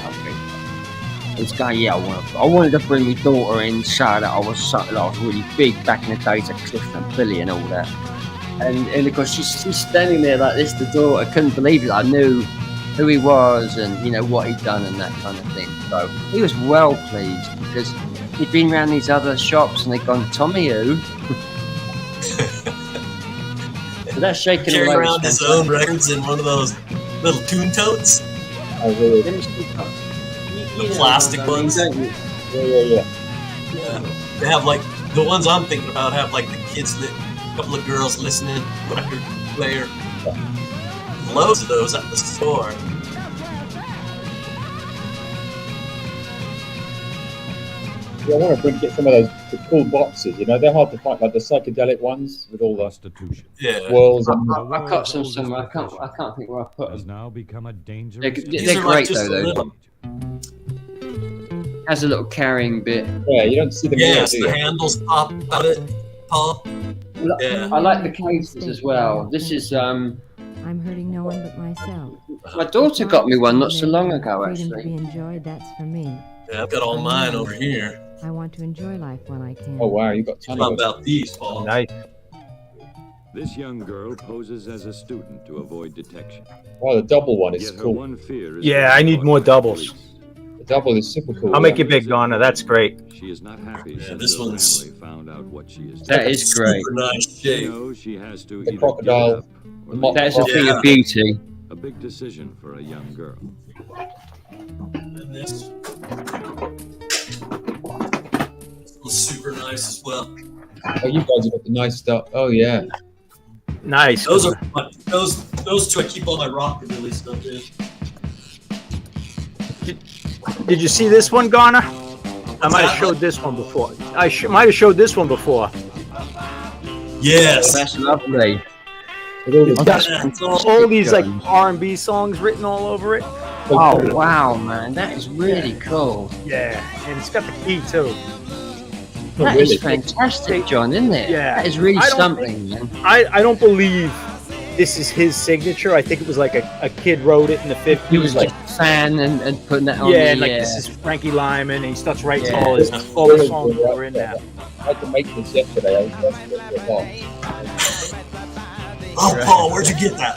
He's going, yeah, I wanted to bring my daughter in, so that I was really big back in the days of Cliff and Billy and all that. And of course, she's standing there like this, the daughter couldn't believe it. I knew who he was and, you know, what he'd done and that kind of thing. So he was well pleased, because he'd been around these other shops and they'd gone, Tommy who? So that's shaking carrying around his own records in one of those little tune totes. Oh, really? The plastic ones. Yeah. They have like the ones I'm thinking about have like the kids, a couple of girls listening, record player. Loads of those at the store. Yeah, I want to get some of those the cool boxes. You know, they're hard to find, like the psychedelic ones with all the swirls. I've got some somewhere. I can't think where I put them. Now become a dangerous. They're great though. Has a little carrying bit. Yeah, you don't see them. Yes, the handles pop out it. Pop. Yeah. I like the cases as well. This is I'm hurting no one but myself. My daughter got me one not so long ago, Freedom to be actually. enjoyed, that's for me. Yeah, I've got all mine over here. I want to enjoy life when I can. Oh wow, you got How about these, Paul? Nice. This young girl poses as a student to avoid detection. Oh, the double one is Yet her cool. one fear is Yeah, I need more doubles. The double is super cool. I'll make it big, Donna. That's great. She is not happy Yeah, since this her one's- family found out what she is That doing. is great. Super nice She shape. knows she has to The either crocodile, give it up or the mock That is a thing Yeah. of beauty. a big decision for a young girl. And this was super nice as well. Oh, you guys have got the nice stuff. Oh yeah. Nice. Those are those two I keep all my rockabilly stuff in. Did you see this one, Garner? I might have showed this one before. Might have showed this one before. Yes. That's lovely. That's fantastic, all these like John. R&B songs written all over it. Oh wow, man, that is really cool. Yeah, and it's got the key too. That is fantastic, John, isn't it? Yeah. That is really I don't something, man. I don't believe this is his signature. I think it was like a kid wrote it in the 50s. He was like a fan and putting that on. Yeah, and like this is Frankie Lyman, and he starts writing Yeah. all the songs that were in there. I had to make this yesterday. I was Oh, Paul, where'd you get that?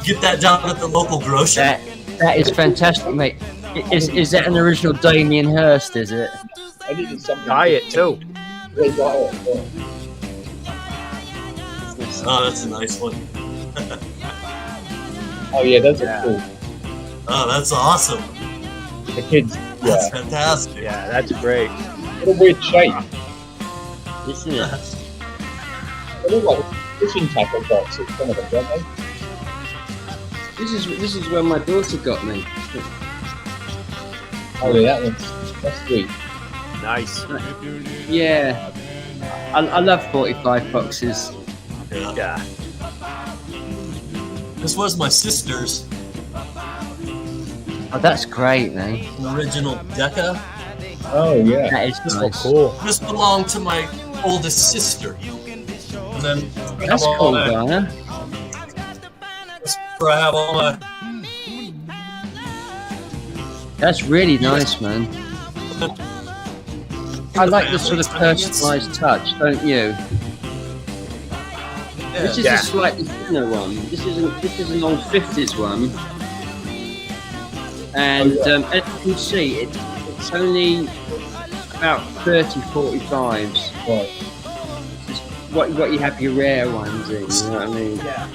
Get that down at the local grocery. That is fantastic, mate. Is that an original Damien Hirst? Is it? I needed something. Diet too. Oh, that's a nice one. Oh yeah, those are cool. Oh, that's awesome. The kids. That's Yeah. fantastic. Yeah, that's great. What a weird shape. This is. They look like fishing tackle boxes. Some of them, don't they? This is where my daughter got me. Oh yeah, that's sweet. Nice. Yeah, I love 45 boxes. Yeah. This was my sister's Oh, that's great, man. original Decca. Oh yeah. That is nice. Cool. This belonged to my oldest sister. And then That's cool, Garner. That's where I have all my. That's really nice, man. I like the sort of personalised touch, don't you? This is a slightly thinner one. This is an old 50s one, and as you can see, it's only about 30-45s. Right. Just what you have your rare ones in. You know what I mean? Yeah.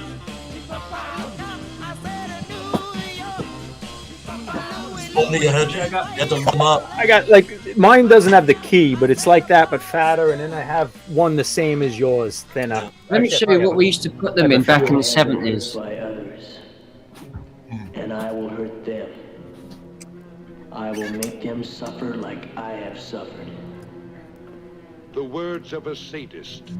I got like mine doesn't have the key, but it's like that, but fatter, and then I have one the same as yours, thinner. Let me show you what we used to put them in back in the 70s. By others, and I will hurt them. I will make them suffer like I have suffered. The words of a sadist,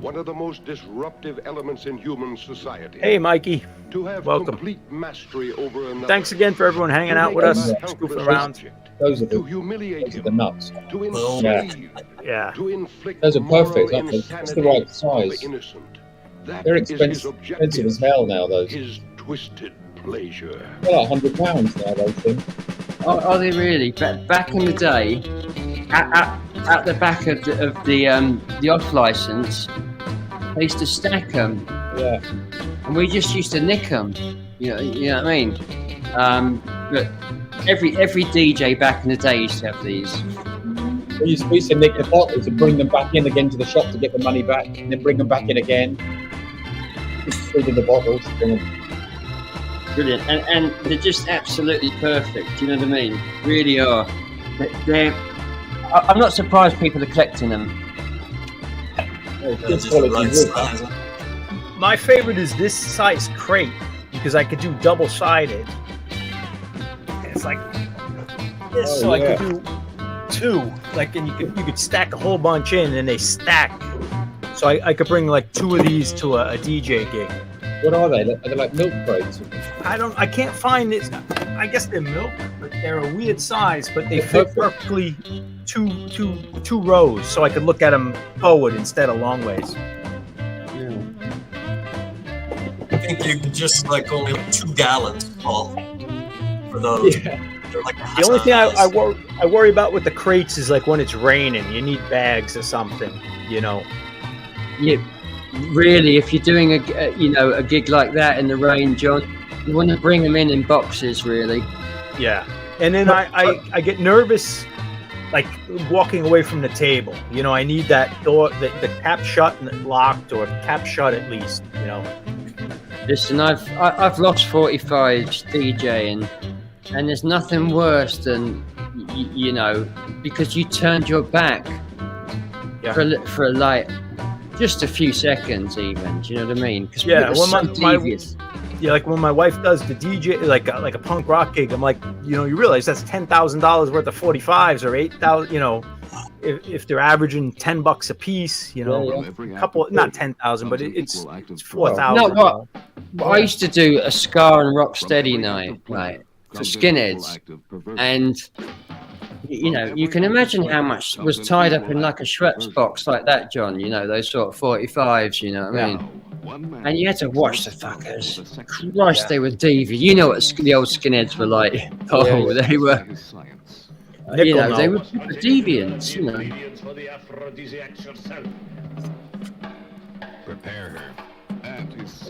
one of the most disruptive elements in human society. Hey, Mikey. To have welcome. Complete mastery over another. Thanks again for everyone hanging out with us, goofing around. Those are the nuts. Yeah. Those are perfect, aren't they? It's the right size. They're expensive as hell now, those. His twisted pleasure. They're like £100 now, those things. Are they really? Back in the day, at the back of the off license, they used to stack them. Yeah. And we just used to nick them. You know what I mean? But every DJ back in the day used to have these. We used to nick the bottles and bring them back in again to the shop to get the money back, and then bring them back in again. Just fill in the bottles. Brilliant, and they're just absolutely perfect. You know what I mean? Really are. I'm not surprised people are collecting them. My favorite is this size crate because I could do double-sided. It's like this, so I could do two. Like, and you could stack a whole bunch in, and they stack. So I could bring like two of these to a DJ gig. What are they? Are they like milk crates? I can't find this. I guess they're milk, but they're a weird size. But they fit perfectly two rows, so I could look at them forward instead of long ways. I think you can just like only 2 gallons, Paul, for those. Yeah. Like the only thing I worry about with the crates is like when it's raining, you need bags or something, you know. Yeah, really, if you're doing a gig like that in the rain, John, you want to bring them in boxes, really. Yeah, and then I get nervous, like walking away from the table. You know, I need that door, the cap shut and locked, or cap shut at least. You know. Listen, I've lost 45s DJing, and there's nothing worse than you know, because you turned your back for like just a few seconds, even. Do you know what I mean? Yeah, like when my wife does the DJ, like a punk rock gig, I'm like, you know, you realize that's $10,000 worth of 45s or 8,000. You know, if they're averaging $10 a piece, you know, a couple, not 10,000, but it's 4,000. No, what I used to do a ska and rock steady night, right, for skinheads, and you know, you can imagine how much was tied up in like a Schweppes box like that, John. You know, those sort of 45s. You know what I mean? And you had to watch the fuckers. Christ, they were deviant. You know what the old skinheads were like? Oh, they were. You know, they were deviants. You know. Prepare her.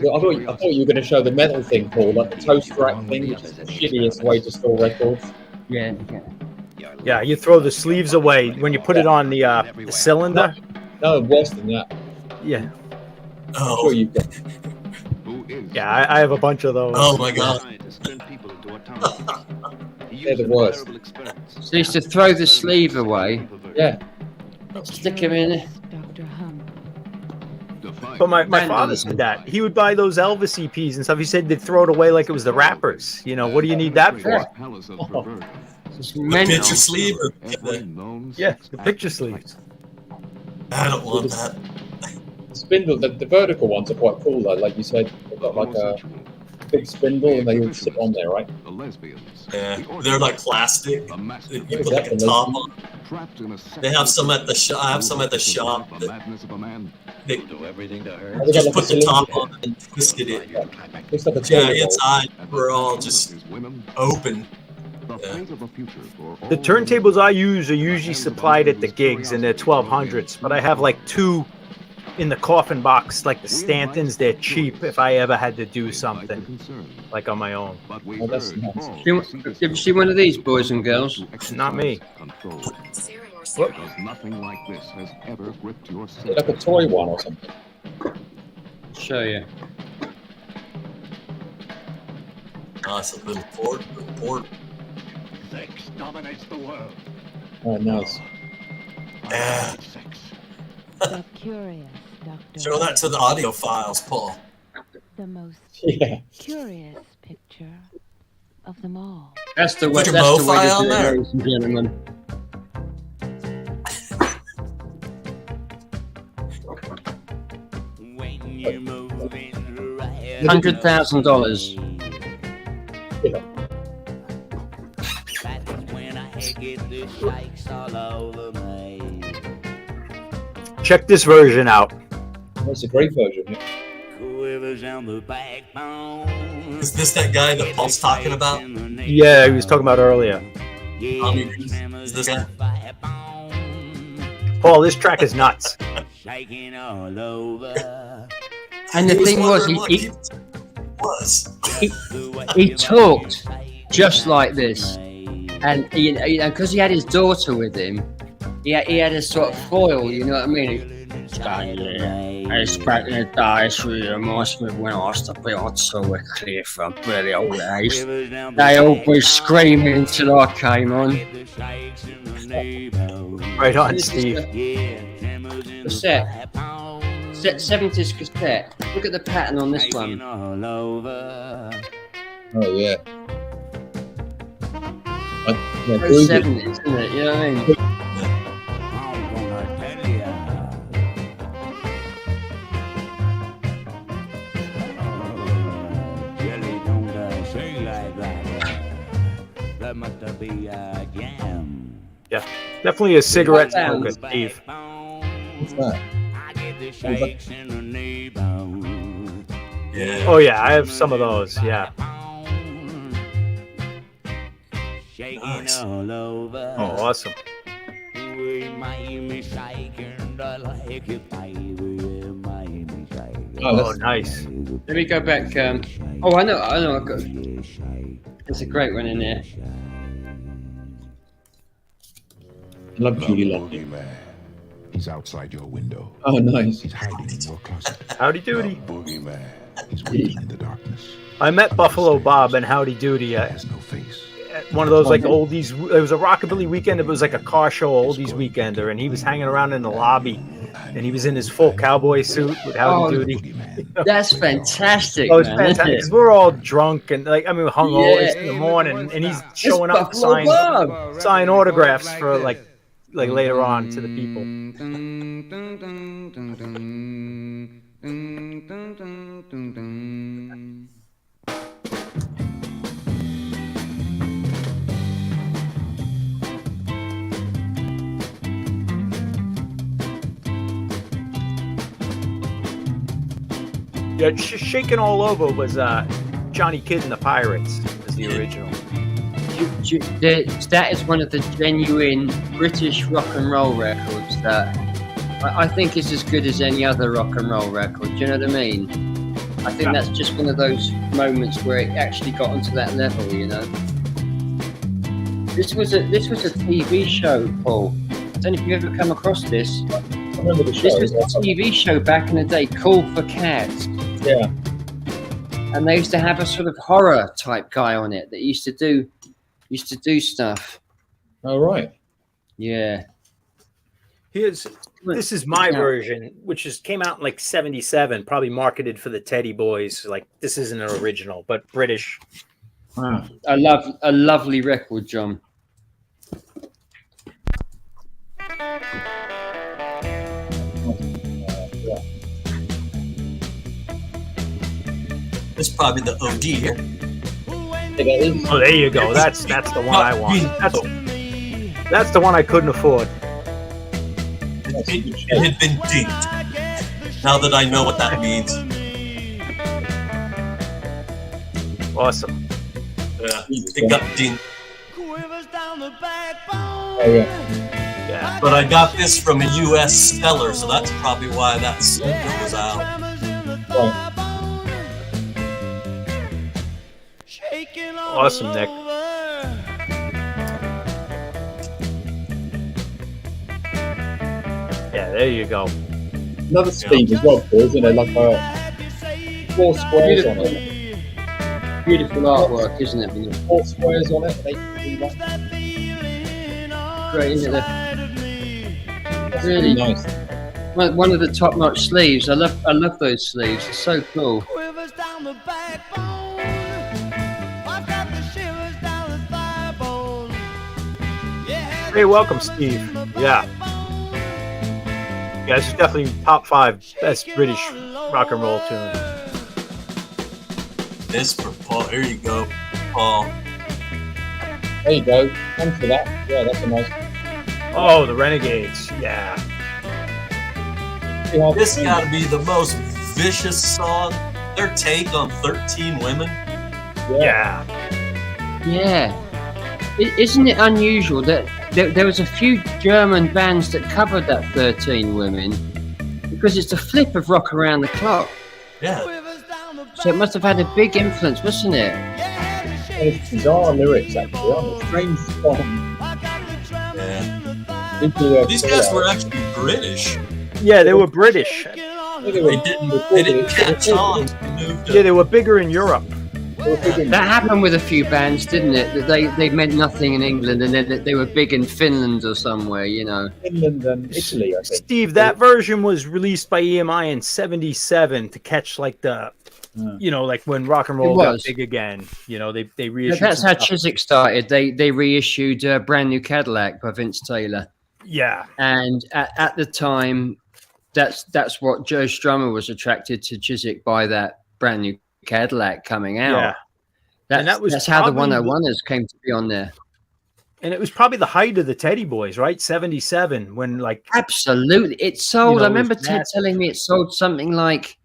Well, I thought you were going to show the metal thing, Paul, like the toast rack thing, which is the shittiest way to store records. Yeah. Yeah, you throw the sleeves away when you put it on the cylinder. No, worse than that. Yeah. I'm sure you get. Yeah, I have a bunch of those. Oh my god. They're the worst. So you used to throw the sleeve away. Yeah. Stick him in. But my father said that. He would buy those Elvis EPs and stuff. He said they'd throw it away like it was the rappers. You know, what do you need that for? The picture sleeve? Yeah, the picture sleeves. I don't want that. Spindle, the vertical ones are quite cool though. Like you said, they've got like a big spindle and they all sit on there, right? Yeah, they're like plastic. You put like a top on. They have some at the shop. I have some at the shop. They just put the top on and twisted it. Yeah, inside we're all just open. The turntables I use are usually supplied at the gigs, and they're 1200s. But I have like 2 in the coffin box, like the Stantons. They're cheap if I ever had to do something like on my own. Oh, that's nice. Have you seen one of these, boys and girls? Not me. Whoop. Like a toy one or something. Show you. Nice, a little port. Sex dominates the world. Oh, nice. Yeah. The curious Dr. Show that to the audio files, Paul. The most curious picture of them all. That's the way. Put your That's the way MoFi to on do it, there. ladies and gentlemen. $100,000. Check this version out. That's a great version. Is this that guy that Paul's talking about? Yeah, he was talking about earlier. Is this guy? Paul, this track is nuts. And the thing was, he talked just like this, and because he had his daughter with him, he had a sort of foil. You know what I mean? It's back in the days. It reminds me when I used to be on tour with Cliff from really old days. They all be screaming until I came on. Right on, Steve. Cassette. 70s cassette. Look at the pattern on this one. Oh, yeah. Very 70s, isn't it? You know what I mean? Yeah, definitely a cigarette smoker, Steve. What's that? Yeah. Oh yeah, I have some of those. Yeah. Nice. Oh, awesome. Oh, nice. Let me go back. Oh, I know. I've got. There's a great one in there. I love Judy Long. He's outside your window. Oh, nice. He's hiding in your closet. Howdy doody. Boogeyman. He's waiting in the darkness. I met Buffalo Bob and Howdy Doody at one of those like oldies. It was a rockabilly weekend. It was like a car show oldies weekender, and he was hanging around in the lobby, and he was in his full cowboy suit with Howdy Doody. That's fantastic. Oh, it's man, fantastic. 'Cause we're all drunk and hungover. It's in the morning, and he's showing up to sign autographs for like later on to the people. Yeah, Shaking All Over was Johnny Kidd and the Pirates was the original. That is one of the genuine British rock and roll records that I think is as good as any other rock and roll record. Do you know what I mean? I think that's just one of those moments where it actually got onto that level, you know. This was a TV show, Paul. I don't know if you've ever come across this. I remember the show. This was a TV show back in the day called For Cats. Yeah. And they used to have a sort of horror type guy on it that used to do stuff. Oh, right. Yeah. This is my version, which came out in like '77, probably marketed for the Teddy Boys. Like this isn't an original, but British. Wow. A lovely record, John. This is probably the OD here. Oh, there you go. That's the one I want. That's the one I couldn't afford. It had been dinked. Now that I know what that means. Awesome. Yeah, it got dinked. Oh yeah. Yeah. But I got this from a U.S. seller, so that's probably why that single was out. Right. Awesome, Nick. Yeah, there you go. Another Steve as well, Paul, isn't there? Like 4 squares on it. Beautiful artwork, isn't it? 4 squares on it. They can do that. Great, isn't it? That's Really nice. One of the top-notch sleeves. I love those sleeves. It's so cool. Hey, welcome, Steve. Yeah. Yeah, this is definitely top 5 best British rock and roll tune. This for Paul. Here you go, Paul. There you go. Thanks for that. Yeah, that's a nice. Oh, the Renegades. Yeah. This got to be the most vicious song. Their take on 13 women. Yeah. Yeah. Isn't it unusual that there was a few German bands that covered that 13 women, because it's the flip of Rock Around the Clock. Yeah. So it must have had a big influence, wasn't it? It's bizarre lyrics, actually, aren't they? Strange song. Yeah. These guys were actually British. Yeah, they were British. They didn't catch on. Yeah, they were bigger in Europe. That happened with a few bands, didn't it? That they meant nothing in England, and then they were big in Finland or somewhere, you know. Finland and Italy, I think. Steve, that version was released by EMI in '77 to catch like the, you know, like when rock and roll got big again. You know, they reissued. That's how Chiswick started. They reissued Brand New Cadillac by Vince Taylor. Yeah, and at the time, that's what Joe Strummer was attracted to Chiswick by, that Brand New Cadillac coming out. Yeah. That's how the 101ers came to be on there. And it was probably the height of the Teddy Boys, right? 77, when like absolutely it sold. You know, I remember it was Ted massive. telling me it sold something like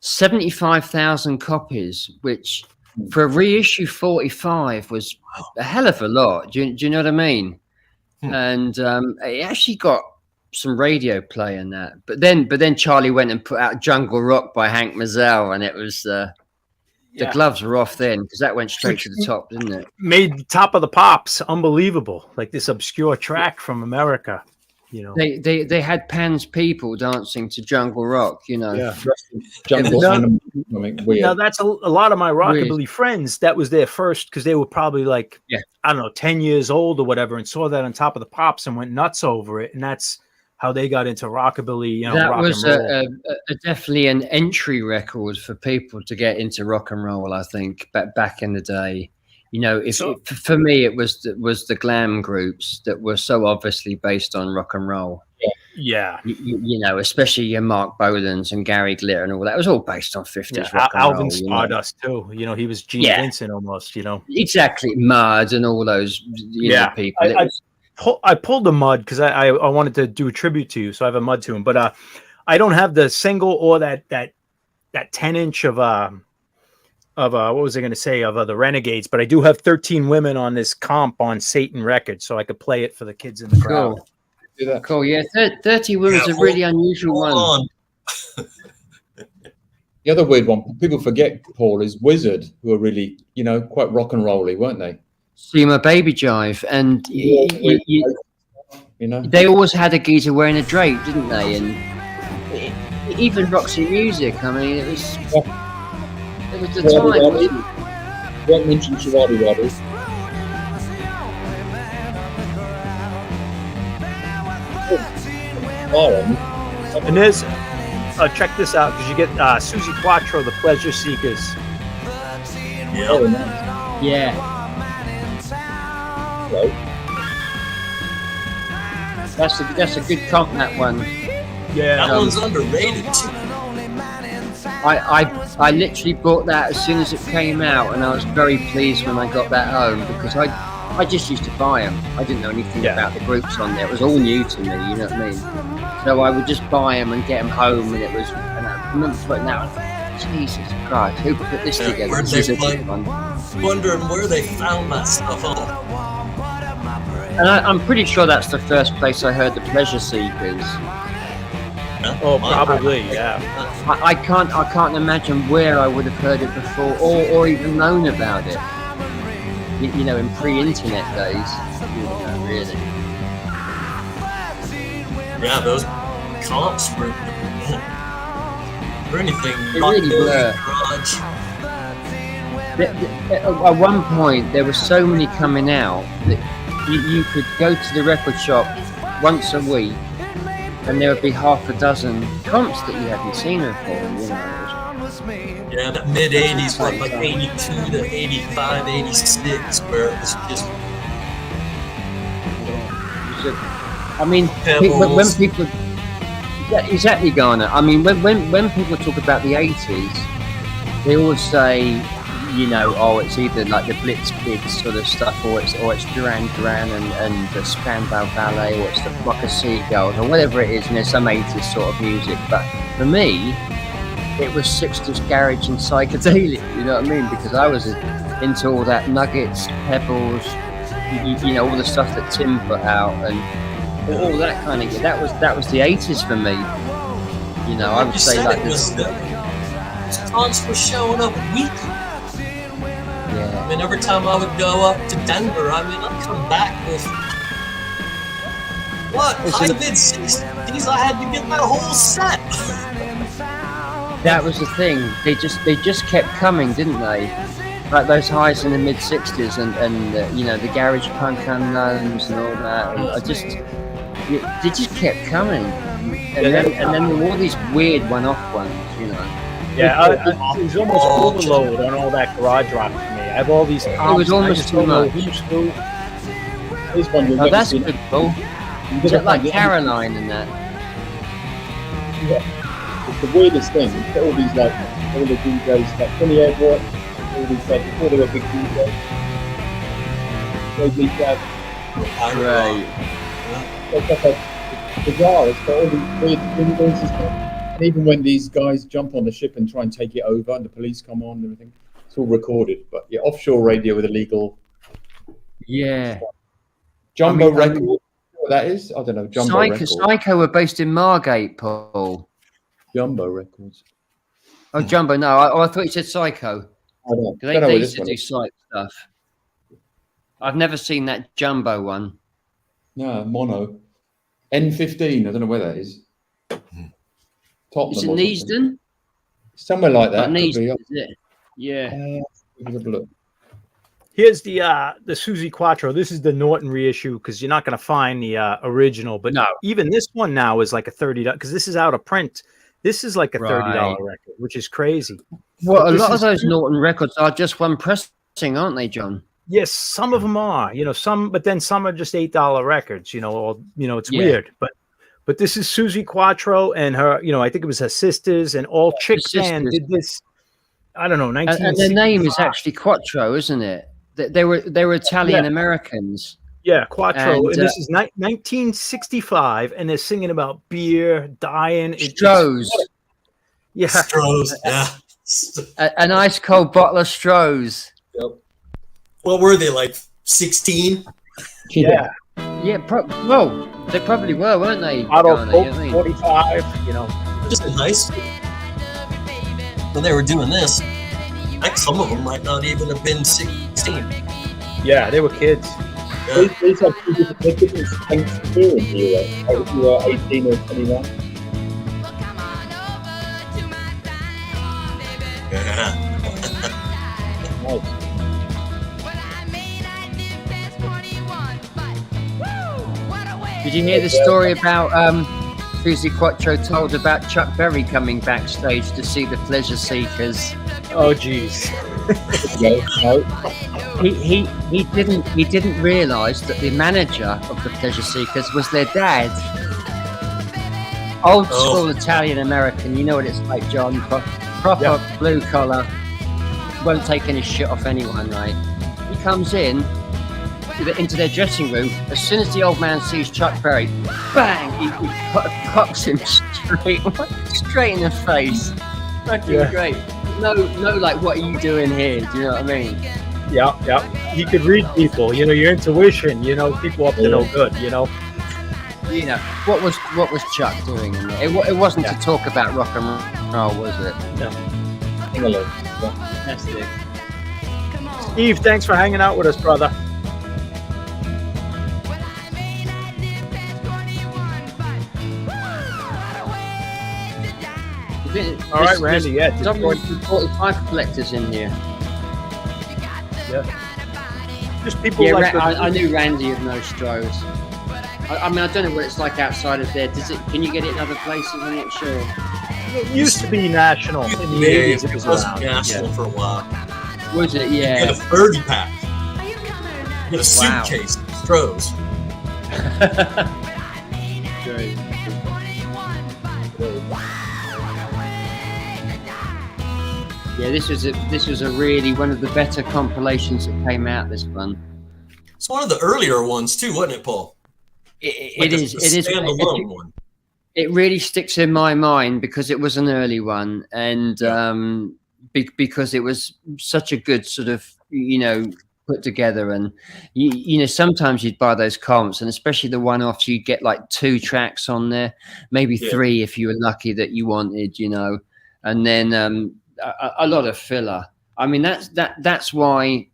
75,000 copies, which for a reissue 45 was a hell of a lot. Do you know what I mean? And it actually got some radio play in that. But then Charlie went and put out Jungle Rock by Hank Mazzell, and it was the gloves were off then, because that went straight to the top, didn't it? Made Top of the Pops unbelievable, like this obscure track from America. You know, they had Pan's people dancing to Jungle Rock. You know, Now that's a lot of my rockabilly friends. That was their first, because they were probably like I don't know, 10 years old or whatever, and saw that on Top of the Pops and went nuts over it, and that's how they got into rockabilly. You know, that rock was and roll. definitely an entry record for people to get into rock and roll. I think back in the day, you know, for me it was the glam groups that were so obviously based on rock and roll. Yeah, you know, especially your Mark Bolans and Gary Glitter and all that. It was all based on 50s rock and Alvin roll. Stardust too. You know, he was Gene Vincent almost. You know, exactly. Mud and all those know, people. I pulled the Mud because I wanted to do a tribute to you, so I have a Mud to him. But I don't have the single or that 10-inch of what was I going to say, of the Renegades, but I do have 13 Women on this comp on Satan Records, so I could play it for the kids in the crowd. Cool. Yeah, 30 Women's a really unusual one. The other weird one people forget, Paul, is Wizard, who are really, you know, quite rock and rolly, weren't they? See My Baby Jive, and you know, they always had a geezer wearing a drape, didn't they? And even Roxy Music. I mean, it was the time. Wasn't it? Don't mention Shawadi Wadi. And there's check this out, because you get Susie Quattro, the Pleasure Seekers. Yeah. That's a good comp, that one. Yeah, that one's underrated too. I literally bought that as soon as it came out, and I was very pleased when I got that home, because I just used to buy them. I didn't know anything about the groups on there. It was all new to me, you know what I mean? So I would just buy them and get them home, and I remember putting that Jesus Christ, who put this together? Where'd This they is a good find? one. Wondering where they found that stuff on. And I'm pretty sure that's the first place I heard the Pleasure Seekers. Oh, probably, yeah. I can't imagine where I would have heard it before, or even known about it. You know, in pre-internet days. You know, really. Yeah, those comps were anything. They really were. Garage. At one point, there were so many coming out that you could go to the record shop once a week, and there would be half a dozen comps that you hadn't seen before. You know, Yeah, the mid 80s, like 82 to 85, 86, where it was just. I mean, when people. Yeah, exactly, Garner. I mean, when people talk about the 80s, they always say, you know, oh, it's either like the Blitz Kids sort of stuff, or it's Duran Duran and the Spandau Ballet, or it's the Flock of Seagulls, or whatever it is, and there's some 80s sort of music. But for me, it was 60s garage and psychedelic, you know what I mean? Because I was into all that Nuggets, Pebbles, you know, all the stuff that Tim put out, and all that kind of. That was the 80s for me. You know, I would say like this. Comps were showing up weekly. Yeah. I mean, every time I would go up to Denver, I mean, I'd come back with what? High mid 60s. I had to get my whole set. That was the thing. They just kept coming, didn't they? Like those highs in the mid 60s and you know, the garage punk unknowns and all that. And they just kept coming. And then there were all these weird one-off ones, you know. Yeah, it was almost overload on all that garage rock for me. I have all these. It was almost too much. Oh, that's good, Paul. Just like Caroline and that. Yeah. It's the weirdest thing. You get all these like all the DJs like Kenny Edwards, all these like before they were big DJs. They it's like a bizarre. It's got all these weird influences. And even when these guys jump on the ship and try and take it over, and the police come on and everything, it's all recorded. But yeah, offshore radio with illegal. Yeah. Jumbo Records. What that is? I don't know. Jumbo Records. Psycho were based in Margate, Paul. Jumbo Records. Oh, Jumbo. No, I thought you said Psycho. I don't know. They used to do psych stuff. I've never seen that Jumbo one. No, mono. N15. I don't know where that is. Tottenham. Is it Neasden? Somewhere like that. Neasden, is it? Yeah. Have a look. Here's the Susie Quattro. This is the Norton reissue because you're not going to find the original. But no, even this one now is like a $30 because this is out of print. This is like a $30 record, which is crazy. Well, a lot of those Norton records are just one pressing, aren't they, John? Yes, some of them are. You know, some, but then some are just $8 records. You know, or it's weird. But this is Susie Quattro and her. You know, I think it was her sisters and all chick band did this. I don't know, 1960s. And their name is actually Quattro, isn't it? They were Italian Americans. Yeah, Quattro. And this is 1965, and they're singing about beer, dying. Strohs. Yeah. Strohs, yeah. An ice cold bottle of Strohs. Yep. What were they, like 16? Yeah. Yeah, well, they probably were, weren't they? Out of 45, you know. Just in high school. When they were doing this, like some of them might not even have been 16. Yeah, they were kids. Yeah. These have two different strengths here in the US. Like if you were 18 or 21. Yeah. Nice. Did you hear the story about Susie Quattro told about Chuck Berry coming backstage to see the Pleasure Seekers? Oh, jeez. No. He didn't realise that the manager of the Pleasure Seekers was their dad. Old school Italian American, you know what it's like, John. Proper blue collar, won't take any shit off anyone, right? He comes in into their dressing room. As soon as the old man sees Chuck Berry, bang! He cocks him straight in the face. fucking great. No, like, what are you doing here? Do you know what I mean? Yeah. He could read people. You know, your intuition. You know, people up to no good. You know. You know, what was Chuck doing in there? It wasn't to talk about rock and roll, was it? No. Fantastic. Steve, thanks for hanging out with us, brother. All right, Randy. Yeah, There's 45 collectors in here. Yeah. Just people. Yeah, like I knew Randy had no Strohs. I mean, I don't know what it's like outside of there. Can you get it in other places? I'm not sure. It used to be national in the 80s. It was national for a while. Was it? Yeah. You had a 30 pack. You had a suitcase. Strohs. Great. Yeah, this was a really one of the better compilations that came out this one. It's one of the earlier ones too, wasn't it, Paul? It is. Standalone one. It really sticks in my mind because it was an early one, and because it was such a good sort of, you know, put together. And you know, sometimes you'd buy those comps, and especially the one-offs, you'd get like 2 tracks on there, maybe 3 if you were lucky that you wanted, you know, and then a lot of filler. I mean, that's why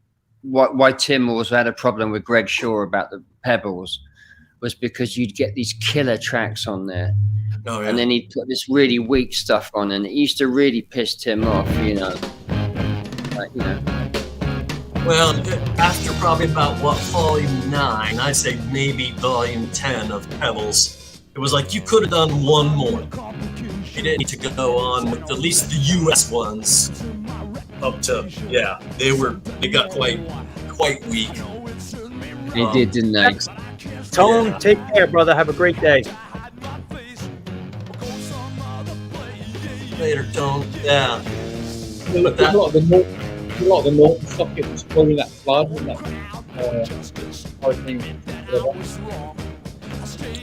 Tim always had a problem with Greg Shaw about the Pebbles, was because you'd get these killer tracks on there. Oh, yeah. And then he'd put this really weak stuff on, and it used to really piss Tim off, you know. Like, you know. Well, after probably about volume 9, I say maybe volume 10 of Pebbles, it was like you could have done one more. You didn't need to go on with at least the US ones up to they got quite weak. They did, didn't they? Tone, take care, brother. Have a great day. Later, Tone. Yeah. A lot of the north stuff gets following that flood and that hurricane.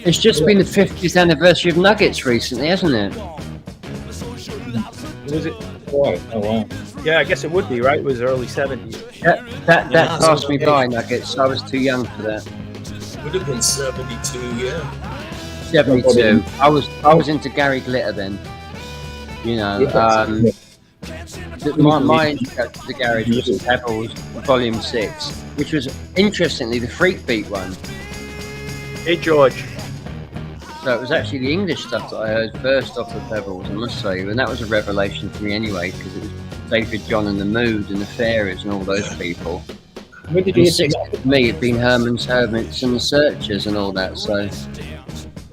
It's just been the 50th anniversary of Nuggets recently, hasn't it? Was it? Right. Oh wow. Yeah, I guess it would be, right? It was early 70s. That passed me by, Nuggets. I was too young for that. Would have been 72, yeah. 72. I was into Gary Glitter then. You know, my introduction to the garage was Pebbles Volume 6, which was interestingly the Freak Beat one. Hey, George. So it was actually the English stuff that I heard first off the Pebbles, I must say, and that was a revelation for me anyway, because it was David John and the Mood and the Fairies and all those people. When did you six for me, it'd been Herman's Hermits and the Searchers and all that. So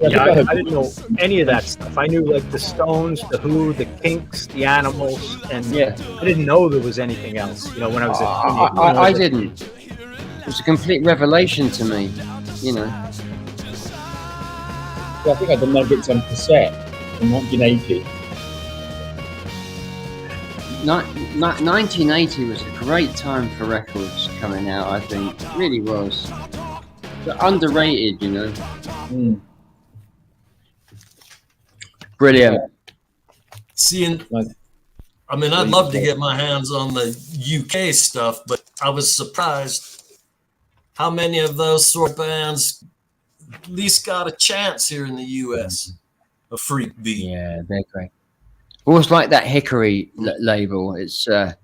yeah, I didn't know any of that stuff. I knew like the Stones, the Who, the Kinks, the Animals, and I didn't know there was anything else. You know, when I was a teenager. I didn't. It was a complete revelation to me. You know. Yeah, I think I had the Nuggets on cassette in 1980. 1980 was a great time for records coming out, I think. It really was. But underrated, you know. Brilliant. Seeing, I mean, I'd love to get my hands on the UK stuff, but I was surprised how many of those sort of bands at least got a chance here in the US. A Freak Beat. Yeah, they're great. Always like that Hickory label. It's a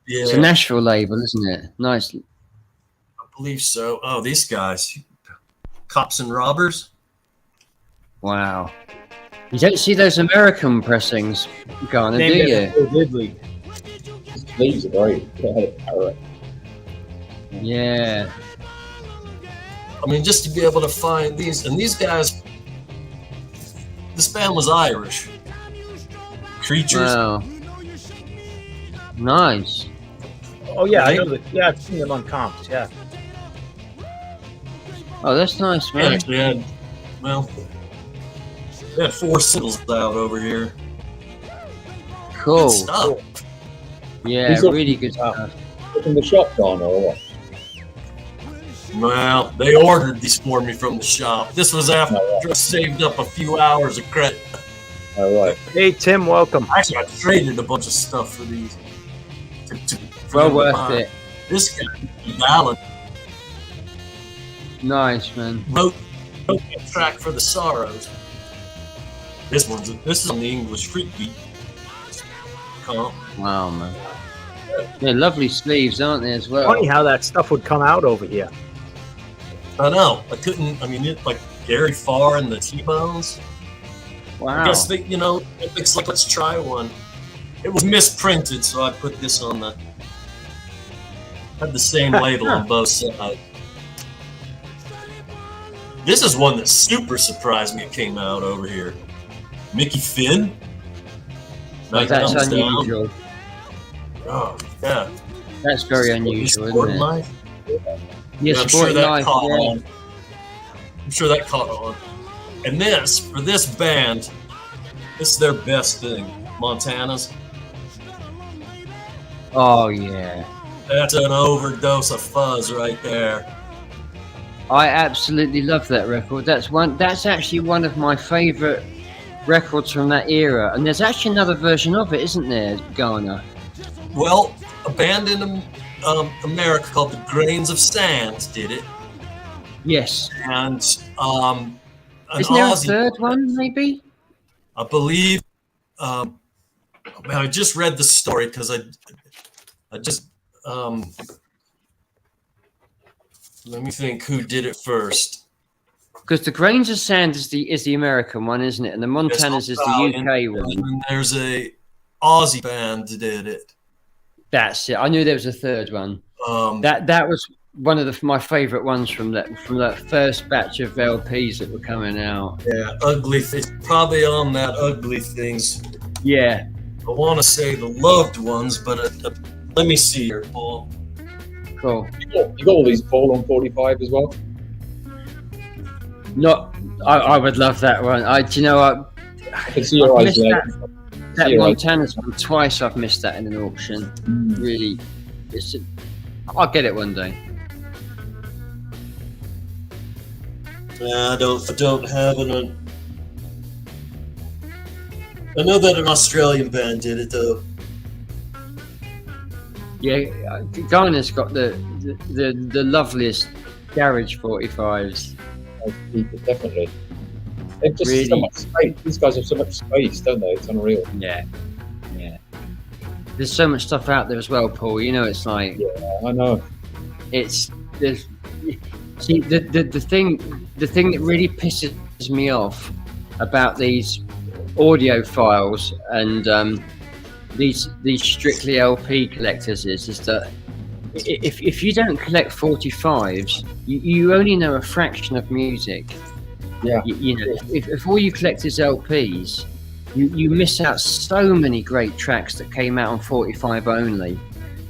Nashville label, isn't it? Nice. I believe so. Oh, these guys, Cops and Robbers. Wow. You don't see those American pressings, Garner, do you? These are great. Yeah. I mean, just to be able to find these, and these guys, this band was Irish. Creatures. Wow. Nice. Oh yeah, I know that. Yeah, I've seen them on comps. Yeah. Oh, that's nice, man. Actually, they had 4 singles out over here. Cool. Good stuff. Yeah, really good stuff. From the shop, Garner, or what? Well, they ordered these for me from the shop. This was after I saved up a few hours of credit. All right. Hey, Tim, welcome. Actually, I traded a bunch of stuff for these. For Well them to worth buy. it. This guy, Alan, Nice, man. wrote a track for the Sorrows. This is on the English Freak Beat. Wow, man. They're lovely sleeves, aren't they, as well? Funny how that stuff would come out over here. I know. I couldn't. I mean, like Gary Farr and the T-Bones. Wow. I guess they, it's like, let's try one. It was misprinted, so I put this on the. Had the same label on both sides. This is one that super surprised me. It came out over here. Mickey Finn. That's unusual. Oh yeah. That's very unusual, isn't it? Life? Yeah, I'm Sport sure that Life, caught yeah. on. I'm sure that caught on. And for this band, this is their best thing. Montana's. Oh yeah. That's an overdose of fuzz right there. I absolutely love that record. That's actually one of my favourite records from that era. And there's actually another version of it, isn't there, Garner? Well, a band in America called the Grains of Sand did it. Yes. And isn't there a third one, maybe? I believe. I just read the story because I just. Let me think who did it first. Because the Grains of Sand is the American one, isn't it? And the Montanas is the UK one. And there's a Aussie band that did it. That's it. I knew there was a third one. That was one of my favourite ones from that first batch of LPs that were coming out. Yeah, Ugly Things. Probably on that Ugly Things. Yeah. I want to say the Loved Ones, but let me see here, Paul. Cool. You got all these Paul on 45 as well? I would love that one. I can see your eyes there. That Montana's one twice. I've missed that in an auction. Really, I'll get it one day. I don't have it. I know that an Australian band did it though. Yeah, Garner's got the loveliest garage 45s. Definitely. They've just Really? so much space. These guys have so much space, don't they? It's unreal. Yeah. There's so much stuff out there as well, Paul. It's like. Yeah, I know. See, the thing that really pisses me off about these audio files and these strictly LP collectors is that if you don't collect 45s, you only know a fraction of music. Yeah. If all you collect is LPs, you miss out so many great tracks that came out on 45 only.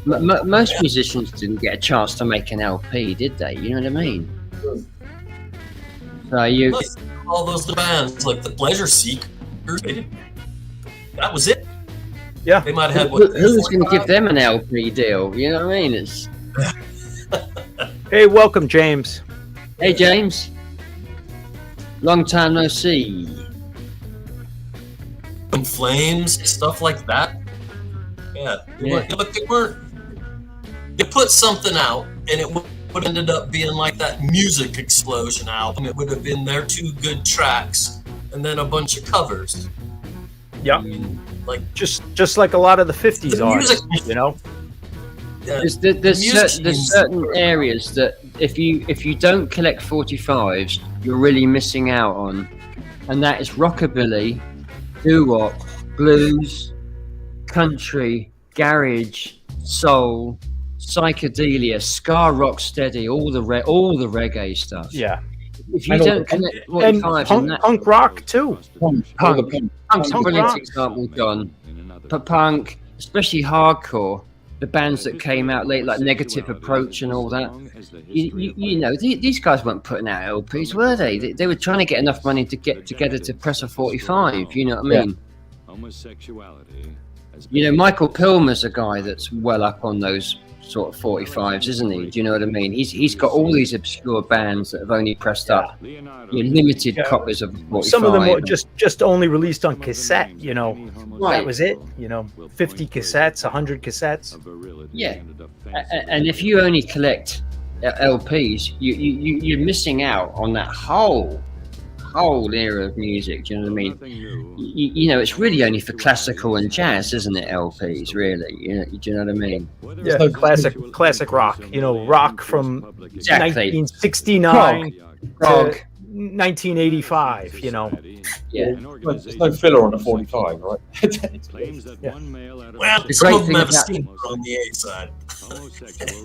Most musicians didn't get a chance to make an LP, did they? You know what I mean? So all those bands like the Pleasure Seeker, that was it. Yeah, they might have. Who's going to give them an LP deal? You know what I mean? It's. Hey, welcome, James. Hey, James. Long time no see. And Flames, stuff like that. Yeah, but they weren't. They put something out, and it would have ended up being like that Music Explosion album. It would have been their 2 good tracks, and then a bunch of covers. Yeah, like just like a lot of the 50s artists, Yeah. There's certain areas that if you don't collect 45s, you're really missing out on, and that is rockabilly, doo-wop, blues, country, garage, soul, psychedelia, ska, rock steady, all the reggae stuff. Yeah. If you don't collect 45s, and punk rock too. Punk's a brilliant example, John. But punk, especially hardcore, the bands that came out late, like Negative Approach and all that. These guys weren't putting out LPs, were they? They were trying to get enough money to get together to press a 45. You know what I mean? Homosexuality. Michael Pilmer's a guy that's well up on those sort of 45s, isn't he? Do you know what I mean? He's got all these obscure bands that have only pressed up limited copies of 45. Some of them were just only released on cassette, you know. Right. That was it, you know, 50 cassettes, 100 cassettes. Yeah. And if you only collect LPs, you're missing out on that whole era of music. Do you know what I mean? You know, it's really only for classical and jazz, isn't it? LPs, really. You know, do you know what I mean? Yeah, classic rock. You know, rock from 1969 to 1985. You know. Yeah. There's no filler on the 45, right? Well, some of them have a stinker on the A side.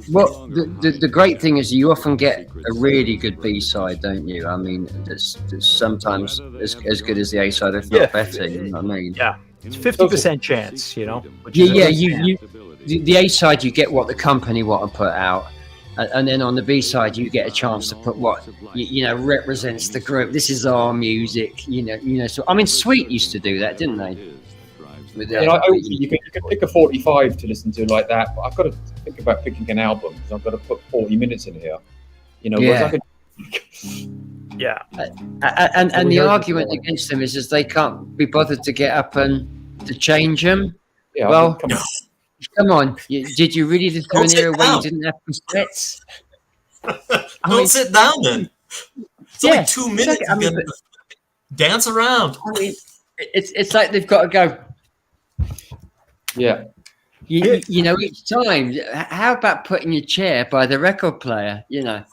Well, the great thing is you often get a really good B side, don't you? I mean, it's sometimes as good as the A side, if not better. You know what I mean? Yeah, it's 50% chance. You know. The A side, you get what the company want to put out, and then on the B side, you get a chance to put what you know represents the group. This is our music. You know. So I mean, Sweet used to do that, didn't they? You can pick a 45 to listen to like that, but I've got to think about picking an album because I've got to put 40 minutes in here. You know, yeah. And the heard argument against them is they can't be bothered to get up and to change them. Yeah, well, come on. Did you really live through an era where you didn't have cassettes? Don't sit down then. It's only 2 minutes. Dance around. I mean, it's like they've got to go. Yeah. You know, each time. How about putting your chair by the record player? You know.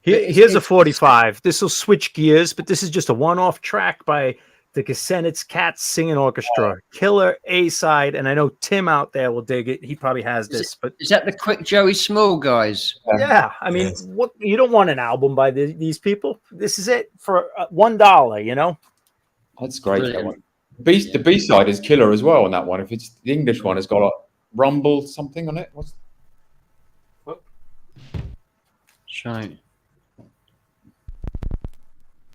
Here's a 45. This will switch gears, but this is just a one-off track by the Cassettes Cats Singing Orchestra. Killer A-side, and I know Tim out there will dig it. He probably has this. But is that the Quick Joey Small guys? Yeah, I mean, what you don't want an album by these people. This is it for $1. You know. That's great. That one. The B side is killer as well on that one. If it's the English one, has got a Rumble something on it. Shame.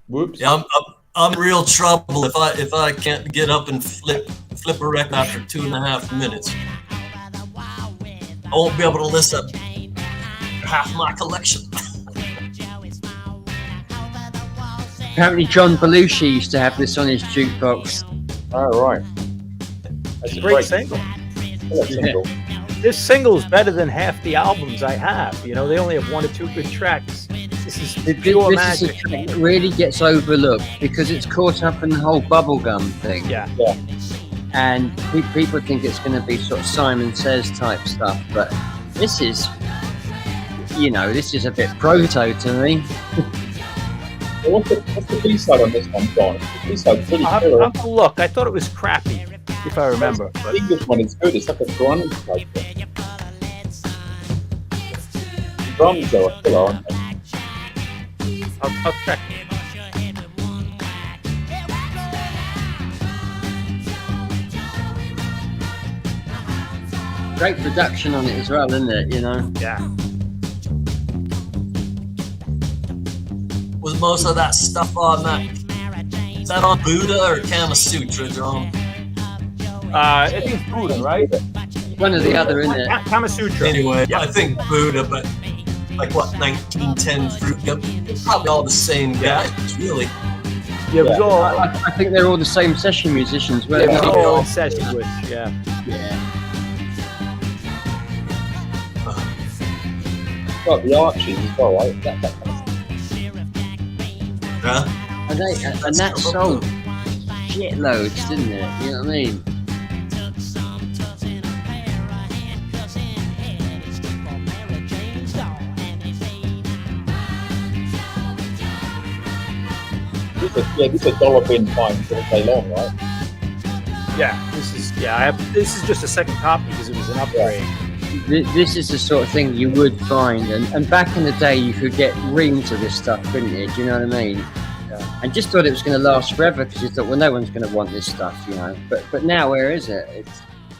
Whoops. Yeah, I'm real trouble if I can't get up and flip a record after 2.5 minutes. I won't be able to list up half my collection. Apparently, John Belushi used to have this on his jukebox. Oh, right. That's a great single. This single's better than half the albums I have. You know, they only have 1 or 2 good tracks. This is pure magic. It really gets overlooked because it's caught up in the whole bubblegum thing. Yeah. And people think it's going to be sort of Simon Says type stuff, but this is, this is a bit proto to me. What's the B-side on this one, John? The B-side's pretty I'll have to look. I thought it was crappy, if I remember. The English one is good. It's like a grunge type thing. Drums, though, are still on. I'll check. Great production on it as well, isn't it? You know? Yeah. Was most of that stuff on that? Is that on Buddha or Kama Sutra, John? I think it's Buddha, right? One or the other, isn't it? Kama Sutra. Anyway, I think Buddha, but like what, 1910 fruit gum? It's probably all the same guys, really. Yeah, it was all. I think they're all the same session musicians, weren't Yeah, they? all in session with, yeah. Got the Archies as well, right? That kind of stuff. Huh? And that sold shitloads, didn't it? You know what I mean? This is a dollar bin fine all day long, right? Yeah, this is just a second copy because it was an upgrade. This is the sort of thing you would find, and back in the day you could get reams of this stuff, couldn't you? Do you know what I mean? Yeah. And just thought it was going to last forever because you thought, well, no one's going to want this stuff, you know. But now, where is it?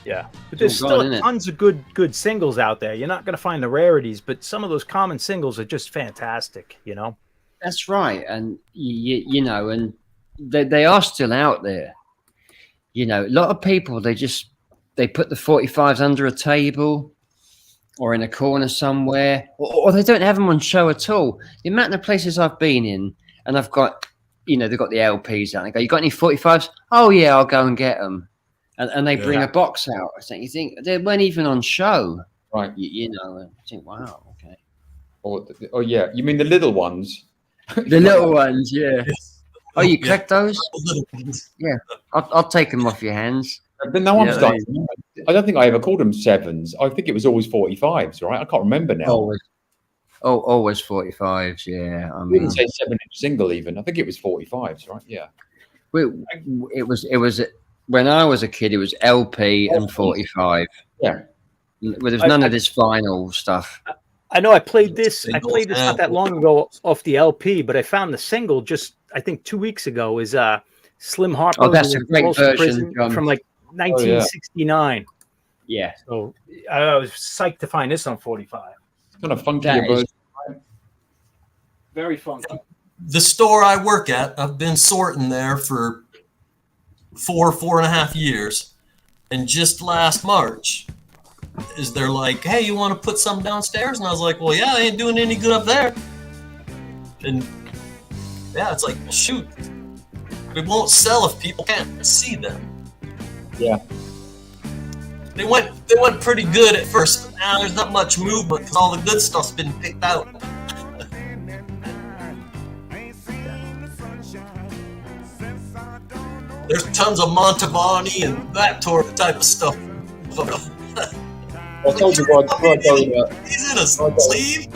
But there's still tons of good singles out there. You're not going to find the rarities, but some of those common singles are just fantastic, you know. That's right, and you know, and they are still out there. You know, a lot of people they put the 45s under a table, or in a corner somewhere, or they don't have them on show at all. The amount of places I've been in, and I've got, you know, they've got the LPs out. And they go, "You got any 45s?" "Oh yeah, I'll go and get them." And they bring a box out. I think, you think they weren't even on show, right? You know, and I think, wow, okay. Oh yeah, you mean the little ones? The little ones, yeah. Oh, you collect those? Yeah, I'll take them off your hands. But now I'm starting. I don't think I ever called them 7s. I think it was always 45s, right? I can't remember now. Always 45s. Yeah, I We didn't mean, say 7-inch single even. I think it was 45s, right? Yeah. it was when I was a kid. It was LP and 45. Yeah. Well, there's none of this vinyl stuff. I know I played this not that long ago off the LP, but I found the single just, I think 2 weeks ago, is Slim Harpo. Oh, that's a great version, John. From like 1969. Yeah. So I was psyched to find this on 45. It's kind of funky. Very funky. The store I work at, I've been sorting there for 4.5 years. And just last March, is they're like, "Hey, you want to put some downstairs?" And I was like, "Well, yeah, I ain't doing any good up there." And yeah, it's like, well, shoot, it won't sell if people can't see them. Yeah. They went pretty good at first, but now there's not much movement because all the good stuff's been picked out. There's tons of Montavani and that type of stuff. I told you what I told you about. He's in a sleeve.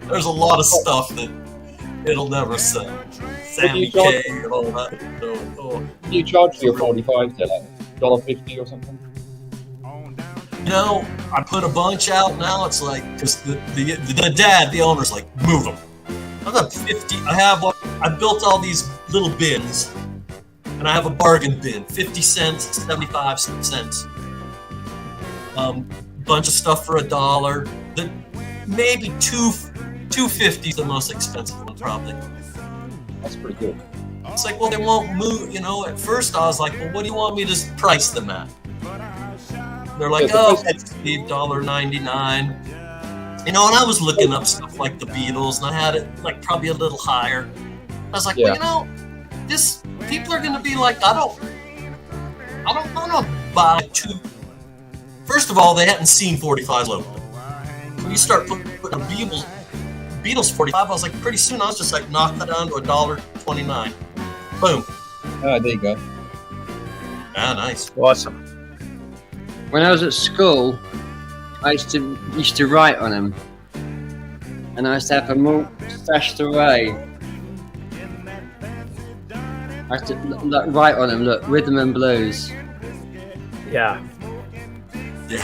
There's a lot of stuff that it'll never sell. Sammy K and all that. No. You charge for your 45s there, like $1.50 or something? You know, I put a bunch out now. It's like, because the dad, the owner's like, "Move them." I've got 50. I built all these little bins, and I have a bargain bin, 50 cents, 75 cents. Bunch of stuff for $1. Maybe $2.50 is the most expensive one, probably. That's pretty good. It's like, well, they won't move. You know, at first I was like, well, what do you want me to price them at? They're like, oh, it's $1.99. You know, and I was looking up stuff like the Beatles, and I had it like probably a little higher. I was like, well, you know, people are going to be like, I don't want to buy two. First of all, they hadn't seen 45s locally. When you start putting a Beatles 45, I was like, pretty soon I was just like, knock that down to $1.29. Boom. Oh, there you go. Ah, nice. Awesome. When I was at school, I used to write on them, and I used to have them all stashed away. I used to write on them. Look, rhythm and blues. Yeah.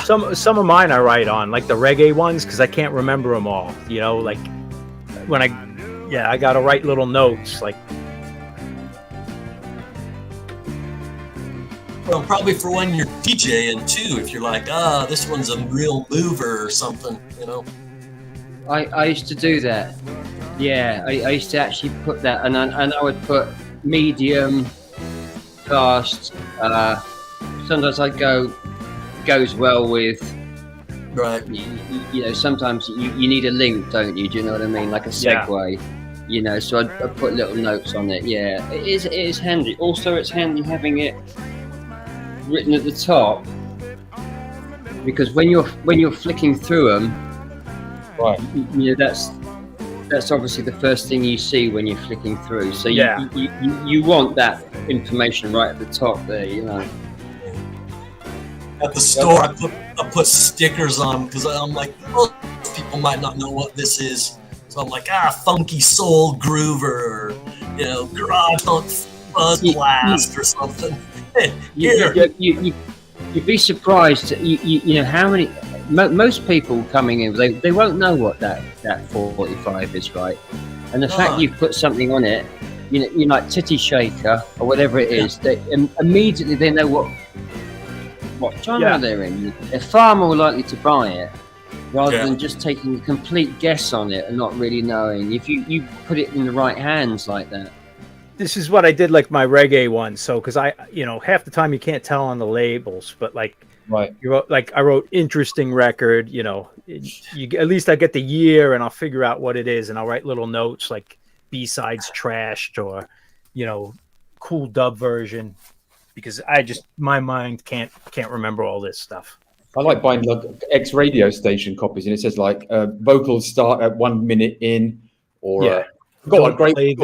Some of mine I write on, like the reggae ones, because I can't remember them all. You know, like when I got to write little notes, like. Well, probably for when you're DJing too, if you're like, this one's a real mover or something, you know. I used to do that. Yeah, I used to actually put that, and I would put medium, fast. Sometimes I'd goes well with. Right. You know, sometimes you need a link, don't you? Do you know what I mean? Like a segue. Yeah. You know, so I'd put little notes on it. Yeah, it is handy. Also, it's handy having it written at the top, because when you're flicking through them, right? You know, that's obviously the first thing you see when you're flicking through. So you want that information right at the top there, you know. At the store, I put stickers on because I'm like, most people might not know what this is, so I'm like, funky soul groover, or, you know, garage fuzz blast or something. You'd be surprised. You know how many. Most people coming in, they won't know what that 45 is, right? And the fact you've put something on it, you know, you're like Titty Shaker or whatever it is, they immediately they know what genre they're in. They're far more likely to buy it rather than just taking a complete guess on it and not really knowing. If you put it in the right hands like that. This is what I did, like my reggae one. So, because half the time you can't tell on the labels, but like Right. You wrote, like, I wrote interesting record, you know, at least I get the year and I'll figure out what it is. And I'll write little notes like B-sides trashed or, you know, cool dub version, because my mind can't remember all this stuff. I like buying like X radio station copies, and it says like vocals start at 1 minute in, or don't play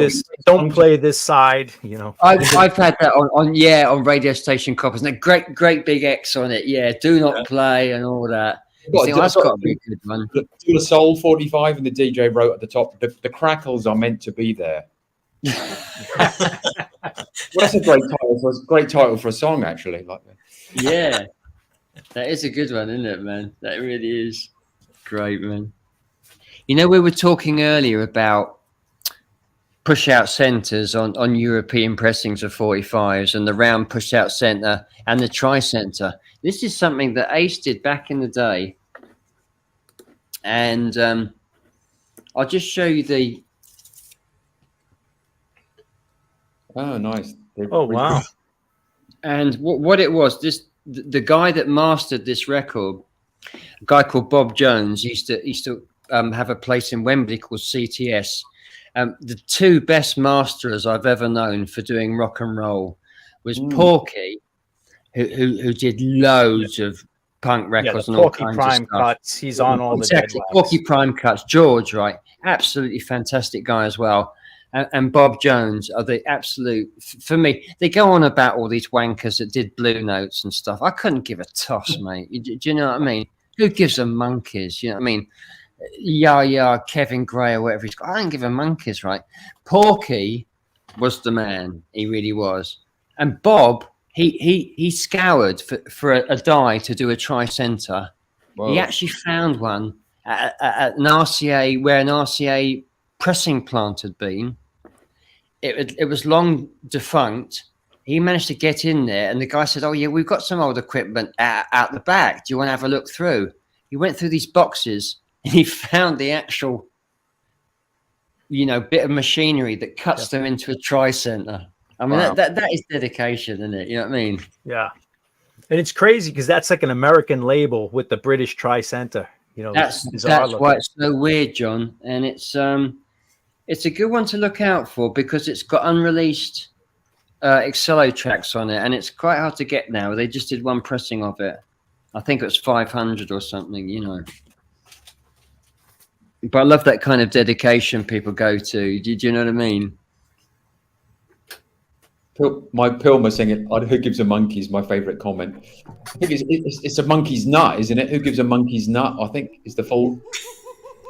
this side. You know, I've had that on radio station copies, and a great big X on it. Yeah, do not play and all that. That's got to be a good one. Do a Soul 45, and the DJ wrote at the top, the crackles are meant to be there. Well, that's a great title for a song, actually. Like that. Yeah, that is a good one, isn't it, man? That really is great, man. You know, we were talking earlier about push-out centers on European pressings of 45s and the round push-out center and the tri-center. This is something that Ace did back in the day, and I'll just show you the. Oh, nice. Oh, wow. And what it was, the guy that mastered this record, a guy called Bob Jones, used to have a place in Wembley called CTS. The two best masterers I've ever known for doing rock and roll was Porky, who did loads of punk records and all kinds of stuff. Cuts. He's on all the dead labs. Porky Prime Cuts. George, right? Absolutely fantastic guy as well. And Bob Jones are the absolute, for me, they go on about all these wankers that did Blue Notes and stuff. I couldn't give a toss, mate. Do you know what I mean? Who gives them monkeys? You know what I mean? Yeah, Kevin Gray or whatever he's got. I don't give a monkeys, right? Porky was the man. He really was. And Bob, he scoured for a die to do a tri-center. He actually found one at an RCA, where an RCA pressing plant had been. It was long defunct. He managed to get in there, and the guy said, "Oh yeah, we've got some old equipment out the back. Do you want to have a look through?" He went through these boxes and he found the actual, you know, bit of machinery that cuts them into a tri-center. I mean, that is dedication, isn't it? You know what I mean? Yeah. And it's crazy because that's like an American label with the British tri-center. You know, that's why it's so weird, John. And it's a good one to look out for because it's got unreleased Excello tracks on it, and it's quite hard to get now. They just did one pressing of it. I think it was 500 or something, you know. But I love that kind of dedication people go to. Do you know what I mean? My Pilmer singing, "Who gives a monkey's" my favourite comment. I think it's a monkey's nut, isn't it? Who gives a monkey's nut? I think is the full.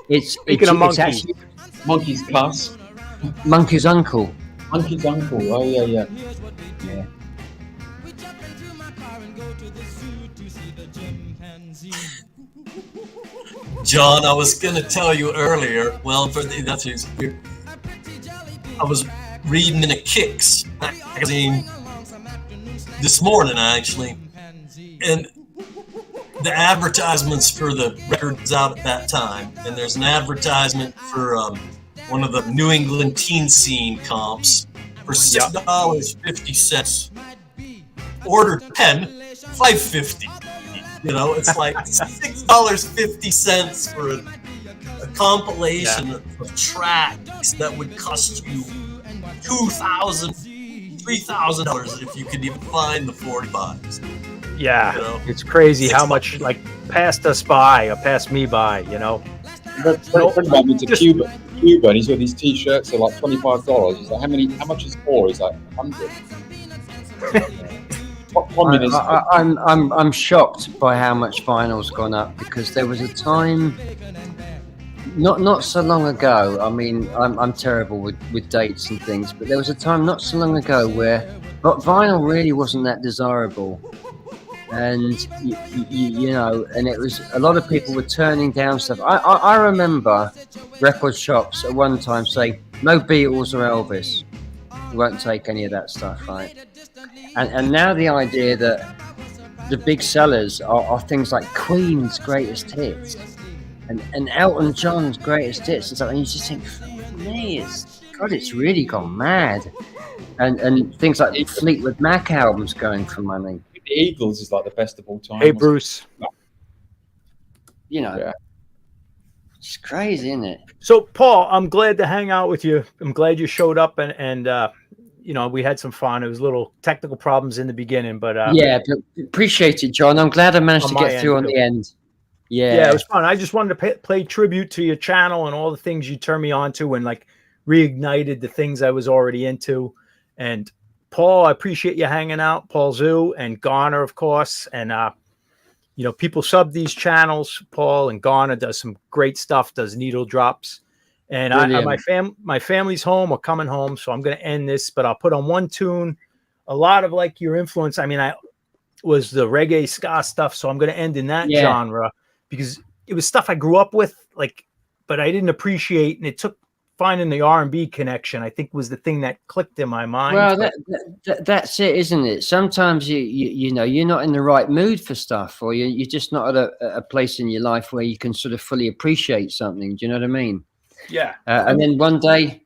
It's actually monkey's cuss. Monkey's uncle. Monkey's uncle. Oh yeah. John, I was going to tell you earlier. Well, I was reading in a Kicks magazine this morning, actually, and the advertisements for the records out at that time. And there's an advertisement for one of the New England teen scene comps for $6.50. Order 10, $5.50. You know, it's like $6.50 for a compilation of tracks that would cost you $2,000, $3,000 if you could even find the 45s. Yeah, you know? It's crazy how much like passed us by or passed me by. You know, a friend of mine went to Cuba, and he's got these T-shirts that are like $25. He's like, how much is 4? He's like, 100. I'm shocked by how much vinyl's gone up because there was a time not so long ago. I mean, I'm terrible with dates and things, but there was a time not so long ago where vinyl really wasn't that desirable, and you know, and it was a lot of people were turning down stuff. I remember record shops at one time saying no Beatles or Elvis. We won't take any of that stuff, right? And now the idea that the big sellers are things like Queen's greatest hits and Elton John's greatest hits and stuff, and you just think, me, it's really gone mad. And things like Fleetwood Mac albums going for money. the Eagles is like the best of all time. Hey, Bruce. You know, Yeah. it's crazy, isn't it? So, Paul, I'm glad to hang out with you. I'm glad you showed up, and you know, we had some fun. It was little technical problems in the beginning, but yeah, but appreciate it, John. I'm glad I managed to On my get through end, on too. the end. Yeah, yeah, it was fun. I just wanted to play tribute to your channel and all the things you turned me on to, and like reignited the things I was already into. And Paul, I appreciate you hanging out. Paul Zoo and Garner, of course, and you know, people sub these channels. Paul and Garner does some great stuff, does needle drops. And my family's home or coming home, so I'm going to end this, but I'll put on one tune. A lot of like your influence. I mean, I was the reggae ska stuff, so I'm going to end in that genre because it was stuff I grew up with, like, but I didn't appreciate, and it took finding the R&B connection, I think, was the thing that clicked in my mind. Well, that's it, isn't it? Sometimes you know, you're not in the right mood for stuff, or you're just not at a place in your life where you can sort of fully appreciate something. Do you know what I mean? Yeah. And then one day,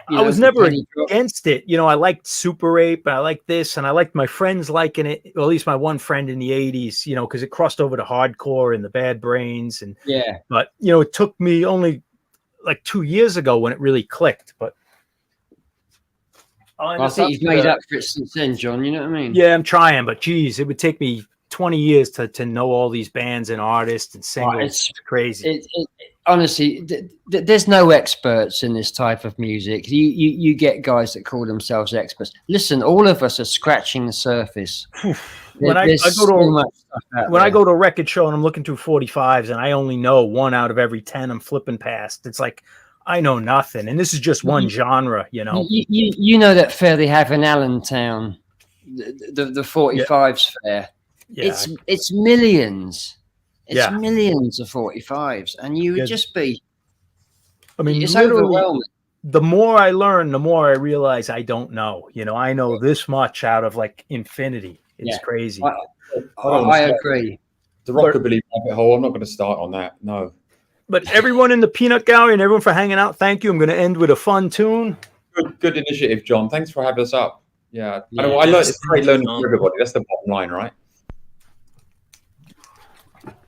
I was never against it. You know, I liked Super 8, but I liked this, and I liked my friends liking it, or at least my one friend in the 80s, you know, because it crossed over to hardcore and the Bad Brains. And but, you know, it took me only like 2 years ago when it really clicked. But I think you've made up for it since then, John. You know what I mean? Yeah, I'm trying, but geez, it would take me 20 years to know all these bands and artists and singles. It's crazy. Honestly, there's no experts in this type of music. You get guys that call themselves experts. Listen, all of us are scratching the surface. When I go to a record show and I'm looking through 45s and I only know 1 out of every 10 I'm flipping past, it's like I know nothing. And this is just one genre, you know. You know that fair they have in Allentown, the 45s fair. Yeah. It's millions. It's millions of 45s, and you would just be. I mean, it's overwhelming. The more I learn, the more I realize I don't know. You know, I know this much out of like infinity. It's crazy. I agree. The rockabilly rabbit hole. I'm not going to start on that. No. But everyone in the Peanut Gallery and everyone for hanging out, thank you. I'm going to end with a fun tune. Good initiative, John. Thanks for having us up. Yeah. I learned it's great learning from everybody. That's the bottom line, right?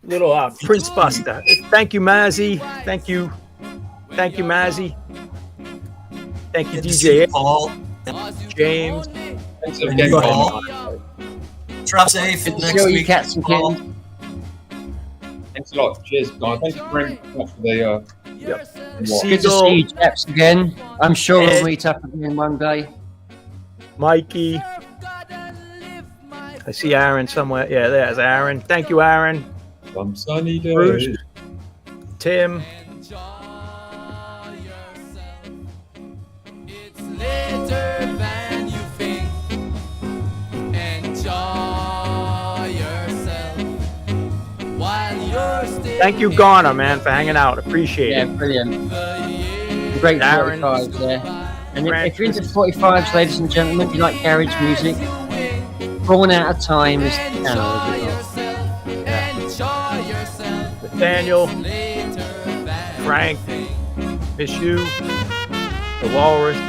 Little Prince Buster. Thank you, Mazzy. Thank you, Mazzy. Thank you, DJ Paul, James. Thanks again, Paul. Drop safe next week. Cats and kittens. Thanks a lot. Cheers, guys. Thank you very much for the. Good to see you, chaps, again. I'm sure we'll meet up again one day. Mikey. I see Aaron somewhere. Yeah, there's Aaron. Thank you, Aaron. Some sunny day. Bruce, Tim. Thank you, Garner, man, for hanging out. Appreciate it. Yeah, brilliant. Great 45s there. And if you're into 45s, ladies and gentlemen, if you like garage music, Born Out of Time is the channel, is it not? Daniel, Frank, miss you, the Walrus,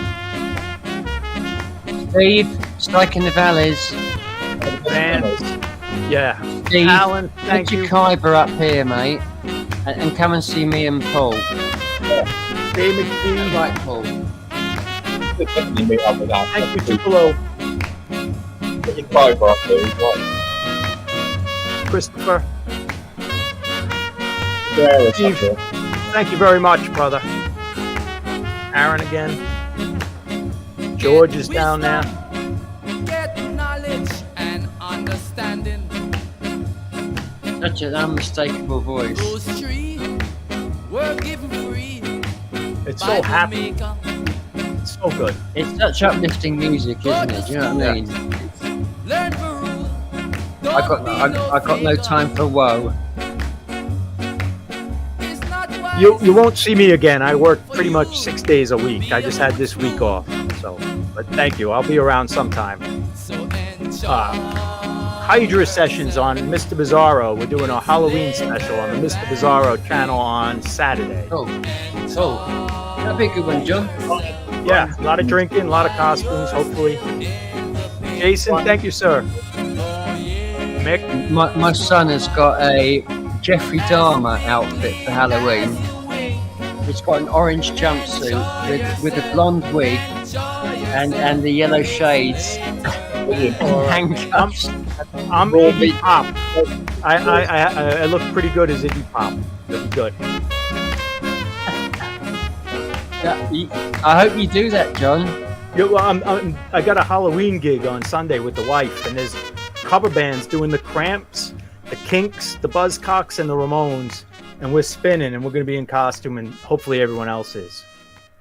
Steve, Striking the Valleys, Dan, Steve, Alan, thank you. Kyber up here, mate, and come and see me and Paul. David McGee, like Paul. Definitely meet up with that. Thank you, Tupelo. Get your Kyber up there, right? Christopher. Steve, thank you very much, brother. Aaron again. George is down there. Get knowledge and understanding. Such an unmistakable voice. Those three were given free. It's so happy. It's so good. It's such uplifting music, isn't it? Do you know what I mean? Learn for rule. I got no time for woe. You won't see me again. I work pretty much 6 days a week. I just had this week off. So, but thank you. I'll be around sometime. Hydra sessions on Mr. Bizarro. We're doing a Halloween special on the Mr. Bizarro channel on Saturday. Oh, that'd be a good one, John. Yeah, a lot of drinking, a lot of costumes, hopefully. Jason, thank you, sir. Mick? My son has got a Jeffrey Dahmer outfit for Halloween. He's got an orange jumpsuit with a blonde wig and the yellow shades and handcuffs. I'm Iggy Pop. I look pretty good as Iggy Pop. Pretty good. I hope you do that, John. Yeah, well, I got a Halloween gig on Sunday with the wife, and there's cover bands doing the Cramps, the Kinks, the Buzzcocks, and the Ramones, and we're spinning, and we're going to be in costume, and hopefully everyone else is.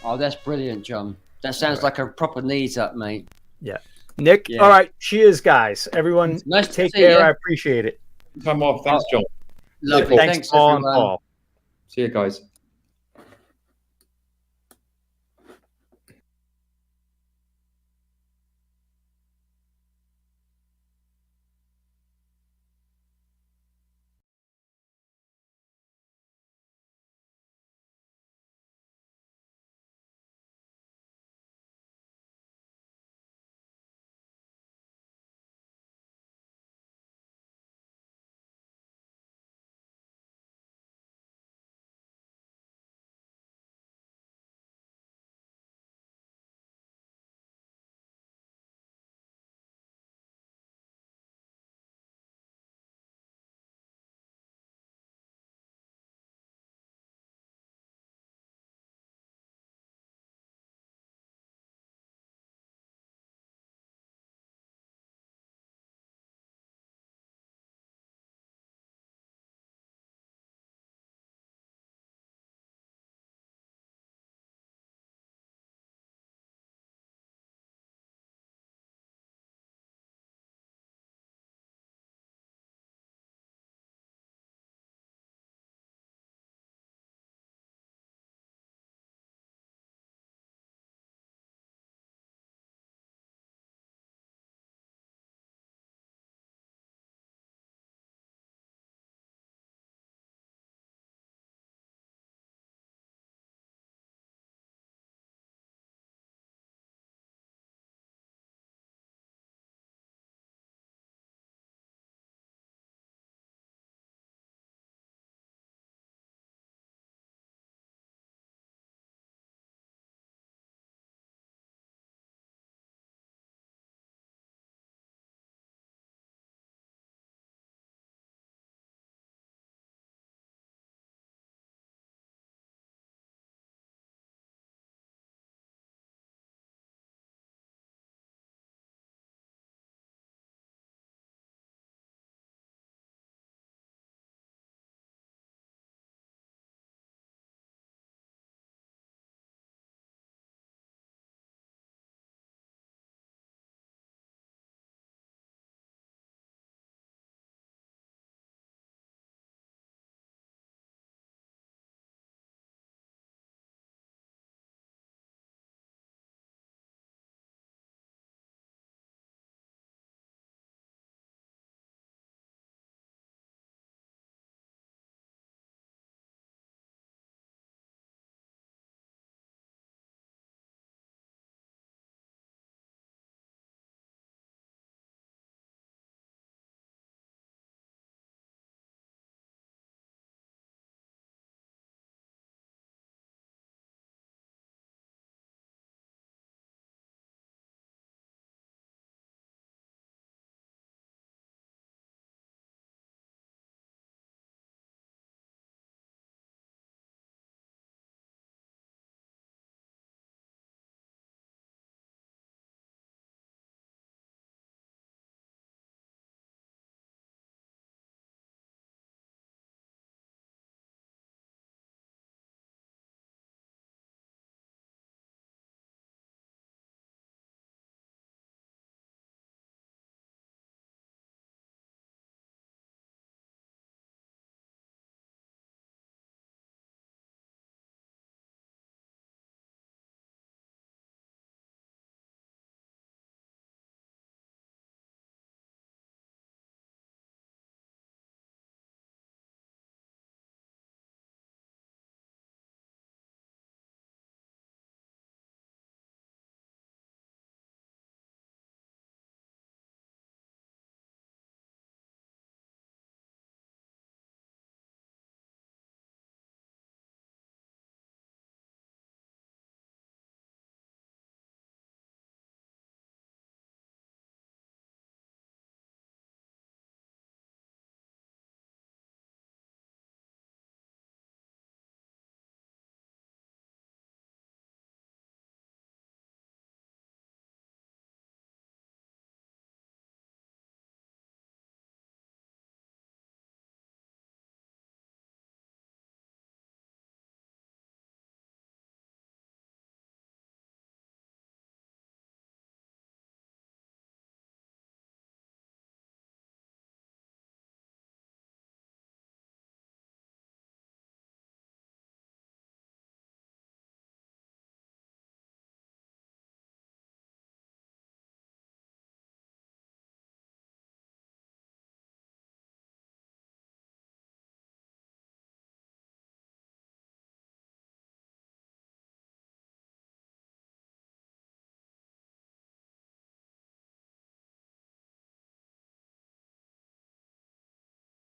Oh, that's brilliant, John. That sounds like a proper knees up, mate. Yeah. Nick, all right, cheers, guys. Everyone, nice take to see care. you. I appreciate it. Time off. Thanks, John. Lovely. Thanks, Paul and Paul. See you guys.